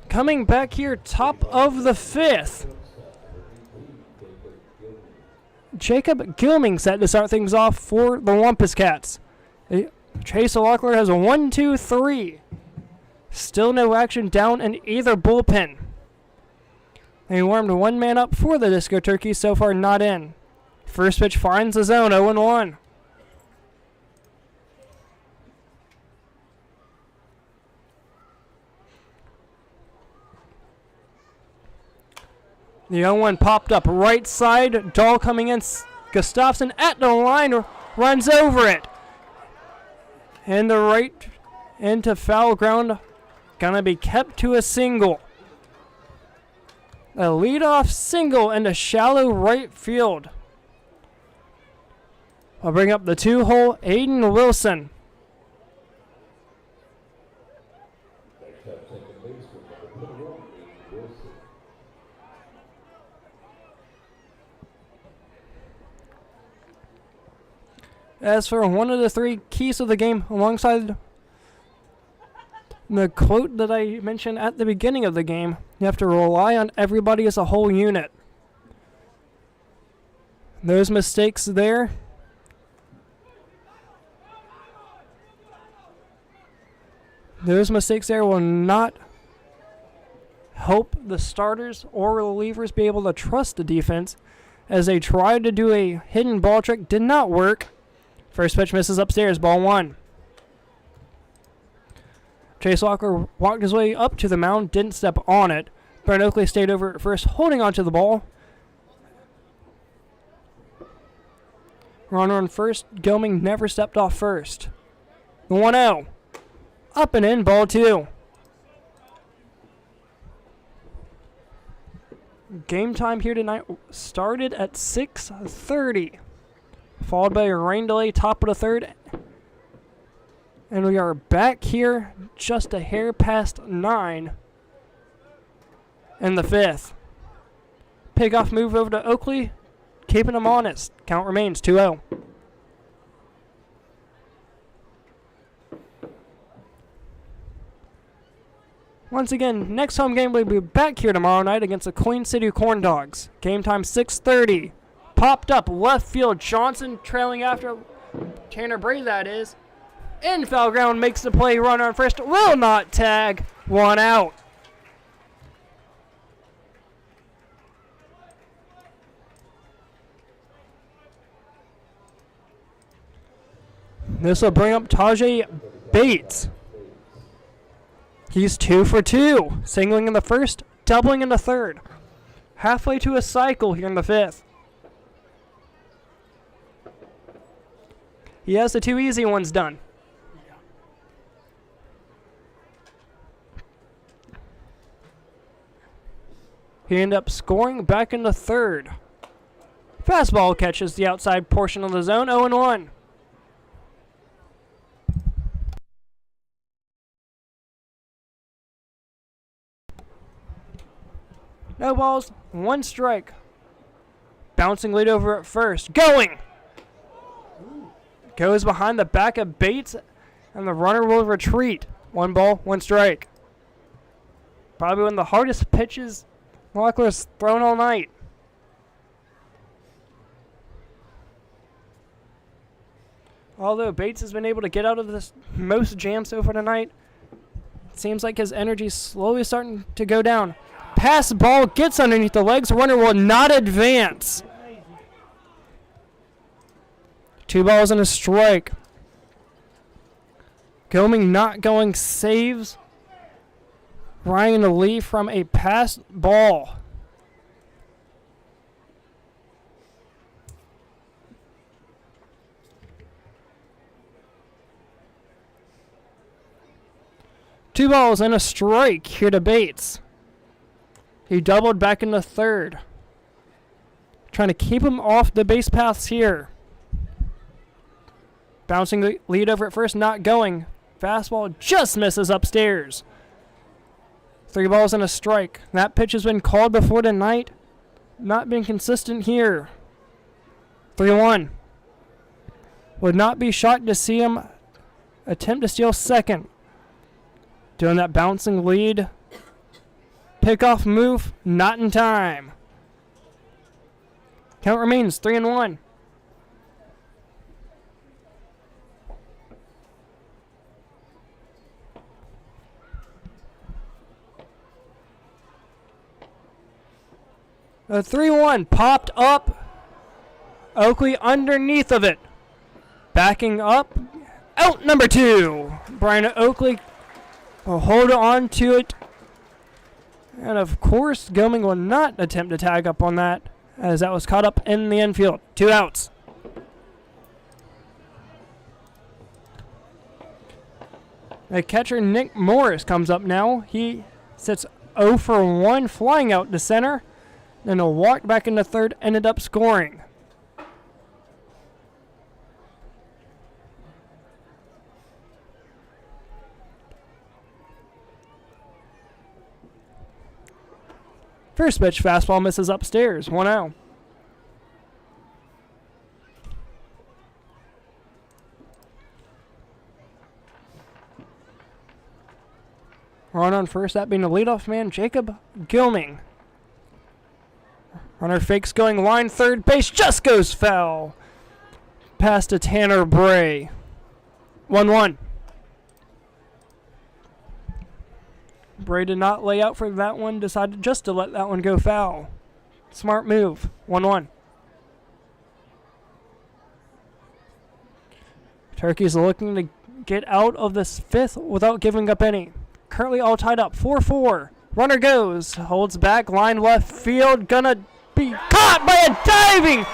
Coming back here, top of the 5th. Jacob Gilming set to start things off for the Wampus Cats. Chase Locklear has a 1-2-3. Still no action down in either bullpen. They warmed 1 man up for the Disco Turkeys, so far not in. First pitch finds the zone, 0-1. The 0-1 popped up right side. Dahl coming in. Gustafson at the line runs over it. And the right into foul ground. Gonna be kept to a single. A leadoff single into shallow right field. I'll bring up the 2-hole Aiden Wilson. As for one of the 3 keys of the game, alongside the quote that I mentioned at the beginning of the game, you have to rely on everybody as a whole unit. Those mistakes there Those mistakes there will not help the starters or relievers be able to trust the defense as they tried to do a hidden ball trick. Did not work. First pitch misses upstairs, ball 1. Chase Walker walked his way up to the mound, didn't step on it. Brian Oakley stayed over at first, holding onto the ball. Runner on first, Gilming never stepped off first. The 1-0. Up and in, ball 2. Game time here tonight started at 6:30, followed by a rain delay, top of the 3rd. And we are back here just a hair past 9 in the 5th. Pickoff move over to Oakley, keeping him honest. Count remains 2-0. Once again, next home game will be back here tomorrow night against the Queen City Corn Dogs. Game time 6:30. Popped up left field. Johnson trailing after Tanner Bray, that is. In foul ground, makes the play. Runner on first. Will not tag. 1 out. This will bring up Tajay Bates. He's 2 for 2, singling in the first, doubling in the 3rd. Halfway to a cycle here in the 5th. He has the 2 easy ones done. He ended up scoring back in the 3rd. Fastball catches the outside portion of the zone, 0-1. No balls, 1 strike. Bouncing lead over at first. Going! Goes behind the back of Bates, and the runner will retreat. 1 ball, 1 strike. Probably one of the hardest pitches Lockler's thrown all night. Although Bates has been able to get out of this most jams so far tonight, it seems like his energy's slowly starting to go down. Pass ball gets underneath the legs. Runner will not advance. 2 balls and a strike. Gilming not going, saves Ryan Lee from a pass ball. Two balls and a strike here to Bates. He doubled back in the 3rd. Trying to keep him off the base paths here. Bouncing the lead over at first, not going. Fastball just misses upstairs. 3 balls and a strike. That pitch has been called before tonight. Not been consistent here. 3-1. Would not be shocked to see him attempt to steal second. Doing that bouncing lead. Pickoff move, not in time. Count remains 3-1. A 3-1 popped up. Oakley underneath of it. Backing up. Out number 2. Brian Oakley will hold on to it. And of course, Gilming will not attempt to tag up on that, as that was caught up in the infield. 2 outs. The catcher, Nick Morris, comes up now. He sits 0 for 1, flying out to center. Then a walk back in the 3rd, ended up scoring. First pitch fastball misses upstairs, 1-0. Run on first, that being the leadoff man, Jacob Gilming. Runner fakes going line, third base, just goes foul. Pass to Tanner Bray. 1-1. Bray did not lay out for that one, decided just to let that one go foul. Smart move. 1-1. Turkeys looking to get out of this fifth without giving up any. Currently all tied up. 4-4. Runner goes. Holds back. Line left field. Gonna be caught by a diving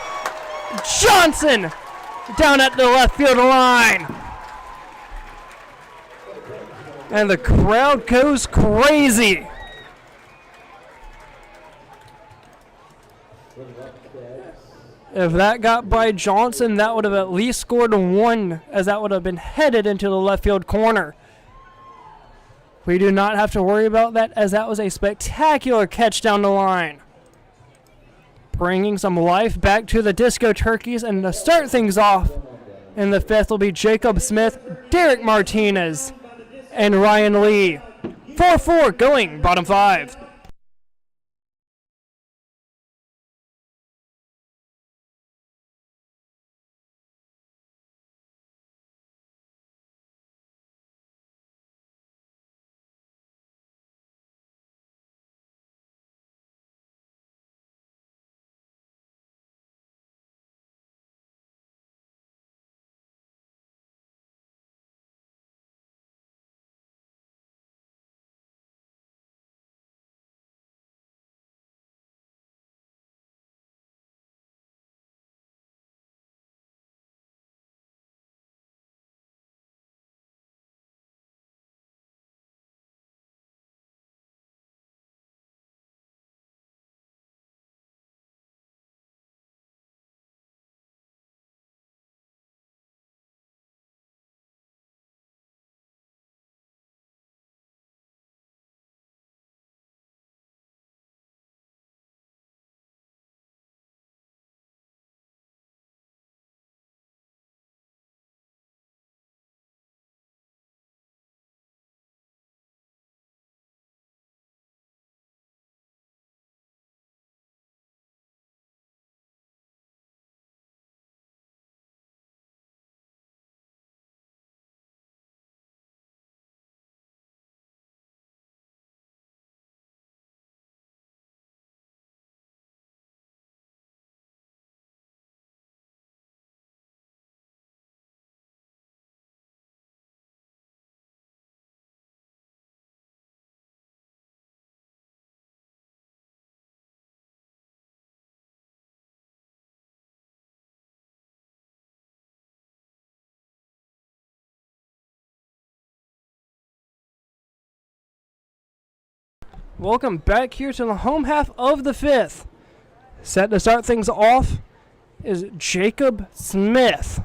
Johnson down at the left field line. And the crowd goes crazy. If that got by Johnson, that would have at least scored one, as that would have been headed into the left field corner. We do not have to worry about that, as that was a spectacular catch down the line. Bringing some life back to the Disco Turkeys, and to start things off in the fifth will be Jacob Smith, Derek Martinez, and Ryan Lee. 4-4 going, bottom five. Welcome back here to the home half of the fifth. Set to start things off is Jacob Smith.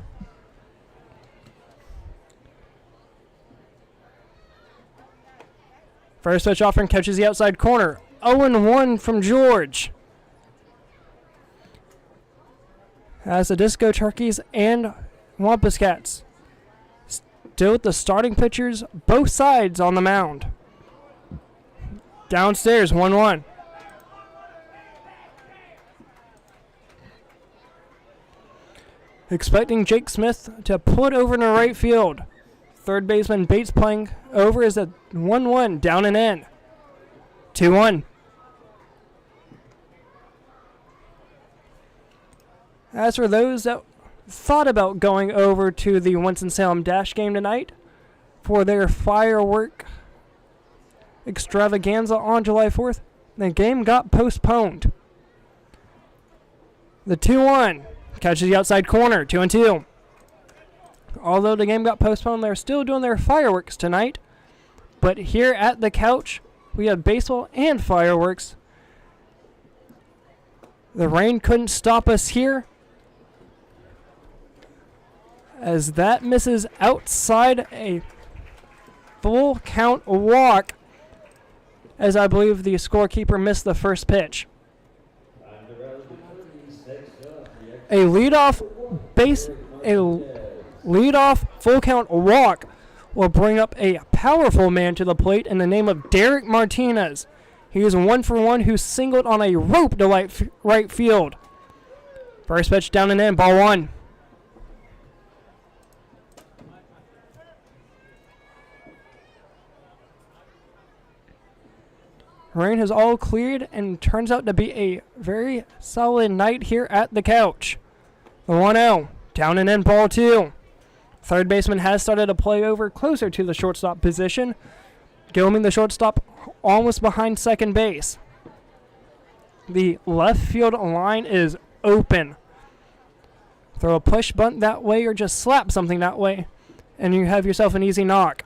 First pitch offering catches the outside corner. 0-1 from George. As the Disco Turkeys and Wampus Cats still with the starting pitchers, both sides on the mound. Downstairs, 1-1. Expecting Jake Smith to put over in the right field. Third baseman Bates playing over is a 1-1, down and in. 2-1. As for those that thought about going over to the Winston-Salem Dash game tonight for their firework extravaganza on July 4th, the game got postponed. The 2-1 catches the outside corner, 2-2. Although the game got postponed, they're still doing their fireworks tonight. But here at the couch, we have baseball and fireworks. The rain couldn't stop us here, as that misses outside a full count walk, as I believe the scorekeeper missed the first pitch. A leadoff full count walk will bring up a powerful man to the plate in the name of Derek Martinez. He is 1-for-1 who singled on a rope to right field. First pitch down and in, ball one. Rain has all cleared and turns out to be a very solid night here at the couch. The 1-0, down and in, ball 2. Third baseman has started to play over closer to the shortstop position. Gilman, the shortstop, almost behind second base. The left field line is open. Throw a push bunt that way or just slap something that way, and you have yourself an easy knock.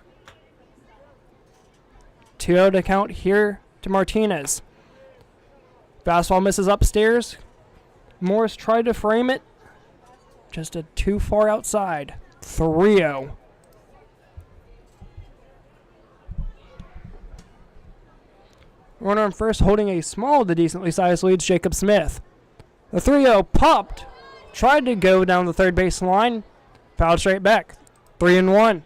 2-0 to count here to Martinez. Fastball misses upstairs. Morris tried to frame it. Just too far outside. 3-0. Runner on first holding a small to decently sized lead, Jacob Smith. The 3-0 popped. Tried to go down the third base line. Fouled straight back. 3-1.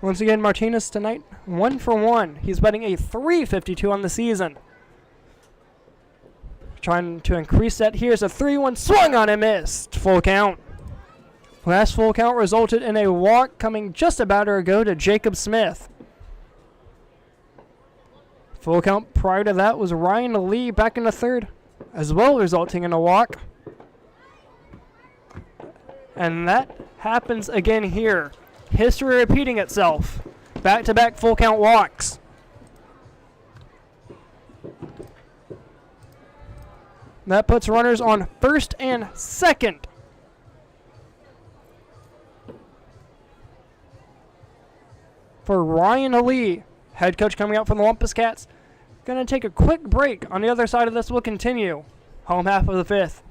Once again, Martinez tonight, 1 for 1. He's batting a .352 on the season. Trying to increase that. Here's a 3-1 swung on and missed. Full count. Last full count resulted in a walk coming just about to go to Jacob Smith. Full count prior to that was Ryan Lee back in the third, as well resulting in a walk. And that happens again here. History repeating itself. Back-to-back full count walks. That puts runners on first and second. For Ryan Lee, head coach coming out from the Wampus Cats. Going to take a quick break. On the other side of this, we'll continue. Home half of the fifth.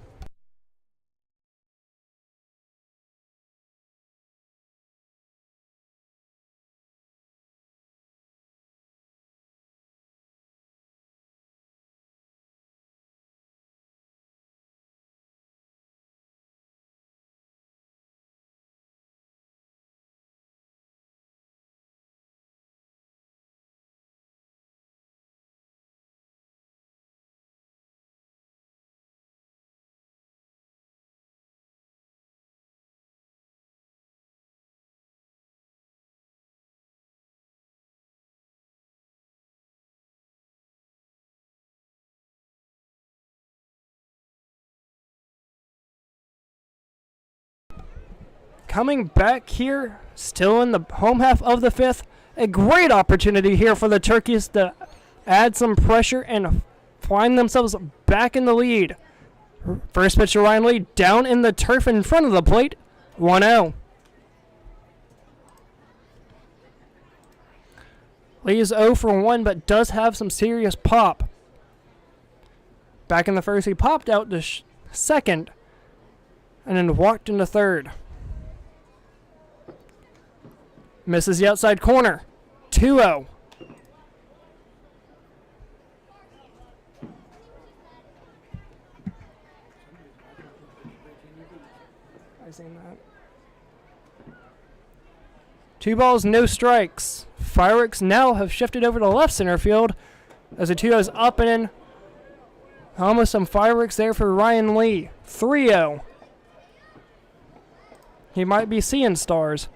Coming back here, still in the home half of the fifth, a great opportunity here for the Turkeys to add some pressure and find themselves back in the lead. First pitch to Ryan Lee, down in the turf in front of the plate, 1-0. Lee is 0 for 1, but does have some serious pop. Back in the first, he popped out to second, and then walked into third. Misses the outside corner. 2-0. I seen that. 2 balls, no strikes. Fireworks now have shifted over to left center field as the 2-0 is up and in. Almost some fireworks there for Ryan Lee. 3-0. He might be seeing stars.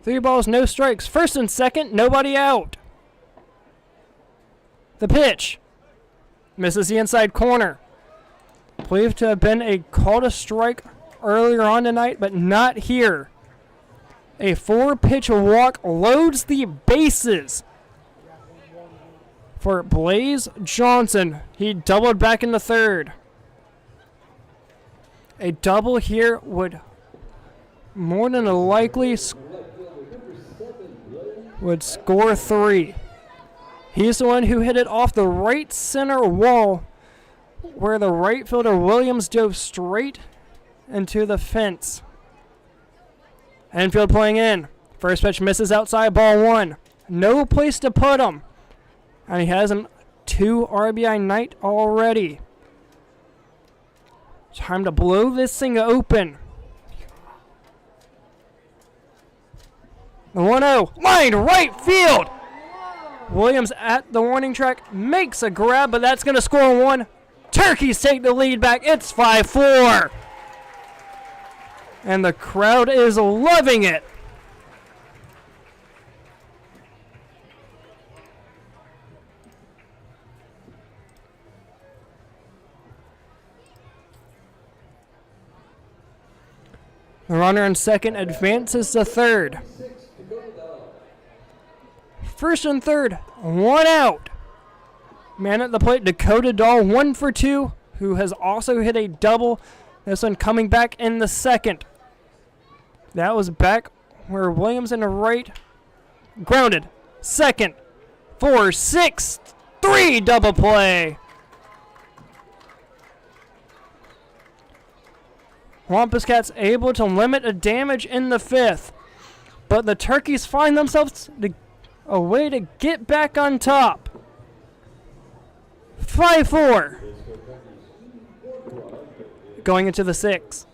Three balls, no strikes. First and second, nobody out. The pitch. Misses the inside corner. Believed to have been a call to strike earlier on tonight, but not here. A 4-pitch walk loads the bases for Blaze Johnson. He doubled back in the third. A double here would more than likely would score 3. He's the one who hit it off the right center wall where the right fielder Williams dove straight into the fence. Enfield playing in. First pitch misses outside, ball 1. No place to put him. And he has a 2 RBI night already. Time to blow this thing open. The 1-0, line right field. Williams at the warning track makes a grab, but that's going to score one. Turkeys take the lead back. It's 5-4. And the crowd is loving it. The runner in second advances to third. First and third, one out. Man at the plate, Dakota Dahl, 1 for 2, who has also hit a double. This one coming back in the second. That was back where Williams in the right. Grounded. Second. 4-6-3 double play. Wampus Cats able to limit the damage in the fifth. But the Turkeys find themselves a way to get back on top. 5-4. Going into the sixth.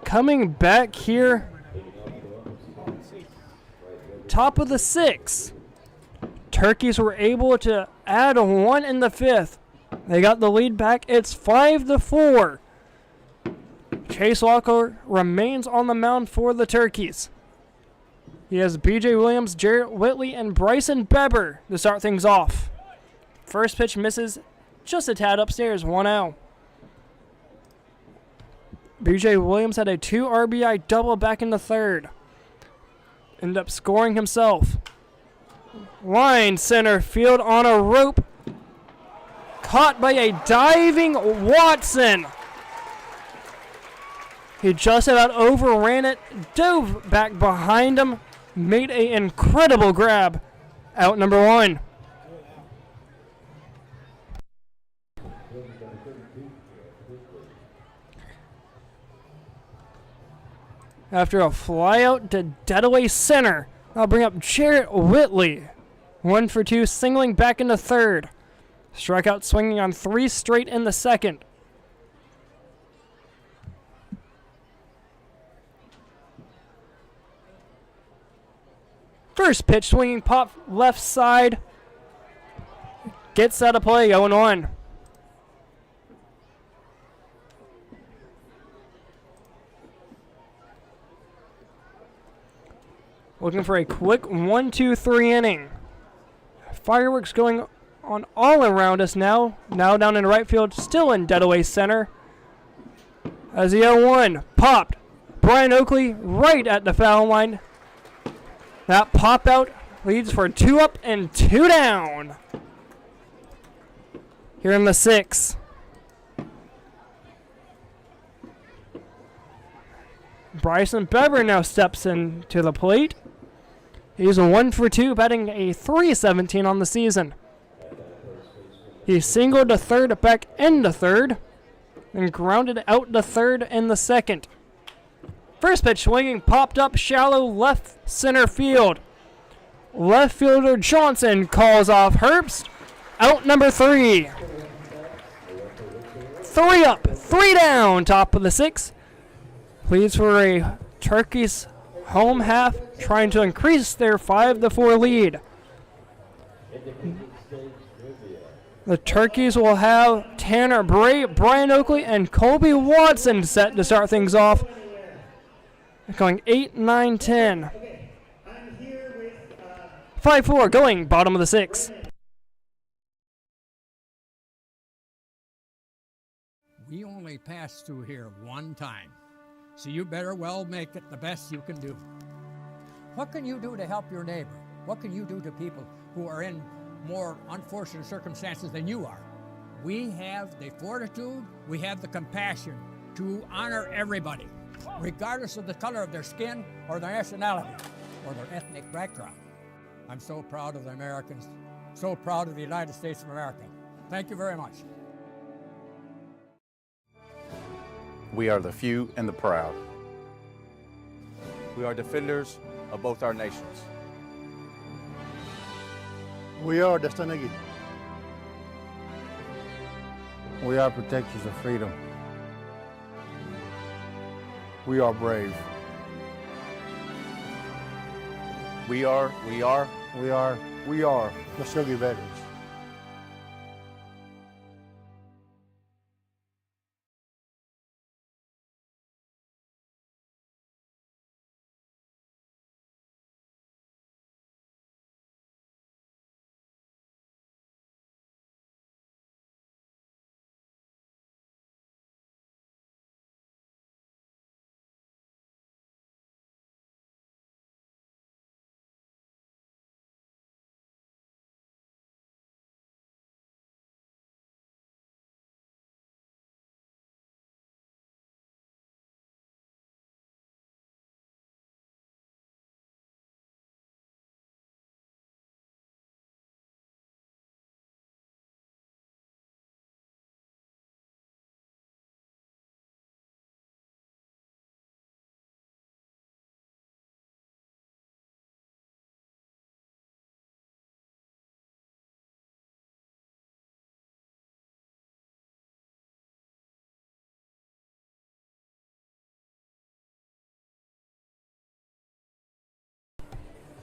Coming back here, top of the sixth. Turkeys were able to add a 1 in the fifth. They got the lead back. It's 5-4. Chase Walker remains on the mound for the Turkeys. He has B.J. Williams, Jarrett Whitley, and Bryson Beber to start things off. First pitch misses just a tad upstairs, 1-0. B.J. Williams had a 2 RBI double back in the third. Ended up scoring himself. Line center field on a rope. Caught by a diving Watson. He just about overran it, dove back behind him, made an incredible grab. Out number 1. After a fly out to deadaway center, I'll bring up Jarrett Whitley. 1 for 2, singling back in the third. Strikeout swinging on 3 straight in the second. First pitch, swinging pop left side. Gets out of play, 0-1. Looking for a quick 1-2-3 inning. Fireworks going on all around us now. Now down in right field, still in dead-away center. As the 0-1 popped. Brian Oakley right at the foul line. That pop out leads for 2 up and 2 down. Here in the 6th. Bryson Bever now steps in to the plate. He's a 1 for 2, batting a .317 on the season. He singled to third, back into third, and grounded out to third in the 2nd. First pitch swinging, popped up shallow left center field. Left fielder Johnson calls off Herbst. Out number 3. 3 up, 3 down, top of the 6th. Leads for a Turkeys home half, trying to increase their 5-4 lead. The Turkeys will have Tanner Bray, Brian Oakley, and Colby Watson set to start things off. Going 8, 9, 10. 5-4 going bottom of the 6th. We only pass through here one time, so you better well make it the best you can do. What can you do to help your neighbor? What can you do to people who are in more unfortunate circumstances than you are? We have the fortitude, we have the compassion to honor everybody, regardless of the color of their skin or their nationality or their ethnic background. I'm so proud of the Americans, so proud of the United States of America. Thank you very much. We are the few and the proud. We are defenders of both our nations. We are the Stanagi. We are protectors of freedom. We are brave. We are the Sugar veterans.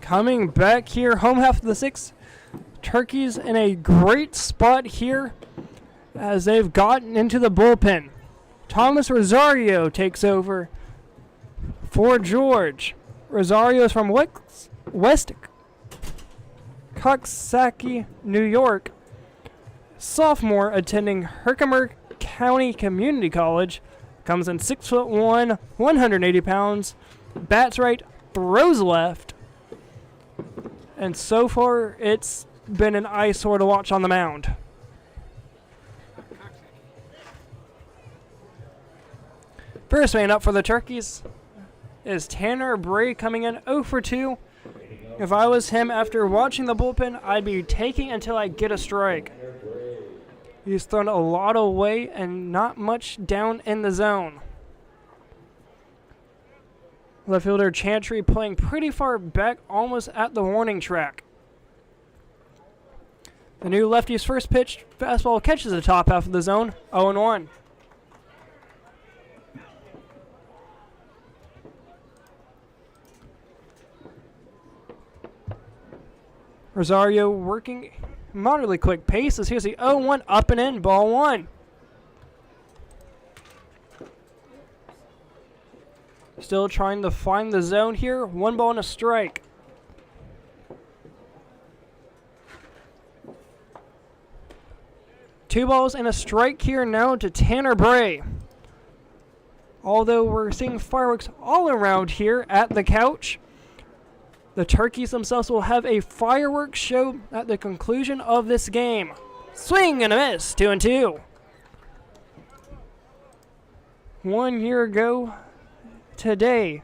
Coming back here, home half of the 6th. Turkeys in a great spot here as they've gotten into the bullpen. Thomas Rosario takes over for George. Rosario is from West Coxsackie, New York. Sophomore attending Herkimer County Community College. Comes in 6'1", 180 pounds. Bats right, throws left. And so far, it's been an eyesore to watch on the mound. First man up for the Turkeys is Tanner Bray, coming in 0 for 2. If I was him after watching the bullpen, I'd be taking until I get a strike. He's thrown a lot away and not much down in the zone. Left fielder Chantry playing pretty far back, almost at the warning track. The new lefty's first pitch fastball catches the top half of the zone, 0-1. Rosario working moderately quick pace. Here's the 0-1 up and in, ball one. Still trying to find the zone here. 1 ball and a strike. Two balls and a strike here now to Tanner Bray. Although we're seeing fireworks all around here at the couch, the Turkeys themselves will have a fireworks show at the conclusion of this game. Swing and a miss, 2-2. 1 year ago today,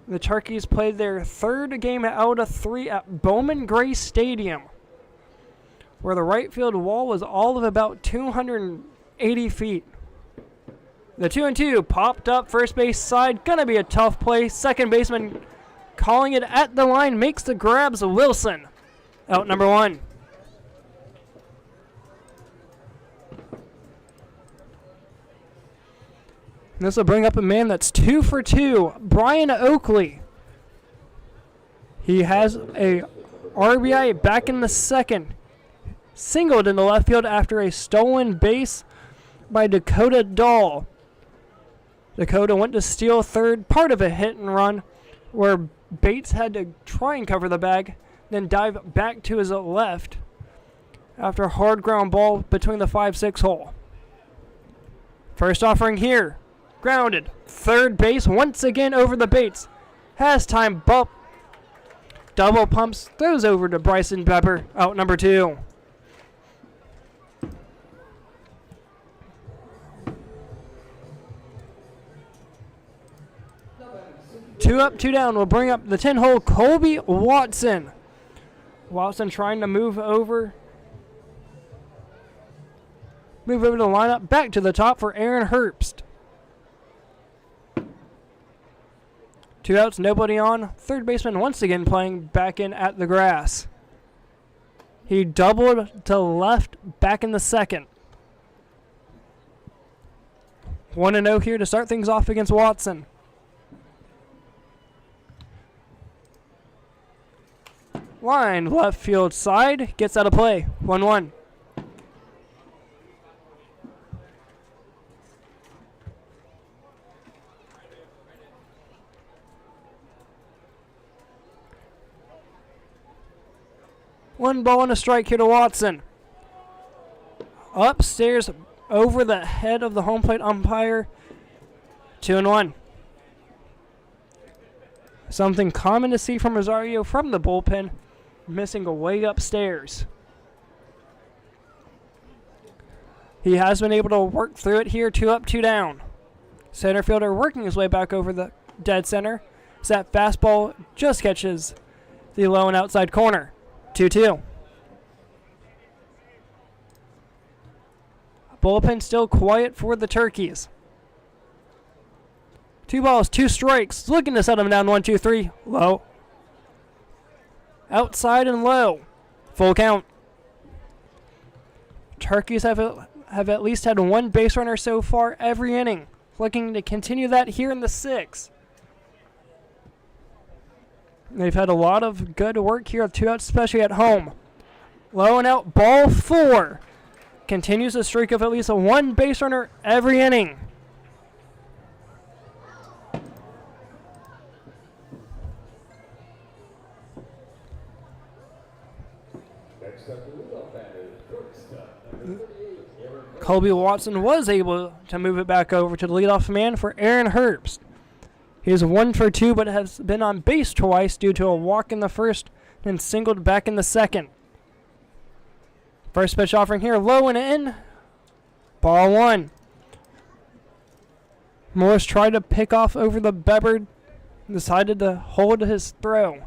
the Turkeys played their third game out of 3 at Bowman Gray Stadium, where the right field wall was all of about 280 feet. The 2-2 popped up first base side. Gonna be a tough play. Second baseman calling it at the line. Makes the grabs. Wilson. Out number 1. This will bring up a man that's 2 for 2. Brian Oakley. He has a RBI back in the second. Singled in the left field after a stolen base by Dakota Dahl. Dakota went to steal third, part of a hit and run, where Bates had to try and cover the bag, then dive back to his left after a hard ground ball between the 5-6 hole. First offering here, grounded. Third base once again over the Bates. Has time bump. Double pumps, throws over to Bryson Pepper, out number 2. Two up, 2 down will bring up the 10-hole Colby Watson. Watson trying to move over the lineup. Back to the top for Aaron Herbst. 2 outs, nobody on. Third baseman once again playing back in at the grass. He doubled to left back in the second. 1-0 here to start things off against Watson. Line left field side, gets out of play. 1-1. One ball and a strike here to Watson. Upstairs over the head of the home plate umpire. 2-1. Something common to see from Rosario from the bullpen. Missing away upstairs. He has been able to work through it here. 2 up, 2 down. Center fielder working his way back over the dead center. As that fastball just catches the low and outside corner. 2-2. Bullpen still quiet for the Turkeys. 2 balls, 2 strikes. Looking to set him down. 1-2-3. Low. Outside and low. Full count. Turkeys have at least had 1 base runner so far every inning. Looking to continue that here in the 6th. They've had a lot of good work here with 2 outs, especially at home. Low and out, ball 4. Continues a streak of at least 1 base runner every inning. Colby Watson was able to move it back over to the leadoff man for Aaron Herbst. He is 1 for 2, but has been on base twice due to a walk in the first and singled back in the second. First pitch offering here, low and in. Ball 1. Morris tried to pick off over the Bebbard. Decided to hold his throw.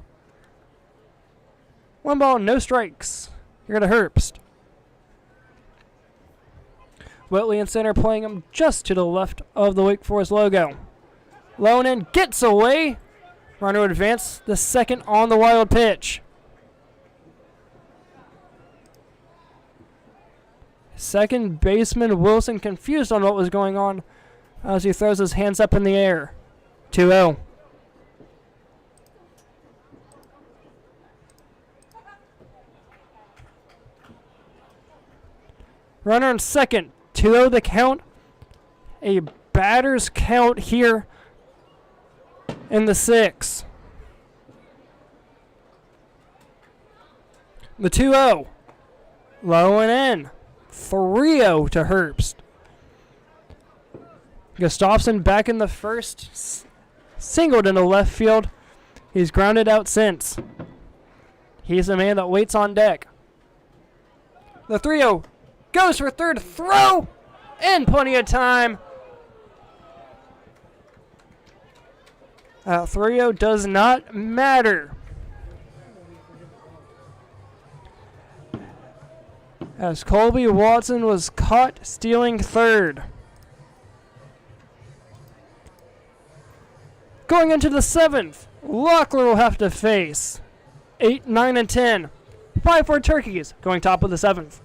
1 ball, no strikes. Here to Herbst. Whitley in center playing him just to the left of the Wake Forest logo. Low and in, gets away. Runner would advance the second on the wild pitch. Second baseman Wilson confused on what was going on as he throws his hands up in the air. 2-0. Runner on second. 2-0 the count. A batter's count here in the 6th. The 2-0. Low and in. 3-0 to Herbst. Gustafson back in the first. Singled into left field. He's grounded out since. He's the man that waits on deck. The 3-0 goes for third. Throw! And plenty of time. 3-0 does not matter. As Colby Watson was caught stealing third. Going into the 7th, Locklear will have to face 8, 9, and 10. 5-4 Turkeys going top of the 7th.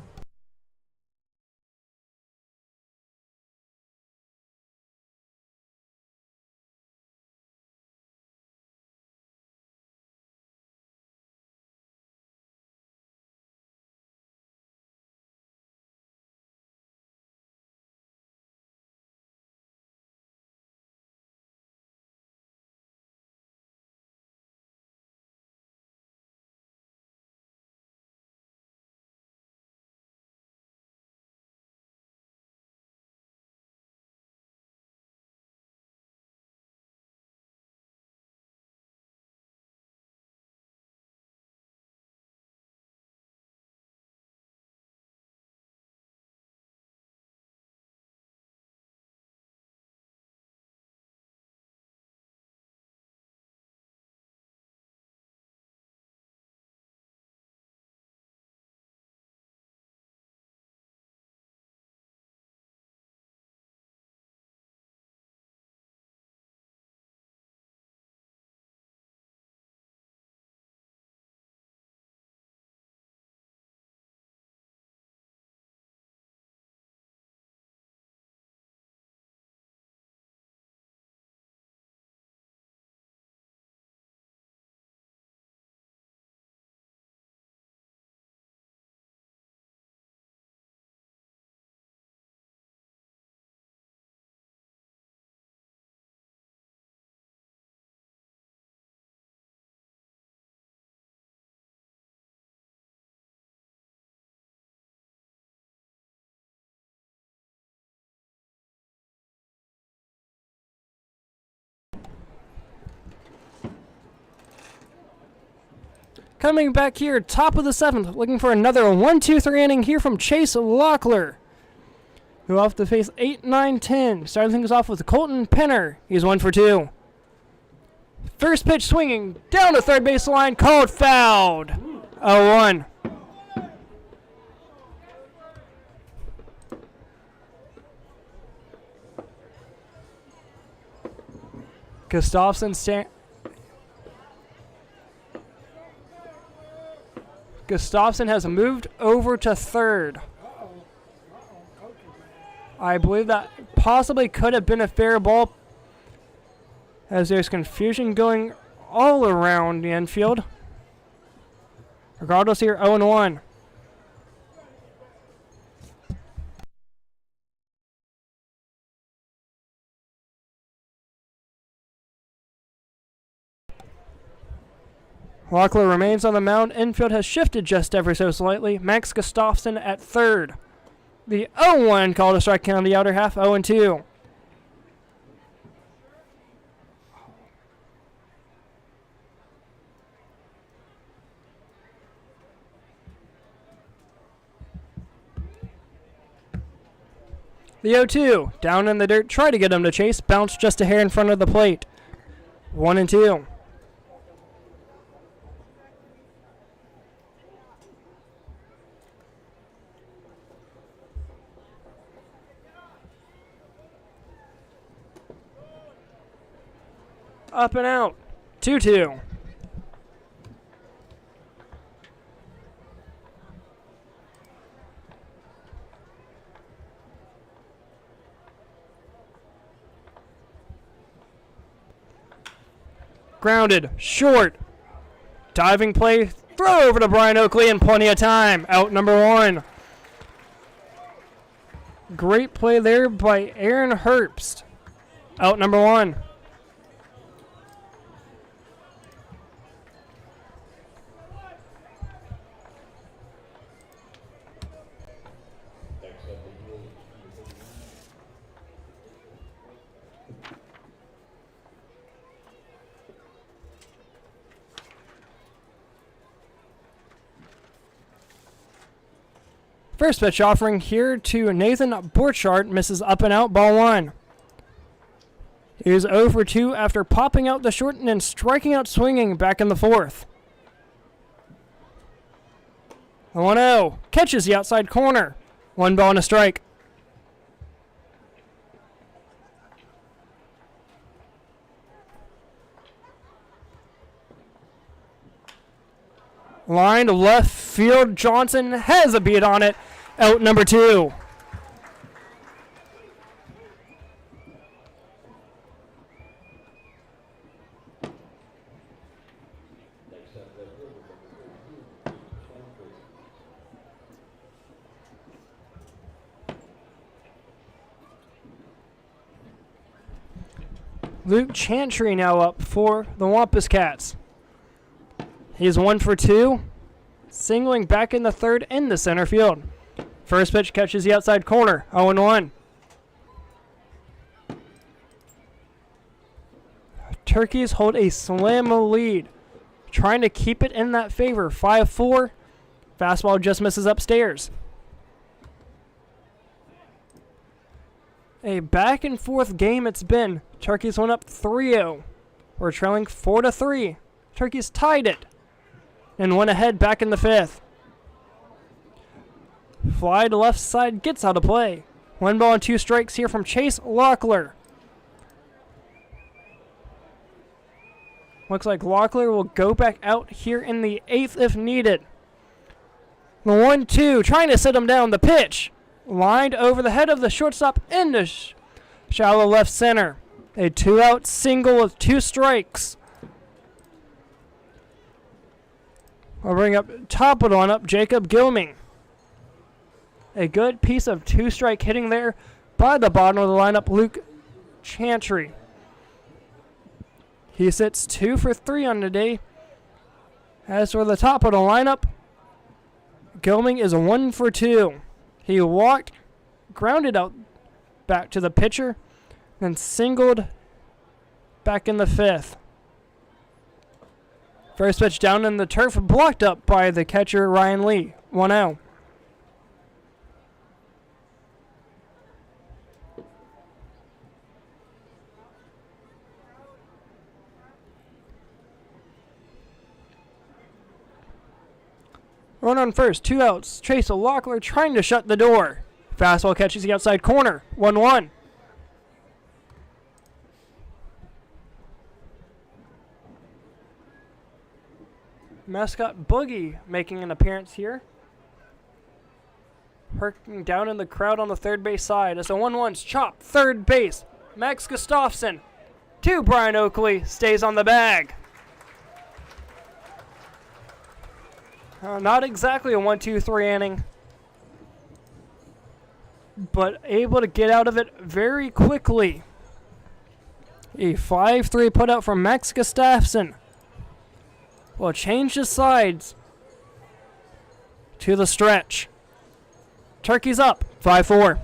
Coming back here, top of the 7th, looking for another 1-2-3 inning here from Chase Locklear, who will have to face 8, 9, 10. Starting things off with Colton Penner. He's 1 for 2. First pitch swinging down the third base line, called fouled. 0-1. Gustafson has moved over to third. I believe that possibly could have been a fair ball, as there's confusion going all around the infield. Regardless here, 0-1. Locklear remains on the mound. Infield has shifted just ever so slightly. Max Gustafson at third. The 0-1 called a strike count on the outer half, 0-2. The 0-2, down in the dirt, try to get him to chase, bounce just a hair in front of the plate. 1-2. Up and out. 2-2. Grounded. Short. Diving play. Throw over to Brian Oakley and plenty of time. Out number 1. Great play there by Aaron Herbst. Out number 1. First pitch offering here to Nathan Borchardt, misses up and out, ball 1. He is 0 for 2 after popping out the short and then striking out swinging back in the 4th. 1-0, catches the outside corner. 1 ball and a strike. Line to left field, Johnson has a beat on it. Out number 2. Luke Chantry now up for the Wampus Cats. He's 1 for 2, singling back in the 3rd in the center field. First pitch catches the outside corner, 0-1. Turkeys hold a slam lead, trying to keep it in that favor, 5-4. Fastball just misses upstairs. A back and forth game it's been. Turkeys went up 3-0. We're trailing 4-3. Turkeys tied it and went ahead back in the 5th. Fly to left side gets out of play. 1 ball and 2 strikes here from Chase Locklear. Looks like Locklear will go back out here in the 8th if needed. The 1-2, trying to sit him down. The pitch lined over the head of the shortstop into shallow left center. A 2-out single with 2 strikes. I'll bring up top of the lineup, Jacob Gilming. A good piece of 2-strike hitting there by the bottom of the lineup, Luke Chantry. He sits 2 for 3 on the day. As for the top of the lineup, Gilming is 1 for 2. He walked, grounded out back to the pitcher, then singled back in the 5th. First pitch down in the turf, blocked up by the catcher Ryan Lee. 1-0. Run on first, 2 outs. Chase Locklear trying to shut the door. Fastball catches the outside corner. 1-1. Mascot Boogie making an appearance here. Perking down in the crowd on the third base side as the 1-1's chopped. Third base. Max Gustafson to Brian Oakley. Stays on the bag. Not exactly a 1-2-3 inning, but able to get out of it very quickly. A 5-3 putout from Max Gustafson will change the sides to the stretch. Turkeys up 5-4.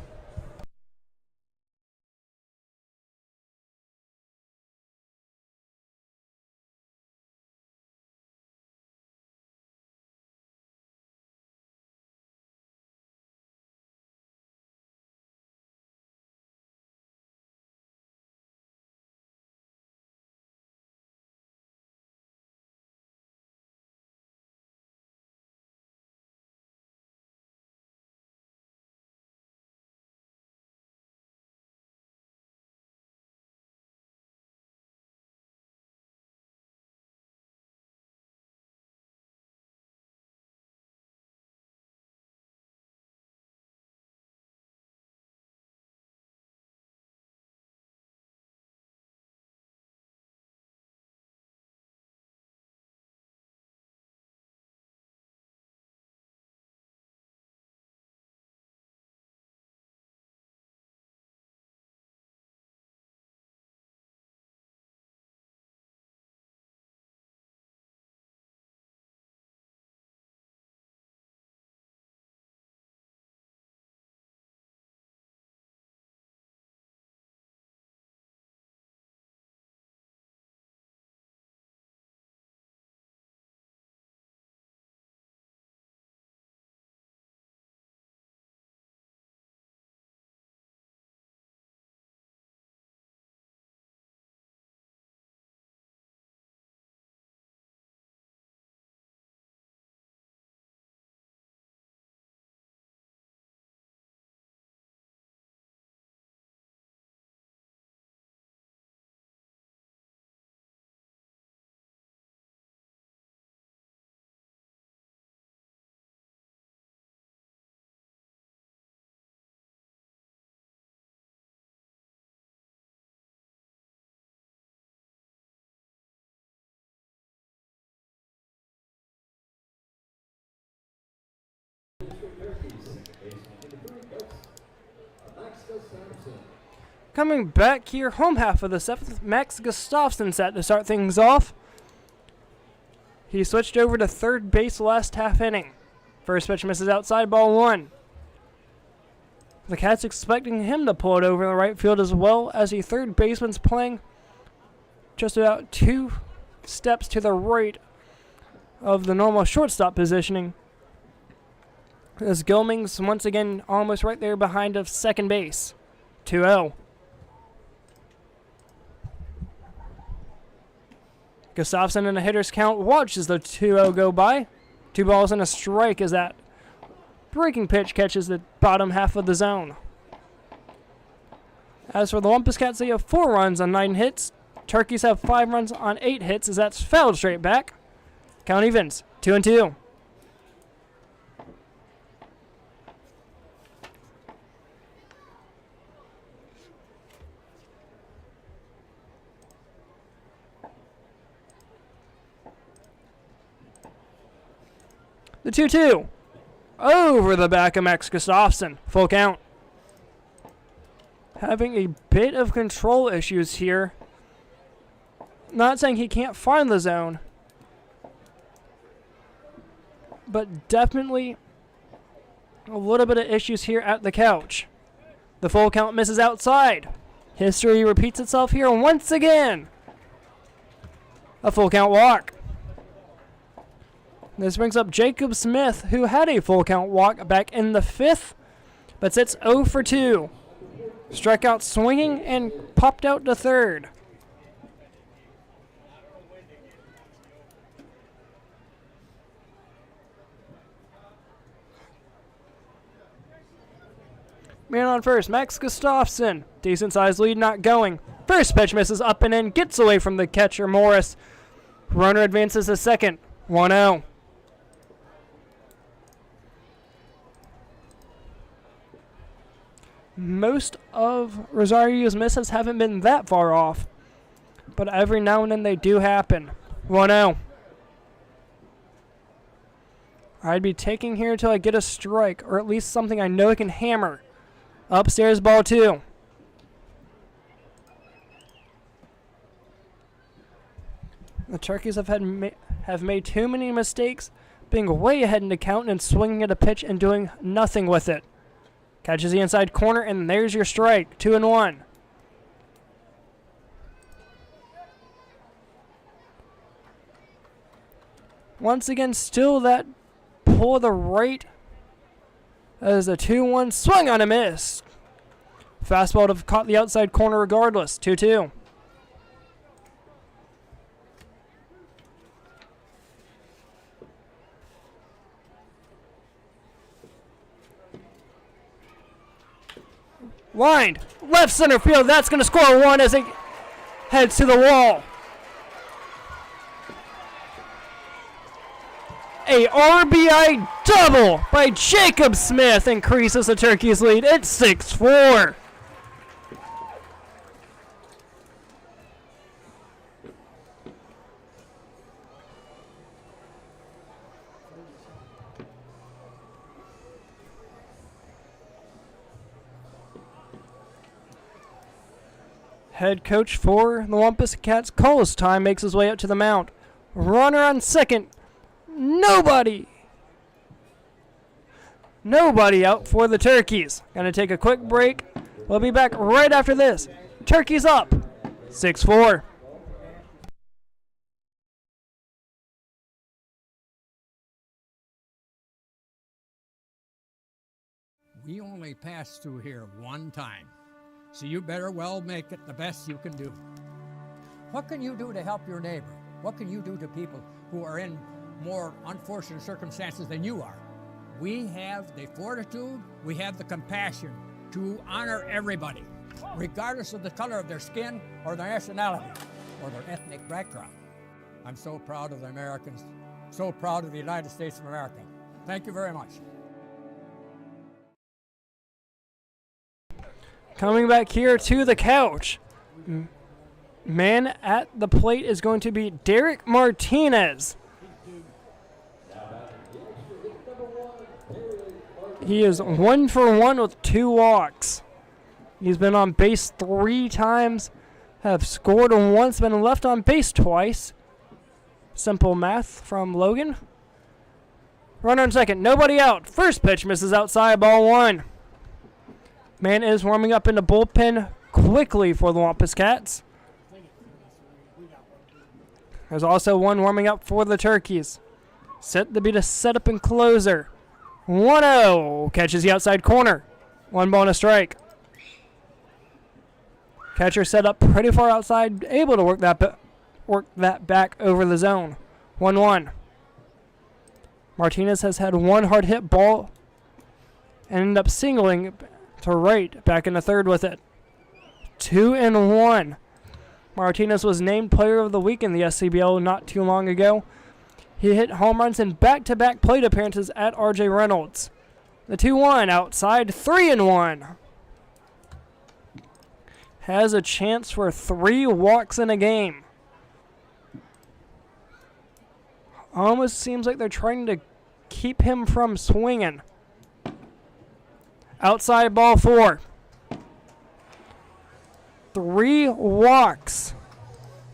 Coming back here, home half of the 7th, Max Gustafsson set to start things off. He switched over to third base last half inning. First pitch misses outside, ball 1. The Cats expecting him to pull it over in the right field as well, as the third baseman's playing just about 2 steps to the right of the normal shortstop positioning. As Gilming's once again almost right there behind of second base. 2-0. Gustafsson in a hitter's count watches the 2-0 go by. 2 balls and a strike as that breaking pitch catches the bottom half of the zone. As for the Wampus Cats, they have 4 runs on 9 hits. Turkeys have 5 runs on 8 hits as that's fouled straight back. Count evens, 2-2. The 2-2. Over the back of Max Gustafsson. Full count. Having a bit of control issues here. Not saying he can't find the zone, but definitely a little bit of issues here at the couch. The full count misses outside. History repeats itself here once again. A full count walk. This brings up Jacob Smith, who had a full count walk back in the 5th, but sits 0 for 2. Struck out swinging and popped out to third. Man on first, Max Gustafsson. Decent sized lead not going. First pitch misses up and in, gets away from the catcher Morris. Runner advances to second. 1-0. Most of Rosario's misses haven't been that far off, but every now and then they do happen. 1-0. I'd be taking here until I get a strike, or at least something I know I can hammer. Upstairs, ball 2. The Turkeys have made too many mistakes, being way ahead in the count and swinging at a pitch and doing nothing with it. Catches the inside corner, and there's your strike. 2-1. Once again, still that pull to the right as a 2-1 swung on a miss. Fastball to have caught the outside corner regardless. 2-2. Lined. Left center field. That's going to score 1 as it heads to the wall. A RBI double by Jacob Smith increases the Turkeys' lead at 6-4. Head coach for the Wampus Cats calls time, makes his way up to the mound. Runner on second. Nobody out for the Turkeys. Gonna take a quick break. We'll be back right after this. Turkeys up 6-4. We only pass through here one time, so you better well make it the best you can do. What can you do to help your neighbor? What can you do to people who are in more unfortunate circumstances than you are? We have the fortitude, we have the compassion to honor everybody, regardless of the color of their skin or their nationality or their ethnic background. I'm so proud of the Americans, so proud of the United States of America. Thank you very much. Coming back here to the couch. Man at the plate is going to be Derek Martinez. He is 1 for 1 with 2 walks. He's been on base 3 times, have scored once, been left on base twice. Simple math from Logan. Runner in second, nobody out. First pitch misses outside, ball 1. Man is warming up in the bullpen quickly for the Wampus Cats. There's also one warming up for the Turkeys. Set to be the setup and closer. 1-0. Catches the outside corner. 1 ball and a strike. Catcher set up pretty far outside, able to work that back over the zone. 1-1. Martinez has had 1 hard hit ball and ended up singling to right, back in the third with it. 2-1. Martinez was named Player of the Week in the SCBL not too long ago. He hit home runs in back-to-back plate appearances at R.J. Reynolds. The 2-1 outside, 3-1. Has a chance for 3 walks in a game. Almost seems like they're trying to keep him from swinging. Outside, ball 4. 3 walks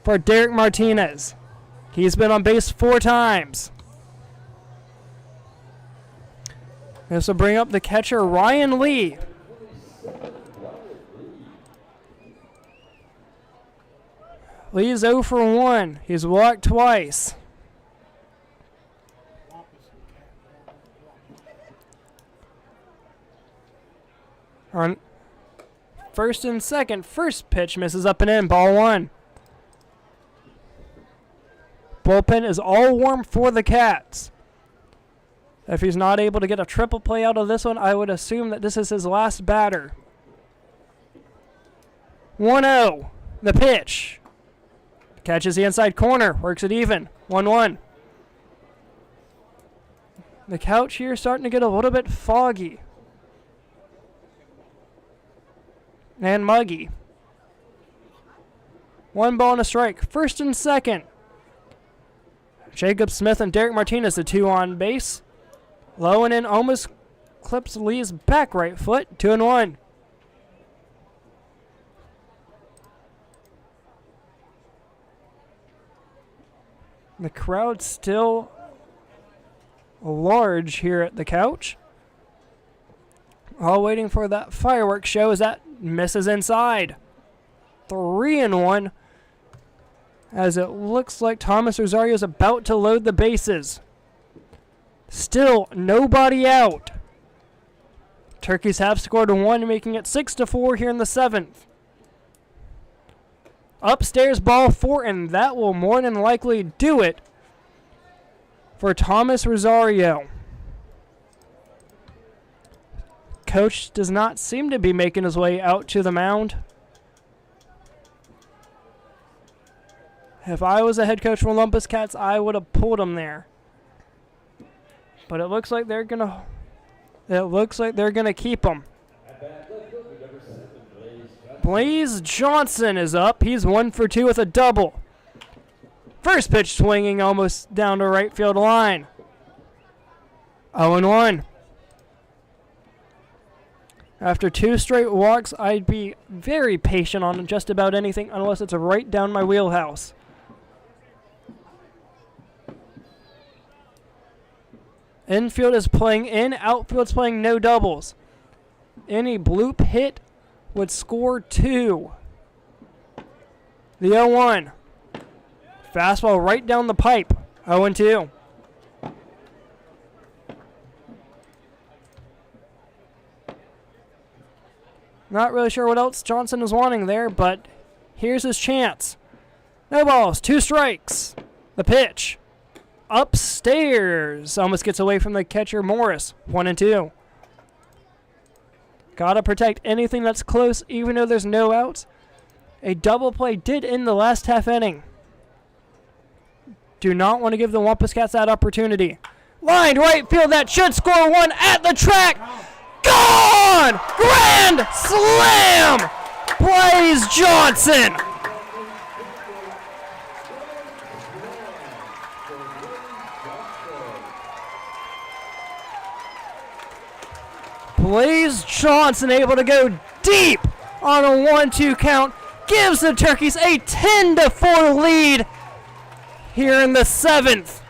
for Derek Martinez. He's been on base 4 times. This will bring up the catcher, Ryan Lee. Lee's 0 for 1. He's walked twice. On first and second, first pitch misses up and in, ball 1. Bullpen is all warm for the Cats. If he's not able to get a triple play out of this one, I would assume that this is his last batter. 1-0, the pitch. Catches the inside corner, works it even, 1-1. The couch here starting to get a little bit foggy and muggy. 1 ball and a strike, first and second. Jacob Smith and Derek Martinez, the 2 on base. Low and in, almost clips Lee's back right foot, 2-1. The crowd still large here at the couch. All waiting for that fireworks show as that misses inside. 3-1. As it looks like Thomas Rosario is about to load the bases. Still nobody out. Turkeys have scored 1, making it 6-4 here in the 7th. Upstairs, ball 4, and that will more than likely do it for Thomas Rosario. Coach does not seem to be making his way out to the mound. If I was a head coach for Wampus Cats, I would have pulled him there. But it looks like they're gonna keep him. Blaze Johnson is up. He's 1 for 2 with a double. First pitch swinging almost down to right field line. 0-1. After 2 straight walks, I'd be very patient on just about anything unless it's right down my wheelhouse. Infield is playing in, outfield's playing no doubles. Any bloop hit would score 2. The 0-1. Fastball right down the pipe. 0-2. Not really sure what else Johnson is wanting there, but here's his chance. No balls, 2 strikes. The pitch. Upstairs. Almost gets away from the catcher, Morris. 1-2. Gotta protect anything that's close, even though there's no outs. A double play did end the last half inning. Do not want to give the Wampus Cats that opportunity. Lined right field, that should score 1 at the track. Gone! Grand slam! Blaze Johnson! Blaze Johnson able to go deep on a 1-2 count gives the Turkeys a 10-4 lead here in the 7th.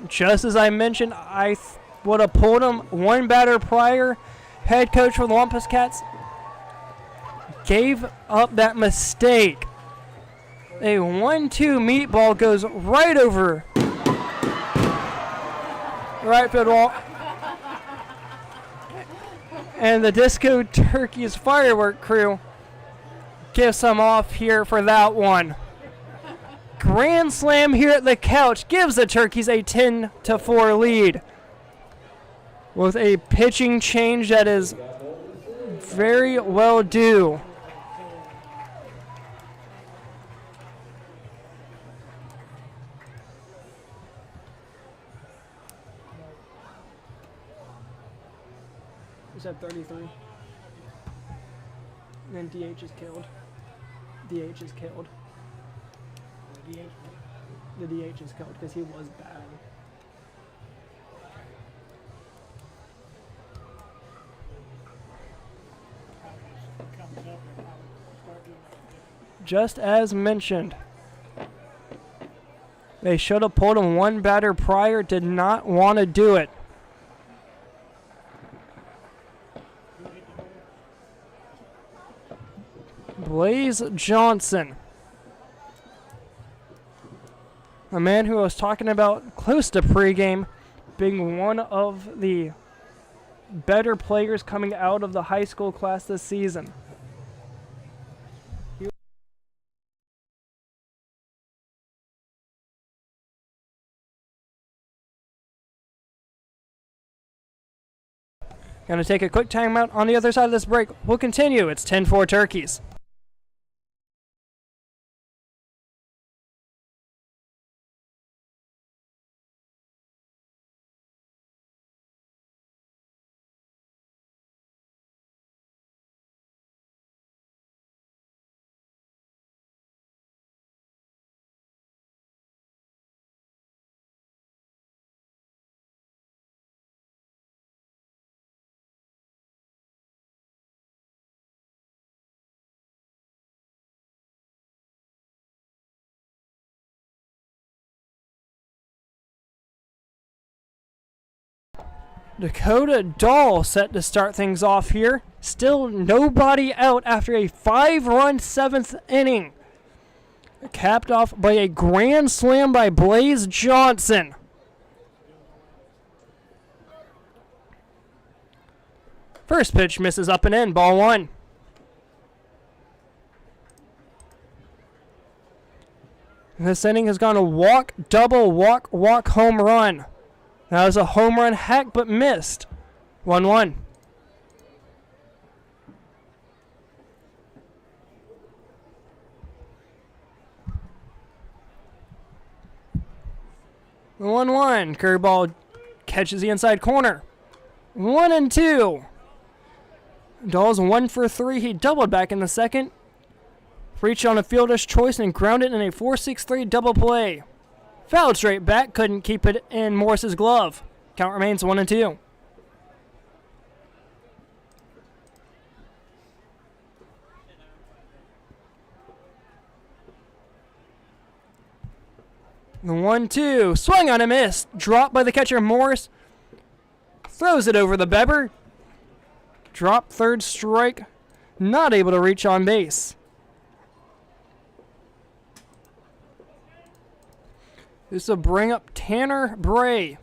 Just as I mentioned, I would have pulled him one batter prior. Head coach for the Wampus Cats gave up that mistake. A 1-2 meatball goes right over right field wall. And the Disco Turkeys firework crew gives some off here for that one. Grand slam here at the couch gives the Turkeys a 10-4 lead. With a pitching change that is very well due. At 33. And then DH is killed. DH is killed. The DH is killed because he was bad. Just as mentioned, they should have pulled him one batter prior, did not want to do it. Blaze Johnson, a man who I was talking about close to pregame, being one of the better players coming out of the high school class this season. Going to take a quick timeout on the other side of this break. We'll continue. It's 10-4 Turkeys. Dakota Dahl set to start things off here. Still nobody out after a 5-run 7th inning. Capped off by a grand slam by Blaze Johnson. First pitch misses up and in, ball 1. This inning has gone a walk, double, walk, home run. That was a home run hack, but missed. 1-1. The 1-1. Curveball catches the inside corner. 1-2. Dahl's 1 for 3. He doubled back in the second. Reached on a fielder's choice and grounded in a 4-6-3 double play. Fouled straight back, couldn't keep it in Morris's glove. Count remains 1-2. The 1-2, swung on a miss, dropped by the catcher Morris. Throws it over the Beber. Drop third strike, not able to reach on base. This will bring up Tanner Bray.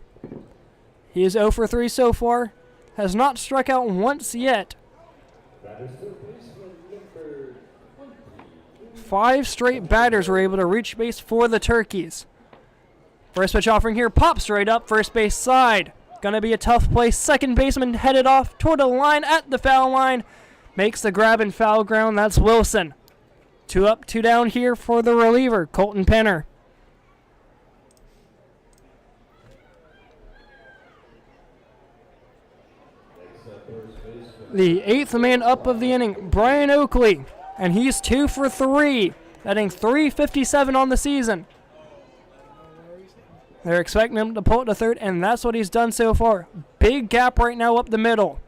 He is 0 for 3 so far. Has not struck out once yet. 5 straight batters were able to reach base for the Turkeys. First pitch offering here, pops right up, first base side. Gonna be a tough play. Second baseman headed off toward the line at the foul line. Makes the grab in foul ground. That's Wilson. 2 up, 2 down here for the reliever, Colton Penner. The 8th man up of the inning, Brian Oakley, and he's 2 for 3, batting .357 on the season. They're expecting him to pull it to third, and that's what he's done so far. Big gap right now up the middle.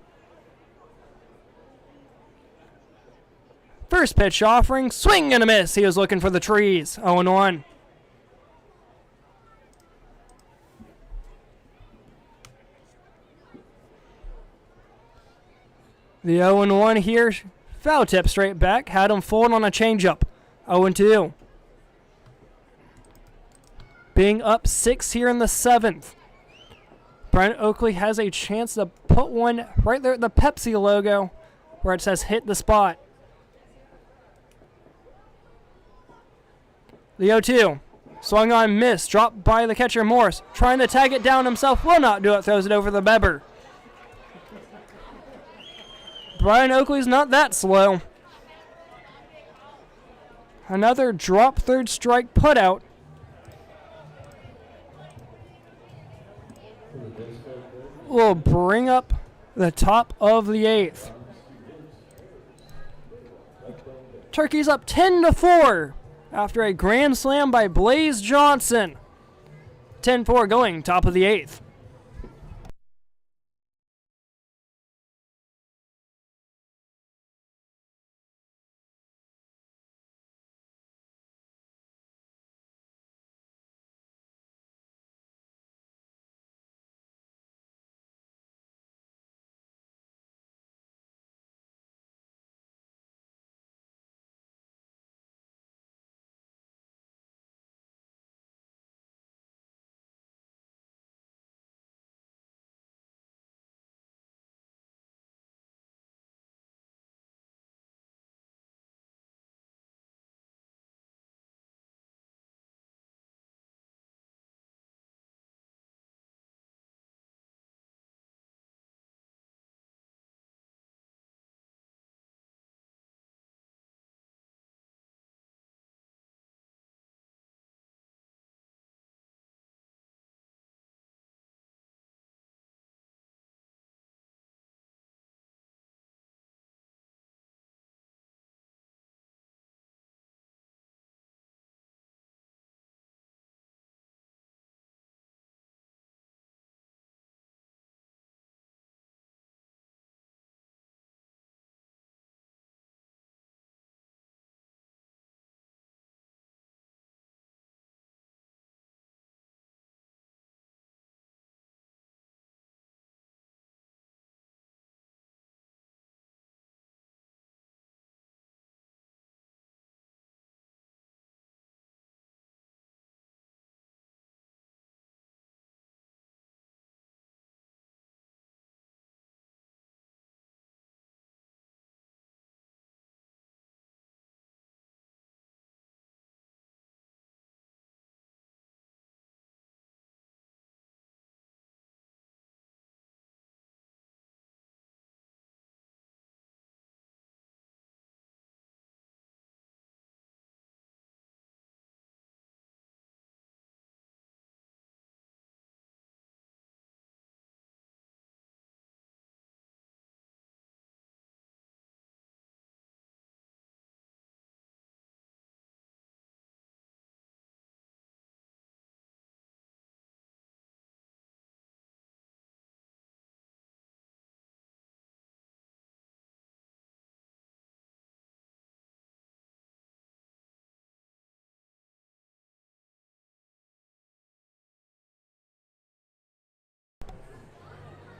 First pitch offering, swing and a miss. He was looking for the trees. 0-1. The 0-1 here, foul tip straight back, had him fold on a changeup. 0-2. Being up 6 here in the 7th. Brian Oakley has a chance to put one right there at the Pepsi logo where it says hit the spot. The 0-2. Swung on, miss, dropped by the catcher Morris. Trying to tag it down himself, will not do it, throws it over the Beber. Brian Oakley's not that slow. Another drop third strike put out. Will bring up the top of the 8th. Turkey's up 10-4 after a grand slam by Blaze Johnson. 10-4 going, top of the 8th.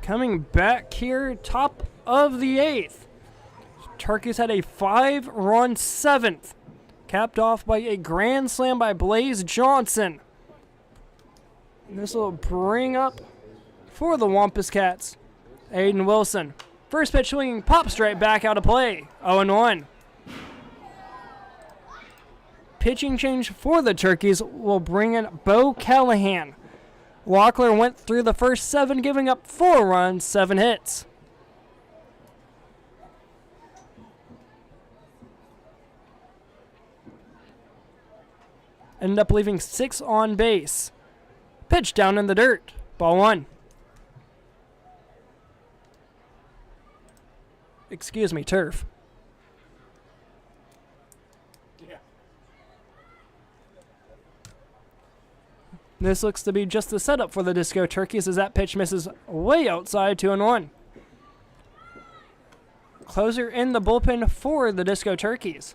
Coming back here, top of the 8th. Turkeys had a 5-run 7th, capped off by a grand slam by Blaze Johnson. And this will bring up for the Wampus Cats, Aiden Wilson. First pitch swinging, pop straight back out of play, 0-1. Pitching change for the Turkeys will bring in Bo Callahan. Walkler went through the first 7, giving up 4 runs, 7 hits. Ended up leaving 6 on base. Pitch down in the dirt. Ball 1. Excuse me, turf. This looks to be just the setup for the Disco Turkeys as that pitch misses way outside, 2-1. Closer in the bullpen for the Disco Turkeys.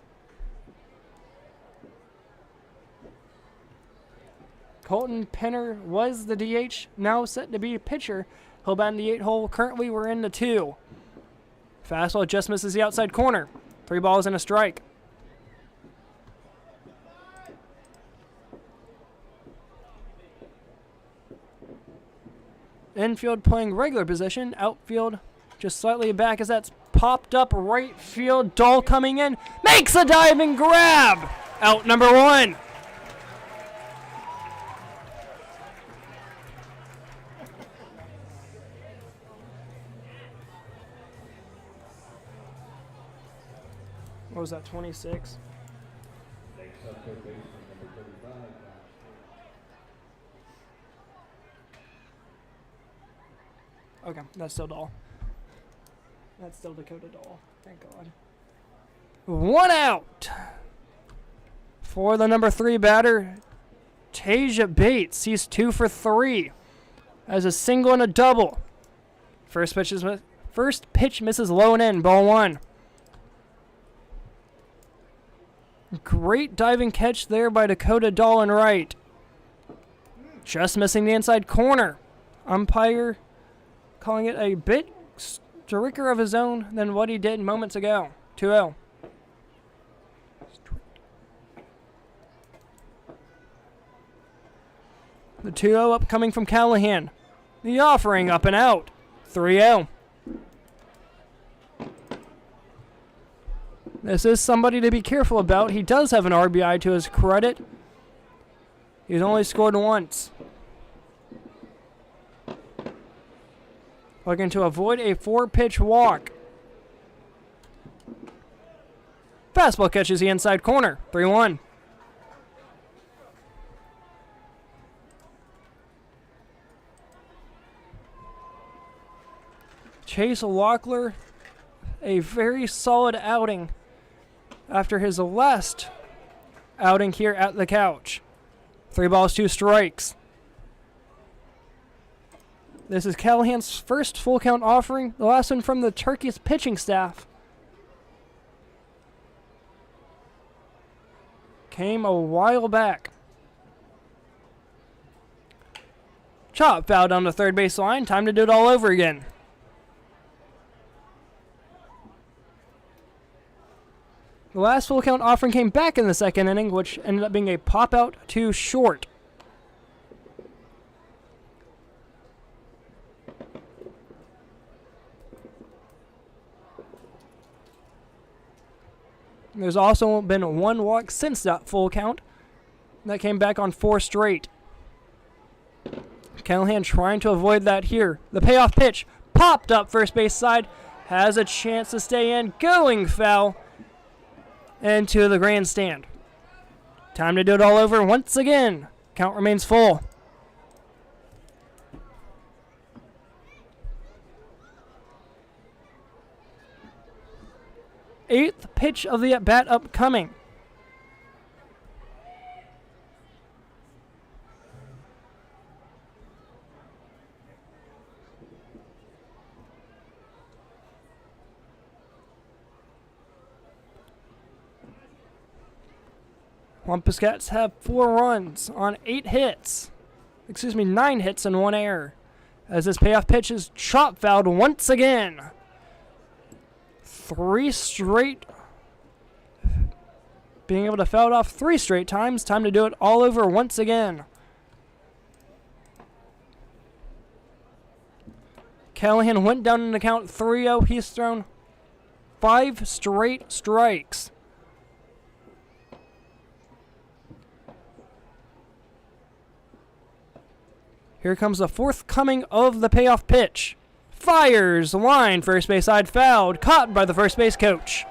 Colton Penner was the DH, now set to be pitcher. He'll bat in the 8 hole. Currently, we're in the 2. Fastball just misses the outside corner. 3 balls and a strike. Infield playing regular position. Outfield just slightly back as that's popped up right field. Dahl coming in. Makes a diving grab. Out number 1. What was that, 26? Okay, that's still Dahl. That's still Dakota Dahl. Thank God. 1 out for the number 3 batter, Tasia Bates. He's 2 for 3 as a single and a double. First pitch misses low and in, ball 1. Great diving catch there by Dakota Dahl and right. Just missing the inside corner. Umpire calling it a bit stricter of his own than what he did moments ago. 2-0. The 2-0 upcoming from Callahan. The offering up and out. 3-0. This is somebody to be careful about. He does have an RBI to his credit. He's only scored once. Looking to avoid a 4-pitch walk. Fastball catches the inside corner. 3-1. Chase Locklear, a very solid outing after his last outing here at the couch. 3 balls, 2 strikes. This is Callahan's first full count offering, the last one from the Turkeys pitching staff. Came a while back. Chop foul down the third base line. Time to do it all over again. The last full count offering came back in the second inning, which ended up being a pop out to short. There's also been 1 walk since that full count. That came back on 4 straight. Callahan trying to avoid that here. The payoff pitch popped up first base side. Has a chance to stay in. Going foul into the grandstand. Time to do it all over once again. Count remains full. Eighth pitch of the at-bat upcoming. Wampus Cats have 4 runs on 8 hits. 9 hits and 1 error. As this payoff pitch is chop fouled once again. 3 straight. Being able to foul it off 3 straight times. Time to do it all over once again. Callahan went down in the count 3-0. He's thrown 5 straight strikes. Here comes the fourth coming of the payoff pitch. Fires line, first base side fouled, caught by the first base coach.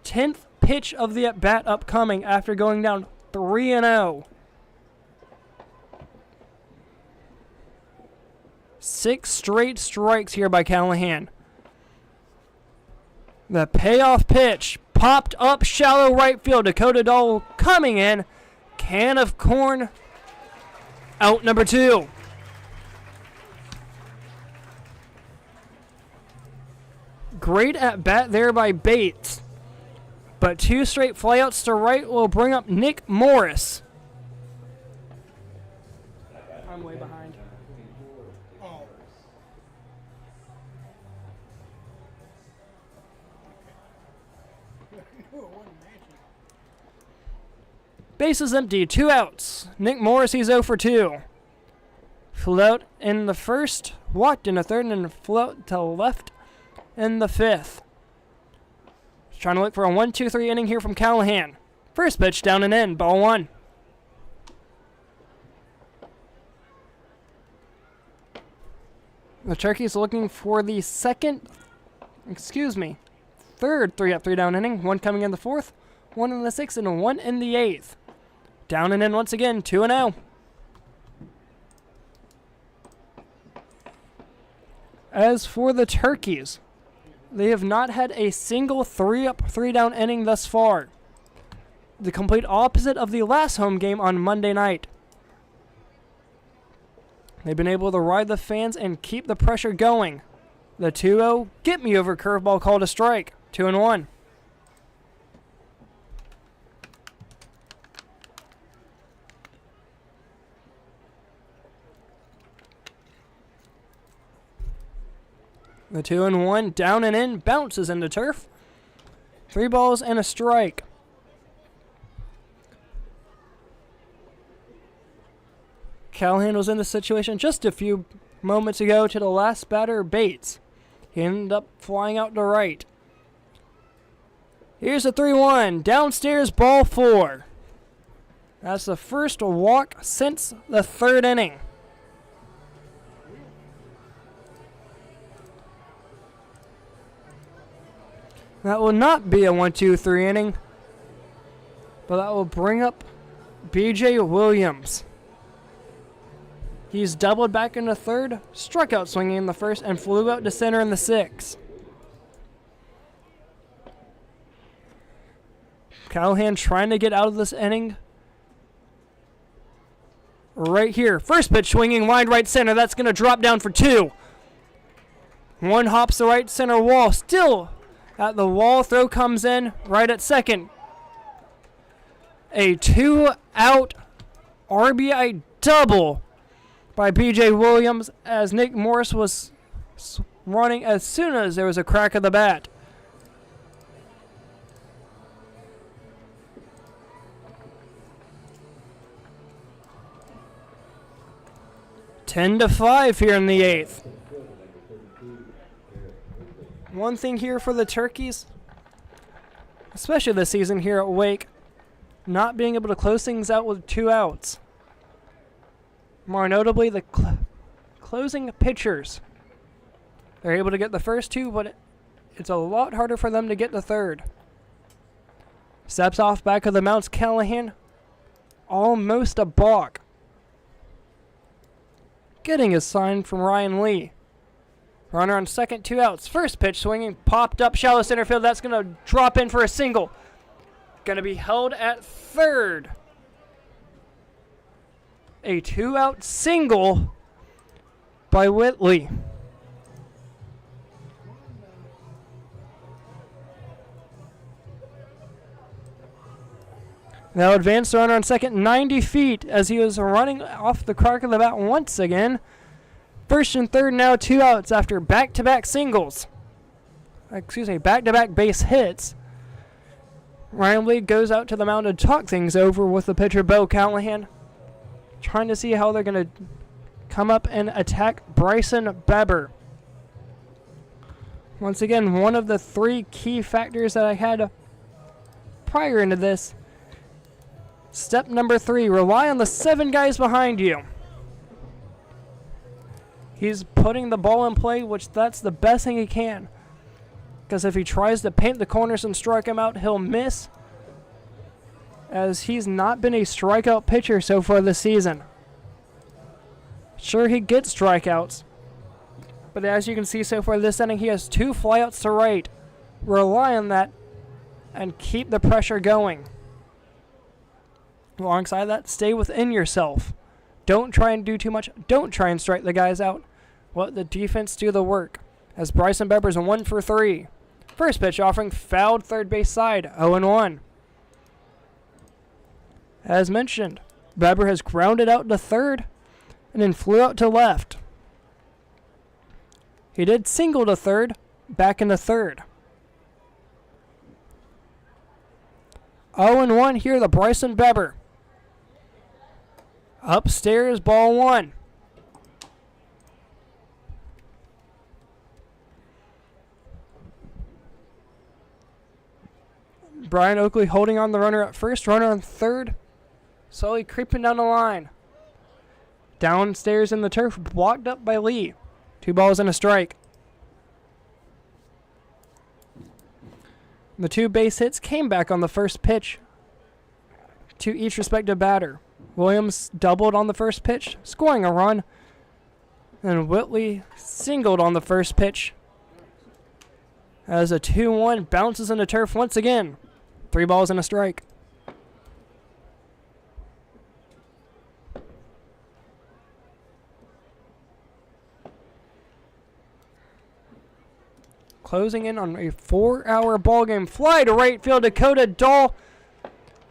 Tenth pitch of the at-bat upcoming after going down 3-0. 6 straight strikes here by Callahan. The payoff pitch popped up shallow right field. Dakota Doll coming in. Can of corn. Out number 2. Great at bat there by Bates. But 2 straight flyouts to right will bring up Nick Morris. I'm way behind. Oh. Base is empty, 2 outs. Nick Morris, he's 0 for 2. Flew out in the first, walked in the third, and flew out to left in the 5th. Trying to look for a 1-2-3 inning here from Callahan. First pitch down and in, ball 1. The Turkeys looking for the third 3-up, 3-down inning. 1 coming in the 4th, 1 in the 6th, and 1 in the 8th. Down and in once again, 2-0. As for the Turkeys, they have not had a single 3-up, 3-down inning thus far. The complete opposite of the last home game on Monday night. They've been able to ride the fans and keep the pressure going. The 2-0, get me over curveball called a strike. 2-1. The 2-1, down and in, bounces into turf. 3 balls and a strike. Callahan was in the situation just a few moments ago to the last batter, Bates. He ended up flying out to right. Here's a 3-1, downstairs, ball 4. That's the first walk since the 3rd inning. That will not be a 1-2-3 inning, but that will bring up B.J. Williams. He's doubled back in the 3rd, struck out swinging in the 1st, and flew out to center in the 6th. Callahan trying to get out of this inning. Right here, first pitch swinging wide right center. That's going to drop down for 2. 1 hops the right center wall, still at the wall. Throw comes in right at second. A 2-out RBI double by B.J. Williams as Nick Morris was running as soon as there was a crack of the bat. (10-5) here in the 8th. One thing here for the Turkeys, especially this season here at Wake, not being able to close things out with 2 outs. More notably, the closing pitchers. They're able to get the first 2, but it's a lot harder for them to get the 3rd. Steps off back of the mounts, Callahan. Almost a balk. Getting a sign from Ryan Lee. Runner on second, 2 outs. First pitch swinging, popped up shallow center field. That's going to drop in for a single. Going to be held at 3rd. A 2-out single by Whitley. Now advanced runner on second, 90 feet as he was running off the crack of the bat once again. First and 3rd now 2 outs after back-to-back singles. Back-to-back base hits. Ryan Lee goes out to the mound to talk things over with the pitcher Bo Callahan, trying to see how they're going to come up and attack Bryson Beber. Once again, one of the 3 key factors that I had prior into this. Step number 3, rely on the 7 guys behind you. He's putting the ball in play, which that's the best thing he can. Because if he tries to paint the corners and strike him out, he'll miss. As he's not been a strikeout pitcher so far this season. Sure, he gets strikeouts. But as you can see so far this inning, he has 2 flyouts to right. Rely on that and keep the pressure going. Alongside that, stay within yourself. Don't try and do too much. Don't try and strike the guys out. Let the defense do the work. As Bryson Beber's 1 for 3. First pitch offering fouled third base side, 0-1. As mentioned, Beber has grounded out to third and then flew out to left. He did single to third, back into third. 0-1 here to Bryson Beber. Upstairs, ball 1. Brian Oakley holding on the runner at first, runner on third, slowly creeping down the line. Downstairs in the turf, blocked up by Lee. 2 balls and a strike. The 2 base hits came back on the first pitch to each respective batter. Williams doubled on the first pitch, scoring a run, and Whitley singled on the first pitch. As a 2-1 bounces into turf once again. 3 balls and a strike. Closing in on a 4-hour ball game. Fly to right field. Dakota Dahl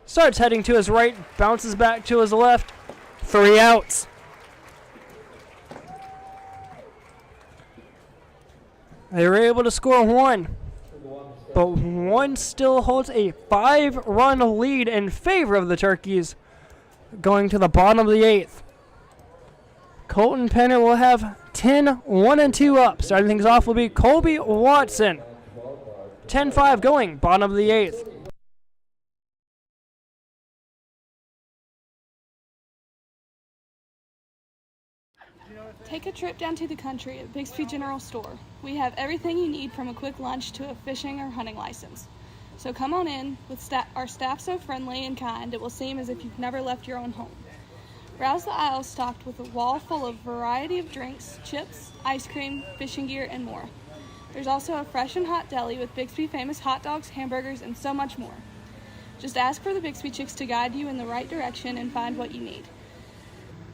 starts heading to his right, bounces back to his left. 3 outs. They were able to score 1, but 1 still holds a 5-run lead in favor of the Turkeys going to the bottom of the 8th. Colton Penner will have 10, 1 and 2 up. Starting things off will be Colby Watson. 10-5 going, bottom of the 8th. Take a trip down to the country at Bixby General Store. We have everything you need from a quick lunch to a fishing or hunting license. So come on in, with our staff so friendly and kind it will seem as if you've never left your own home. Browse the aisles stocked with a wall full of variety of drinks, chips, ice cream, fishing gear, and more. There's also a fresh and hot deli with Bixby famous hot dogs, hamburgers, and so much more. Just ask for the Bixby Chicks to guide you in the right direction and find what you need.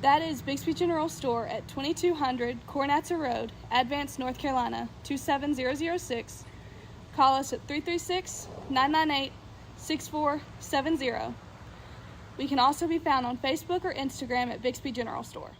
That is Bixby General Store at 2200 Cornatza Road, Advance, North Carolina, 27006. Call us at 336-998-6470. We can also be found on Facebook or Instagram at Bixby General Store.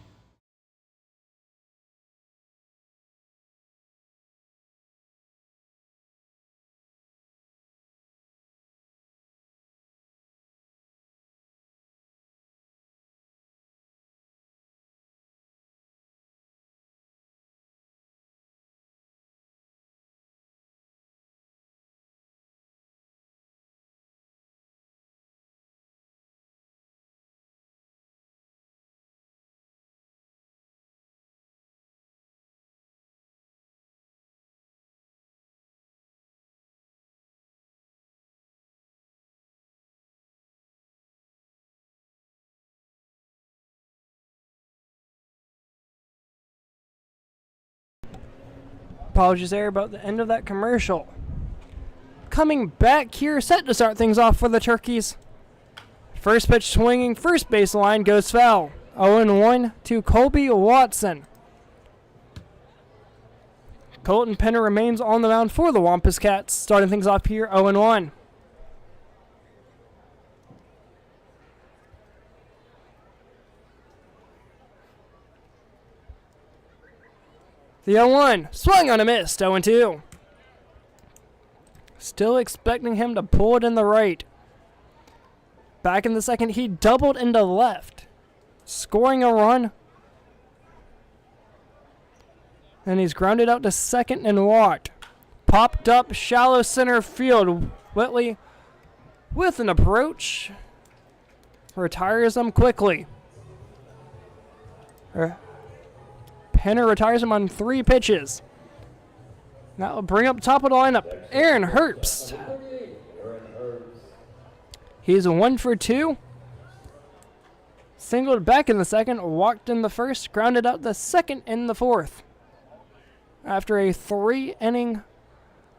Apologies there about the end of that commercial. Coming back here, set to start things off for the Turkeys. First pitch swinging, first base line goes foul. 0-1 to Colby Watson. Colton Penner remains on the mound for the Wampus Cats, starting things off here 0-1. The 0-1, swung on a miss, 0-2. Still expecting him to pull it in the right. Back in the second, he doubled into left, scoring a run. And he's grounded out to second and walked. Popped up shallow center field. Whitley with an approach. Retires him quickly. Penner retires him on 3 pitches. That will bring up top of the lineup Aaron Herbst. He's 1 for 2. Singled back in the second, walked in the first, grounded out the second in the fourth. After a 3-inning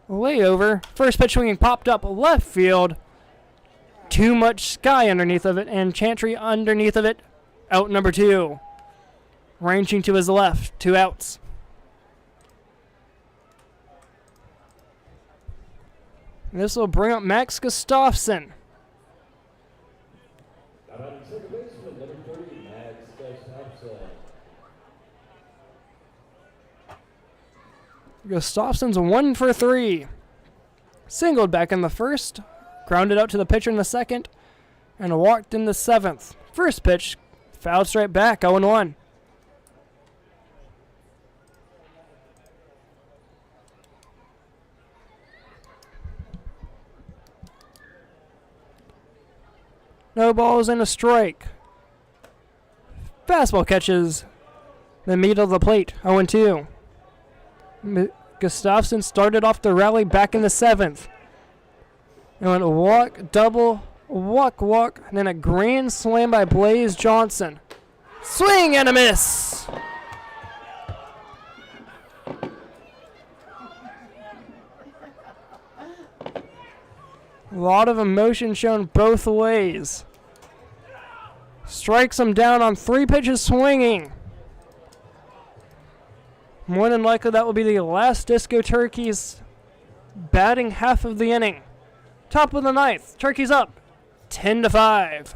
Layover. First pitch swinging popped up left field. Too much sky underneath of it, and Chantry underneath of it. Out number 2. Ranging to his left. 2 outs. This will bring up Max Gustafson. Gustafson's 1 for 3. Singled back in the first, grounded out to the pitcher in the second, and walked in the 7th. First pitch, fouled straight back, 0-1. No balls and a strike. Fastball catches the meat of the plate, 0-2. Gustafson started off the rally back in the 7th. And went walk, double, walk, and then a grand slam by Blaze Johnson. Swing and a miss! A lot of emotion shown both ways. Strikes him down on 3 pitches swinging. More than likely, that will be the last Disco Turkeys batting half of the inning. Top of the 9th, Turkeys up 10-5.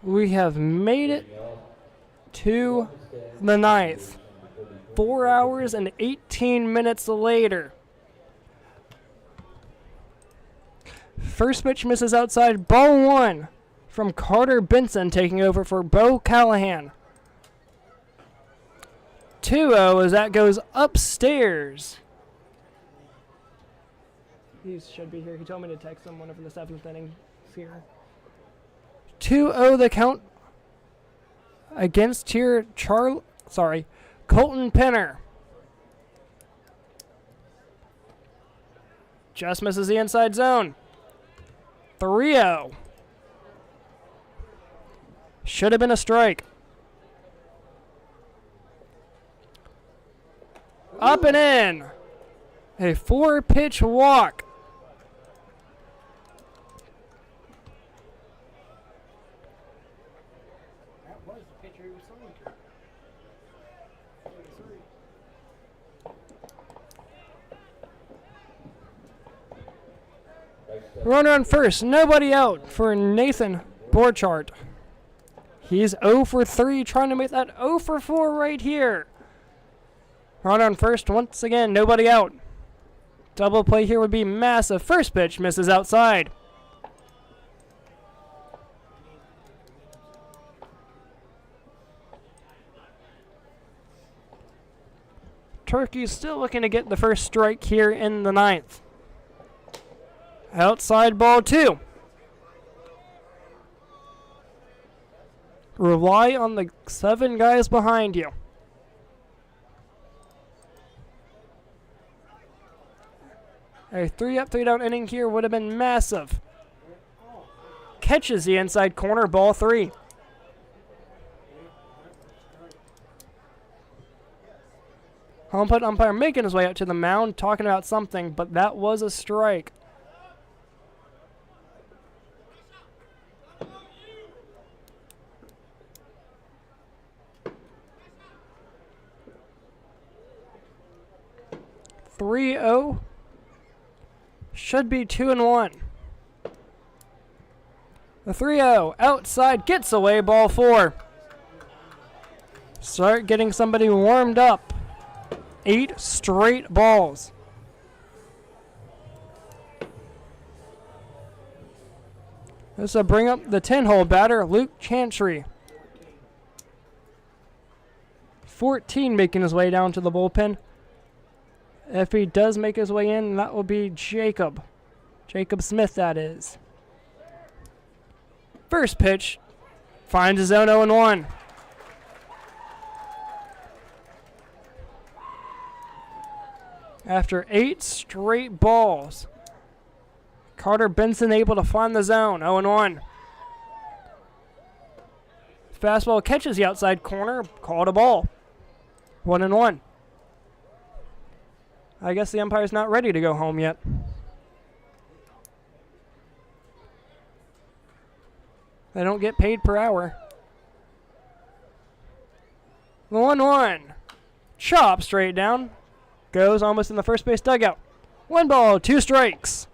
We have made it to the 9th. 4 hours and 18 minutes later. First pitch misses outside, ball 1 from Carter Benson taking over for Bo Callahan. 2-0 as that goes upstairs. He should be here. He told me to text him whenever the 7th inning is here. 2-0 the count against here Colton Penner. Just misses the inside zone. 3-0. Should have been a strike. Up and in. A 4-pitch walk. That was the pitcher he was throwing to. Runner on first, nobody out for Nathan Borchardt. He's 0 for 3, trying to make that 0 for 4 right here. Runner on first, once again, nobody out. Double play here would be massive. First pitch misses outside. Turkey's still looking to get the first strike here in the 9th. Outside ball 2. Rely on the 7 guys behind you. A 3-up, 3-down inning here would have been massive. Catches the inside corner, ball 3. Home plate umpire making his way out to the mound, talking about something, but that was a strike. (3-0). Should be 2-1. The 3-0 outside gets away, ball 4. Start getting somebody warmed up. 8 straight balls. This will bring up the 10-hole batter, Luke Chantry. 14 making his way down to the bullpen. If he does make his way in, that will be Jacob. Jacob Smith, that is. First pitch. Finds his own 0-1. After 8 straight balls, Carter Benson able to find the zone. 0-1. Fastball catches the outside corner. Called a ball. 1-1. I guess the umpire's not ready to go home yet. They don't get paid per hour. The 1-1. Chop straight down. Goes almost in the first base dugout. 1 ball, 2 strikes.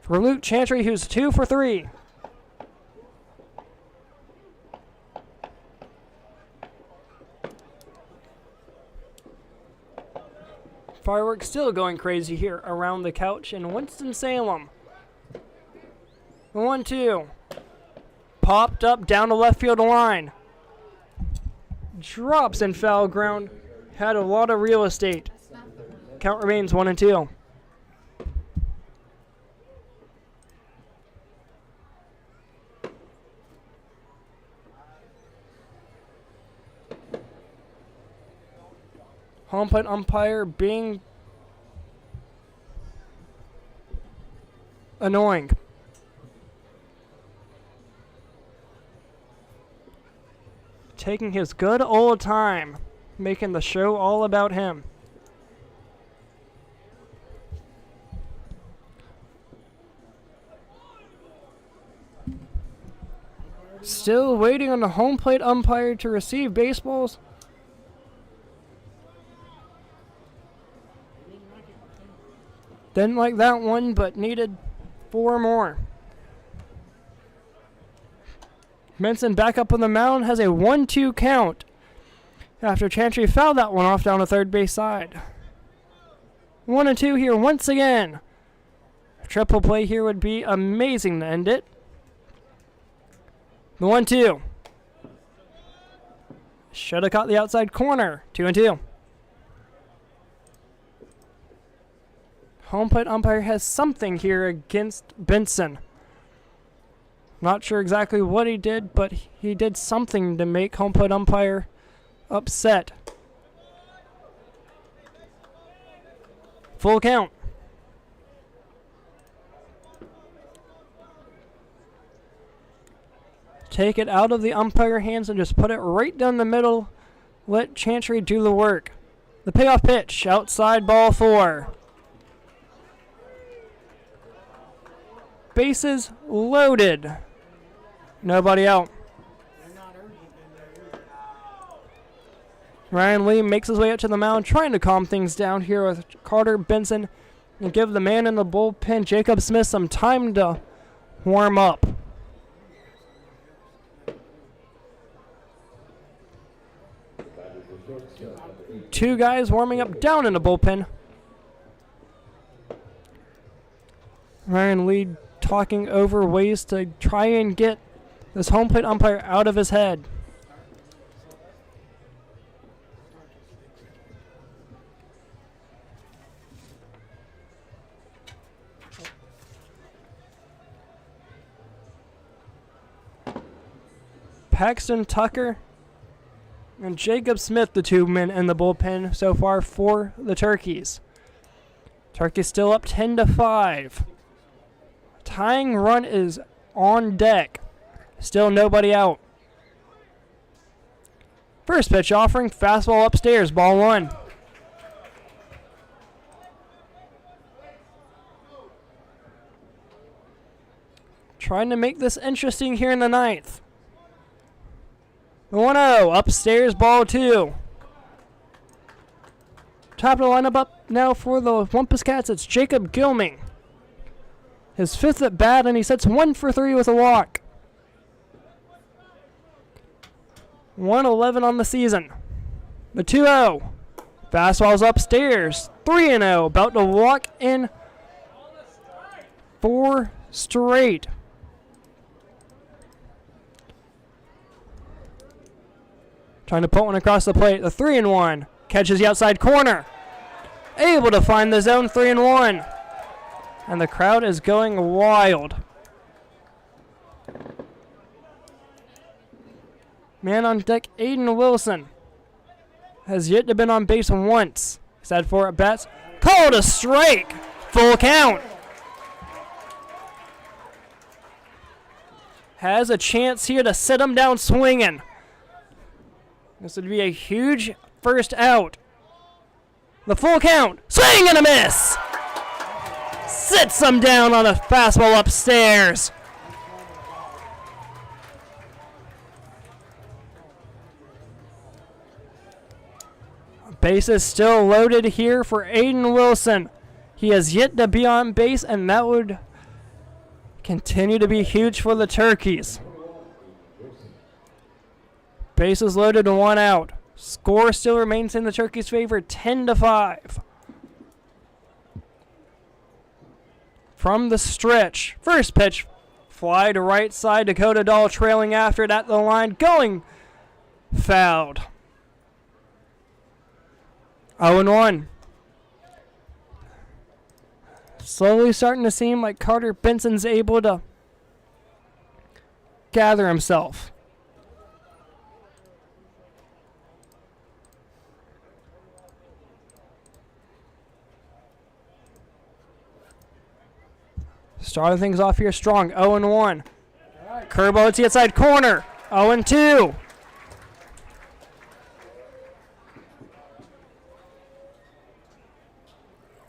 For Luke Chantry, who's 2 for 3. Fireworks still going crazy here around the couch in Winston-Salem. The 1-2. Popped up down the left field line. Drops in foul ground. Had a lot of real estate. Count remains 1-2. Home plate umpire being annoying. Taking his good old time, making the show all about him. Still waiting on the home plate umpire to receive baseballs. Didn't like that one, but needed 4 more. Benson back up on the mound, has a 1-2 count after Chantry fouled that one off down the third base side. 1-2 here once again. A triple play here would be amazing to end it. The 1-2. Should have caught the outside corner. 2-2. Home plate umpire has something here against Benson. Not sure exactly what he did, but he did something to make home plate umpire upset. Full count. Take it out of the umpire hands and just put it right down the middle. Let Chantry do the work. The payoff pitch, outside ball 4. Bases loaded. Nobody out. Ryan Lee makes his way up to the mound, trying to calm things down here with Carter Benson and give the man in the bullpen, Jacob Smith, some time to warm up. Two guys warming up down in the bullpen. Ryan Lee talking over ways to try and get this home plate umpire out of his head. Paxton Tucker and Jacob Smith, the two men in the bullpen so far for the Turkeys. Turkeys still up 10-5. Tying run is on deck. Still nobody out. First pitch offering, fastball upstairs, ball 1. Trying to make this interesting here in the 9th. The 1-0, upstairs, ball 2. Top of the lineup up now for the Wampus Cats. It's Jacob Gilming. His 5th at bat, and he sets 1 for 3 with a walk. 111 on the season. The 2-0. Fastball's upstairs. 3-0. About to walk in 4 straight. Trying to put one across the plate. The 3-1. Catches the outside corner. Able to find the zone. 3-1. And the crowd is going wild. Man on deck, Aiden Wilson, has yet to have been on base once. He's had 4 at-bats. Called a strike. Full count. Has a chance here to sit him down swinging. This would be a huge first out. The full count. Swing and a miss. Sits him down on a fastball upstairs. Bases still loaded here for Aiden Wilson. He has yet to be on base, and that would continue to be huge for the Turkeys. Bases loaded, 1 out. Score still remains in the Turkeys' favor, 10-5. From the stretch, first pitch, fly to right side. Dakota Dahl trailing after it at the line, going fouled. 0-1. Slowly starting to seem like Carter Benson's able to gather himself. Starting things off here strong. 0-1. Curveball hits the outside corner. 0-2.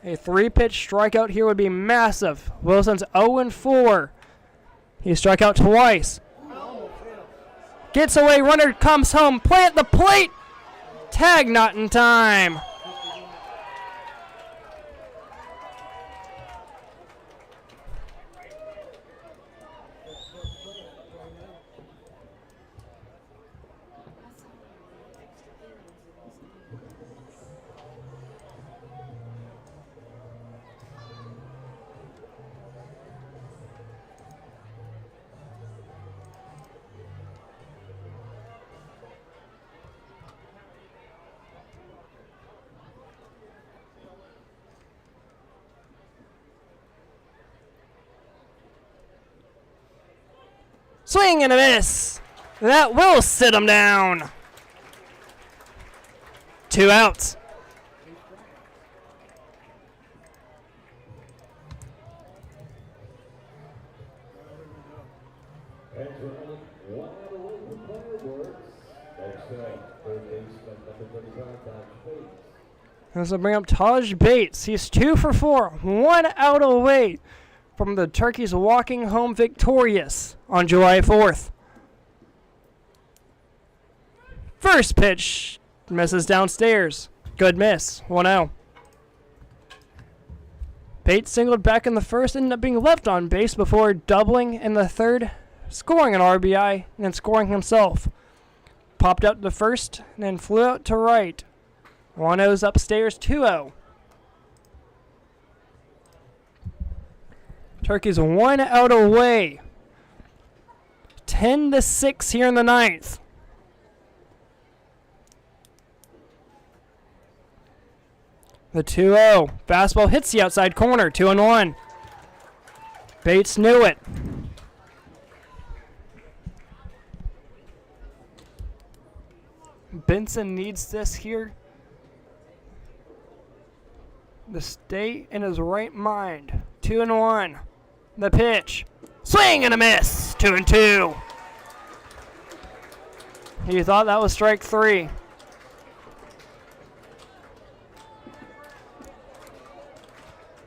A 3-pitch strikeout here would be massive. Wilson's 0-4. He struck out twice. Gets away, runner comes home. Play at the plate. Tag not in time. Swing and a miss. That will sit him down. 2 outs. And running 1 out away from fireworks. Next up, third baseman number 35, Dodge Bates. This will bring up Taj Bates. He's 2 for 4, 1 out away from the Turkeys walking home victorious on July 4th. First pitch misses downstairs. Good miss. 1-0. Bates singled back in the first, ended up being left on base before doubling in the third, scoring an RBI, and then scoring himself. Popped out to first, and then flew out to right. 1-0's upstairs, 2-0. Turkeys 1 out away. 10-6 here in the ninth. The 2-0. Fastball hits the outside corner. 2-1. Bates knew it. Benson needs this here to stay in his right mind. 2-1. The pitch. Swing and a miss. 2-2. He thought that was strike 3.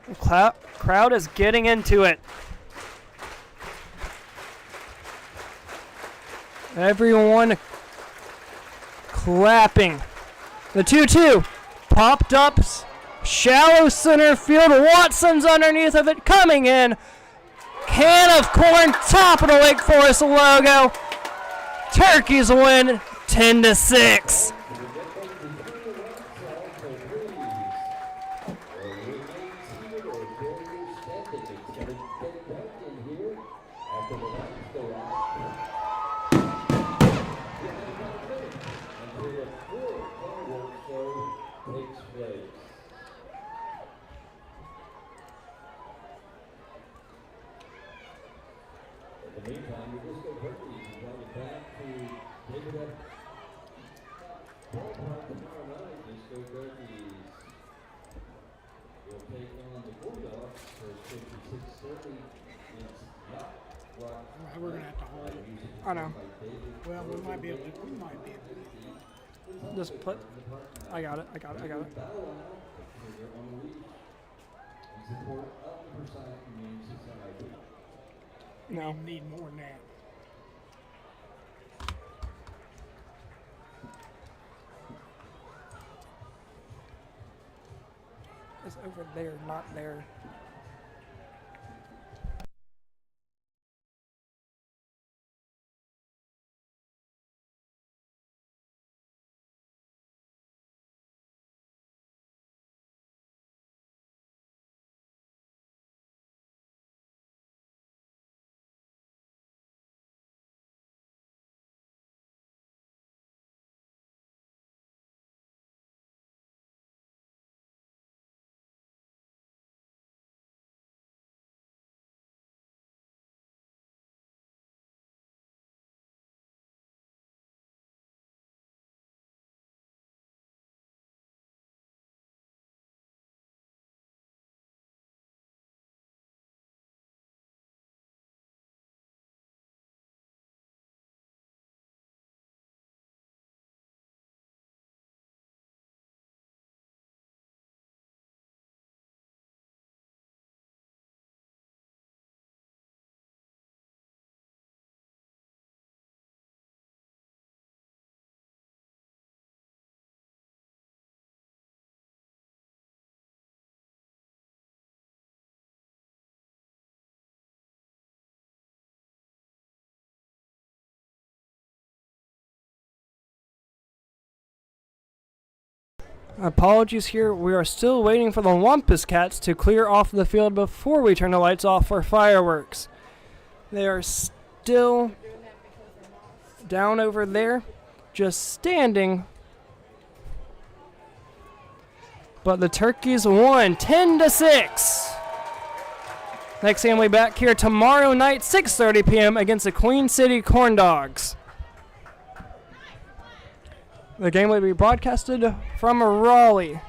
The crowd is getting into it. Everyone clapping. The 2-2 popped up. Shallow center field. Watson's underneath of it. Coming in. Can of corn. Top of the Wake Forest logo. Turkeys win 10-6. We're gonna have to hold it. I know. Well, we might be able to. Just put. I got it. No. We need more than that. It's over there, not there. Apologies here. We are still waiting for the Wampus Cats to clear off the field before we turn the lights off for fireworks. They are still down over there, just standing. But the Turkeys won 10-6. Next game, we back here tomorrow night, 6:30 p.m. against the Queen City Corn Dogs. The game will be broadcasted from Raleigh.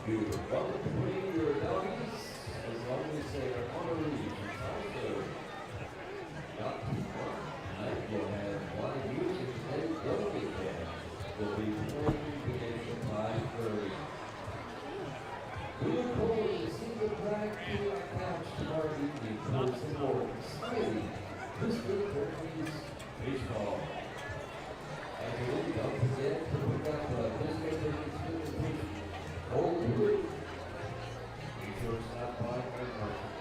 You welcome to bring your doggies as long as they are honorees. Also, not too far. Tonight we'll have live music and Logan Allen will be playing beginning at 5:30. We look forward to seeing the drag to our couch tomorrow evening for some more exciting Mr. Turkey's baseball. And don't forget to pick up Mr. Turkey's invitation. Old Blue. Be sure to stop by and